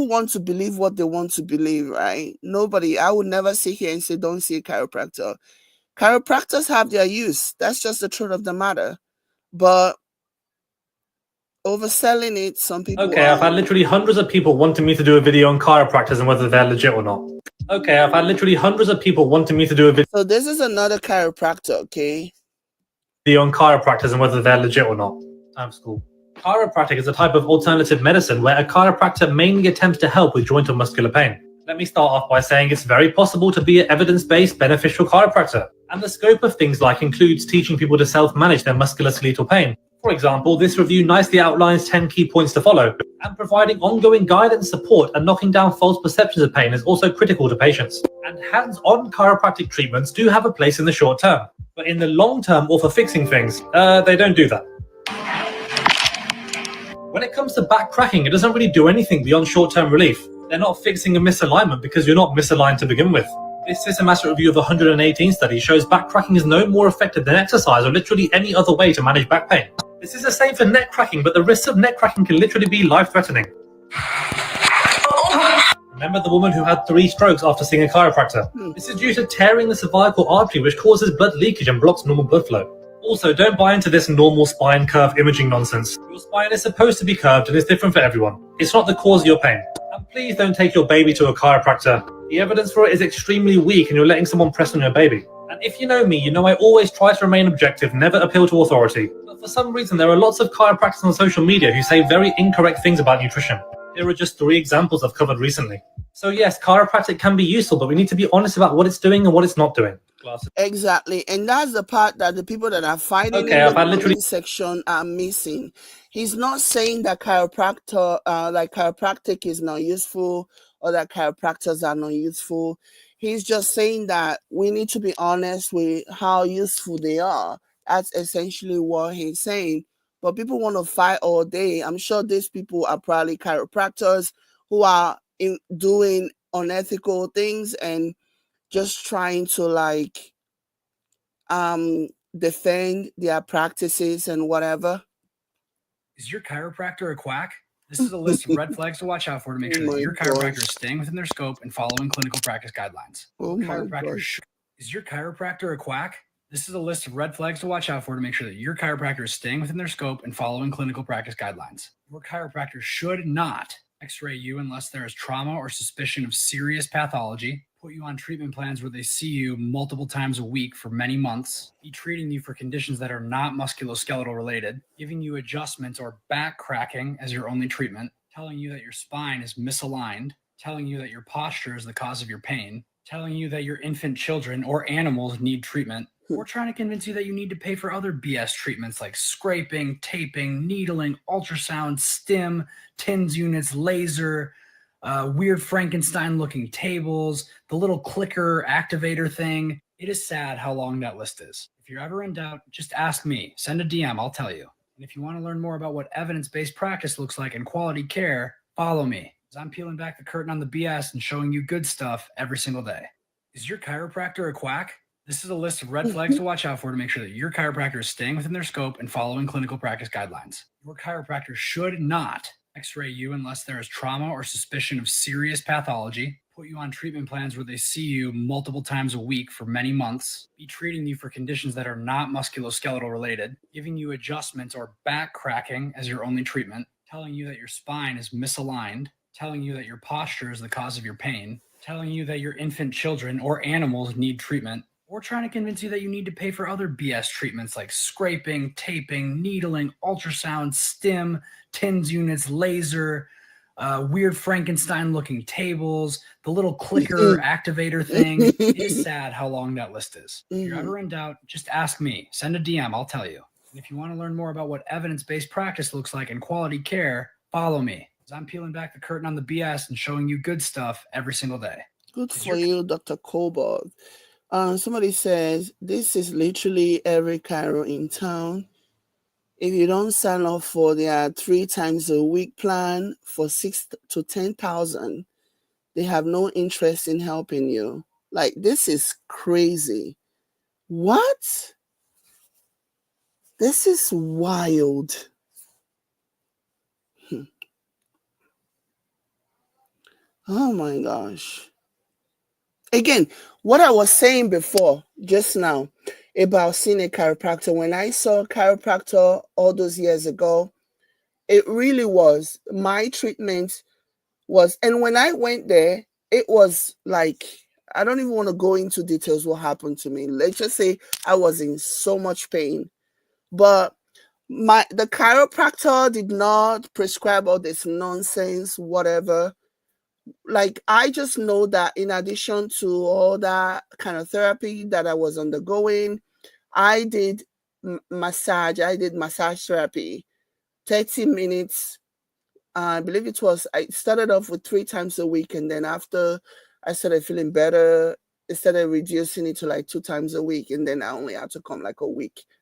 Speaker 2: want to believe what they want to believe, right? I would never sit here and say, don't see a chiropractor. Chiropractors have their use. That's just the truth of the matter. But overselling it, some people
Speaker 6: Okay, I've had literally hundreds of people wanting me to do a video on chiropractors and whether they're legit or not. Okay, I've had literally hundreds of people wanting me to do a video.
Speaker 2: So this is another chiropractor, okay?
Speaker 6: On chiropractors and whether they're legit or not. Time school. Chiropractic is a type of alternative medicine where a chiropractor mainly attempts to help with joint or muscular pain. Let me start off by saying it's very possible to be an evidence-based, beneficial chiropractor. And the scope of things like includes teaching people to self-manage their musculoskeletal pain. For example, this review nicely outlines 10 key points to follow, and providing ongoing guidance, support, and knocking down false perceptions of pain is also critical to patients. And hands-on chiropractic treatments do have a place in the short term, but in the long term or for fixing things, they don't do that. When it comes to back cracking, it doesn't really do anything beyond short-term relief. They're not fixing a misalignment because you're not misaligned to begin with. This systematic review of 118 studies shows back cracking is no more effective than exercise or literally any other way to manage back pain. This is the same for neck cracking, but the risks of neck cracking can literally be life-threatening. Remember the woman who had 3 strokes after seeing a chiropractor? This is due to tearing the cervical artery, which causes blood leakage and blocks normal blood flow. Also, don't buy into this normal spine curve imaging nonsense. Your spine is supposed to be curved and it's different for everyone. It's not the cause of your pain. And please don't take your baby to a chiropractor. The evidence for it is extremely weak and you're letting someone press on your baby. And if you know me, you know I always try to remain objective, never appeal to authority. But for some reason, there are lots of chiropractors on social media who say very incorrect things about nutrition. Here are just 3 examples I've covered recently. So yes, chiropractic can be useful, but we need to be honest about what it's doing and what it's not doing.
Speaker 2: Exactly, and that's the part that the people that are fighting in the comment section are missing. He's not saying that chiropractic is not useful or that chiropractors are not useful. He's just saying that we need to be honest with how useful they are. That's essentially what he's saying. But people want to fight all day. I'm sure these people are probably chiropractors who are doing unethical things and just trying to defend their practices and whatever.
Speaker 12: Is your chiropractor a quack? This is a list of red flags to watch out for to make sure that your chiropractor is staying within their scope and following clinical practice guidelines. Is your chiropractor a quack? This is a list of red flags to watch out for to make sure that your chiropractor is staying within their scope and following clinical practice guidelines. Your chiropractor should not X-ray you unless there is trauma or suspicion of serious pathology, put you on treatment plans where they see you multiple times a week for many months, be treating you for conditions that are not musculoskeletal related, giving you adjustments or back cracking as your only treatment, telling you that your spine is misaligned, telling you that your posture is the cause of your pain, telling you that your infant children or animals need treatment, or trying to convince you that you need to pay for other BS treatments like scraping, taping, needling, ultrasound, stim, TINS units, laser, weird Frankenstein-looking tables, the little clicker activator thing. It is sad how long that list is. If you're ever in doubt, just ask me. Send a DM, I'll tell you. And if you want to learn more about what evidence-based practice looks like and quality care, follow me, as I'm peeling back the curtain on the BS and showing you good stuff every single day. Is your chiropractor a quack? This is a list of red flags to watch out for to make sure that your chiropractor is staying within their scope and following clinical practice guidelines. Your chiropractor should not X-ray you unless there is trauma or suspicion of serious pathology, put you on treatment plans where they see you multiple times a week for many months, be treating you for conditions that are not musculoskeletal related, giving you adjustments or back cracking as your only treatment, telling you that your spine is misaligned, telling you that your posture is the cause of your pain, telling you that your infant children or animals need treatment, or trying to convince you that you need to pay for other BS treatments like scraping, taping, needling, ultrasound, stim, TINS units, laser, weird Frankenstein looking tables, the little clicker activator thing. It is sad how long that list is. If you're ever in doubt, just ask me. Send a DM, I'll tell you. And if you want to learn more about what evidence-based practice looks like in quality care, follow me, because I'm peeling back the curtain on the BS and showing you good stuff every single day.
Speaker 2: Good for you, Dr. Kobold. Somebody says, this is literally every chiro in town. If you don't sign up for their 3 times a week plan for 6,000 to 10,000, they have no interest in helping you. Like, this is crazy. What? This is wild. Oh my gosh. Again, what I was saying before, just now, about seeing a chiropractor, when I saw a chiropractor all those years ago, it really was, my treatment was, and when I went there, it was like, I don't even want to go into details what happened to me. Let's just say I was in so much pain. But the chiropractor did not prescribe all this nonsense, whatever. Like, I just know that in addition to all that kind of therapy that I was undergoing, I did massage. I did massage therapy, 30 minutes. I believe I started off with 3 times a week. And then after I started feeling better, I started reducing it to like 2 times a week. And then I only had to come like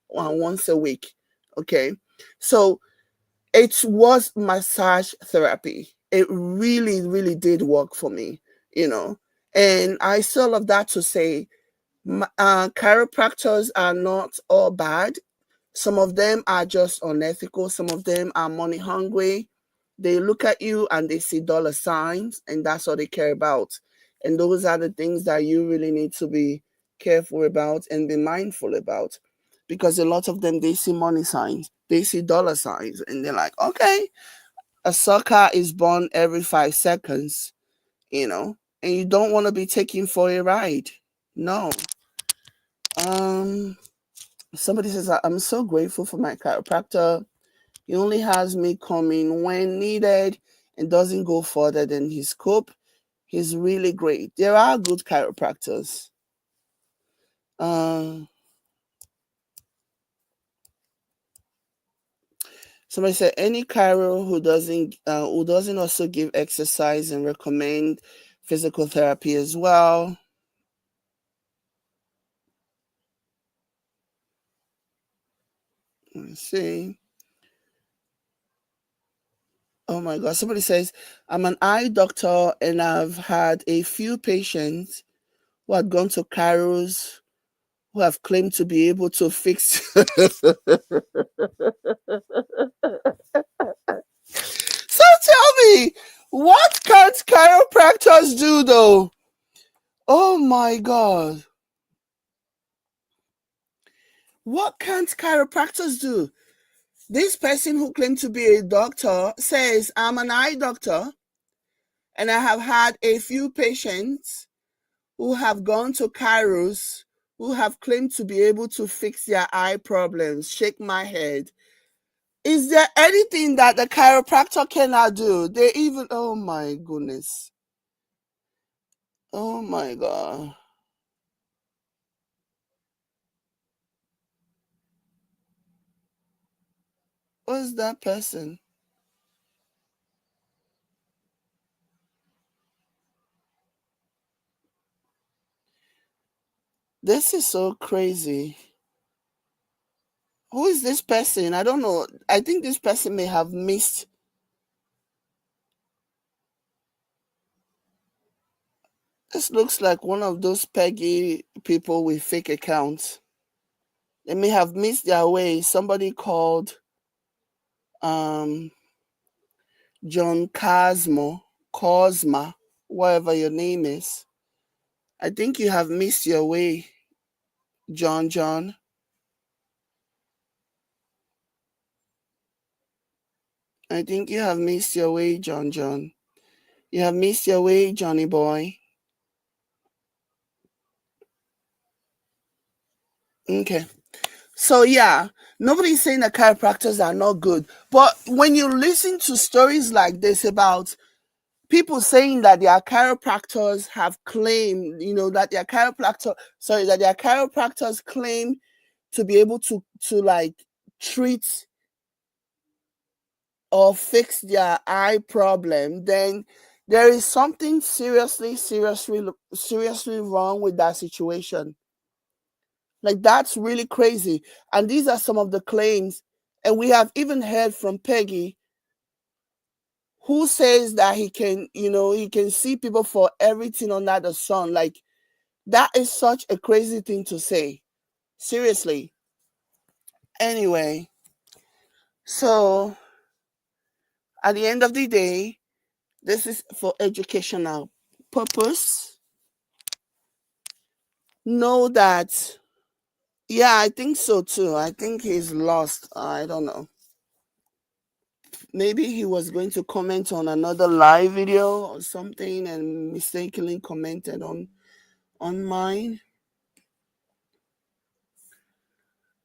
Speaker 2: once a week. Okay. So it was massage therapy. It really, really did work for me, And I say all of that to say, chiropractors are not all bad. Some of them are just unethical. Some of them are money hungry. They look at you and they see dollar signs, and that's all they care about. And those are the things that you really need to be careful about and be mindful about. Because a lot of them, they see money signs, they see dollar signs, and they're like, okay, a sucker is born every 5 seconds, and you don't want to be taken for a ride. No. Somebody says, I'm so grateful for my chiropractor. He only has me coming when needed and doesn't go further than his scope. He's really great. There are good chiropractors. Somebody said any chiro who doesn't also give exercise and recommend physical therapy as well. Let's see. Oh my God. Somebody says, I'm an eye doctor and I've had a few patients who had gone to chiros who have claimed to be able to fix. So tell me, what can't chiropractors do though? Oh my God. What can't chiropractors do? This person who claimed to be a doctor says, I'm an eye doctor and I have had a few patients who have gone to chiros who have claimed to be able to fix their eye problems. Shake my head. Is there anything that the chiropractor cannot do? Oh my goodness. Oh my God. What's that person? This is so crazy. Who is this person? I don't know. I think this person may have missed. This looks like one of those Peggy people with fake accounts. They may have missed their way. Somebody called John Cosma, whatever your name is. I think you have missed your way, John. I think you have missed your way, John. You have missed your way, Johnny boy. Okay. So yeah, nobody's saying that chiropractors are not good. But when you listen to stories like this about people saying that their chiropractors have claimed, that their chiropractors claim to be able to like treat or fix their eye problem, then there is something seriously wrong with that situation. Like, that's really crazy. And these are some of the claims. And we have even heard from Peggy, who says that he can see people for everything under the sun. Like, that is such a crazy thing to say. Seriously. Anyway, so at the end of the day, this is for educational purpose. Know that, yeah, I think so too. I think he's lost. I don't know. Maybe he was going to comment on another live video or something and mistakenly commented on mine.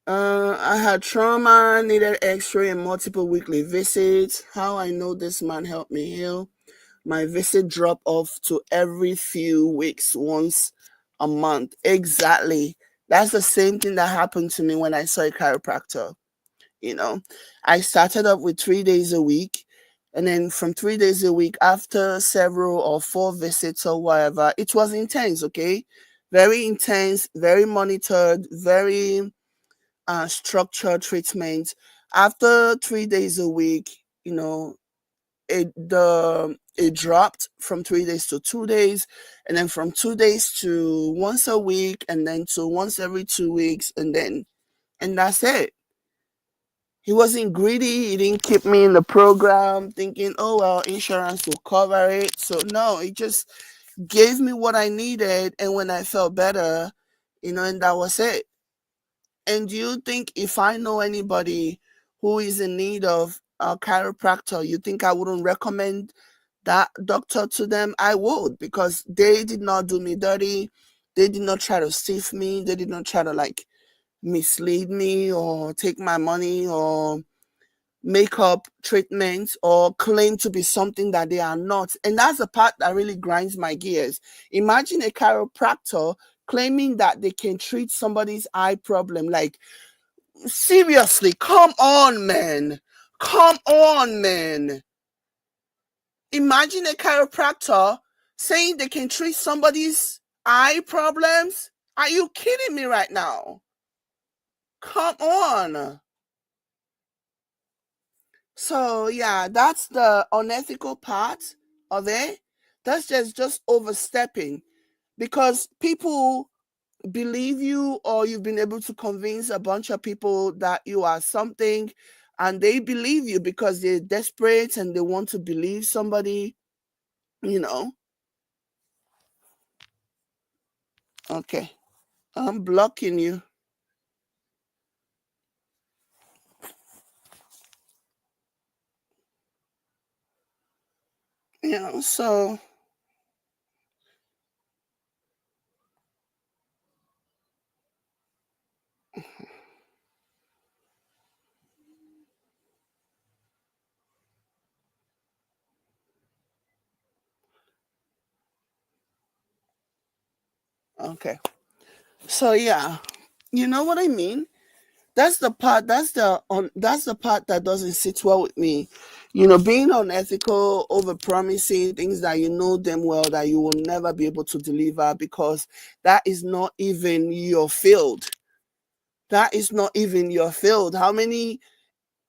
Speaker 2: I had trauma, needed x-ray and multiple weekly visits. How I know this man helped me heal. My visit dropped off to every few weeks, once a month. Exactly. That's the same thing that happened to me when I saw a chiropractor. I started up with 3 days a week. And then from 3 days a week, after several or 4 visits or whatever, it was intense, okay? Very intense, very monitored, very structured treatment. After 3 days a week, it dropped from 3 days to 2 days, and then from 2 days to once a week, and then to once every 2 weeks, and that's it. He wasn't greedy. He didn't keep me in the program thinking, oh, well, insurance will cover it. So no, he just gave me what I needed. And when I felt better, and that was it. And do you think if I know anybody who is in need of a chiropractor, you think I wouldn't recommend that doctor to them? I would, because they did not do me dirty. They did not try to stiff me. They did not try to mislead me or take my money or make up treatments or claim to be something that they are not. And that's the part that really grinds my gears. Imagine a chiropractor claiming that they can treat somebody's eye problem. Like, seriously, come on, man. Come on, man. Imagine a chiropractor saying they can treat somebody's eye problems. Are you kidding me right now? Come on. So yeah, that's the unethical part of it. That's just overstepping, because people believe you, or you've been able to convince a bunch of people that you are something, and they believe you because they're desperate and they want to believe somebody, Okay, I'm blocking you. So okay. So yeah, you know what I mean? That's the part that's the part that doesn't sit well with me. Being unethical, over promising things that you know them well that you will never be able to deliver, because that is not even your field. That is not even your field. How many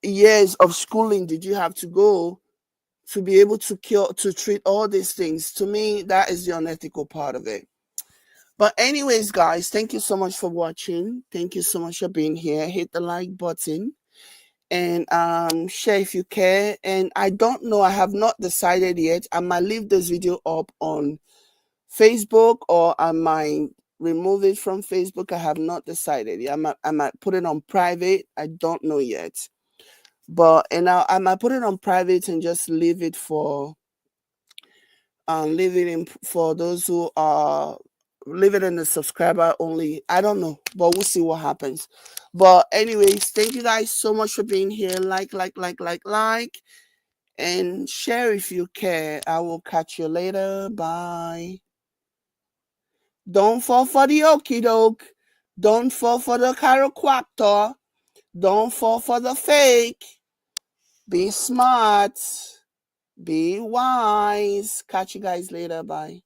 Speaker 2: years of schooling did you have to go to be able to treat all these things? To me, that is the unethical part of it. But anyways, guys, thank you so much for watching. Thank you so much for being here. Hit the like button and share if you care. And I don't know, I have not decided yet. I might leave this video up on Facebook, or I might remove it from Facebook. I have not decided. I might put it on private. I don't know yet. But I might put it on private and just leave it for for those who are, leave it in the subscriber only. I don't know, but we'll see what happens. But anyways, thank you guys so much for being here. Like. and share if you care. I will catch you later. Bye. Don't fall for the okie doke. Don't fall for the Chiro-quackor. Don't fall for the fake. Be smart. Be wise. Catch you guys later. Bye.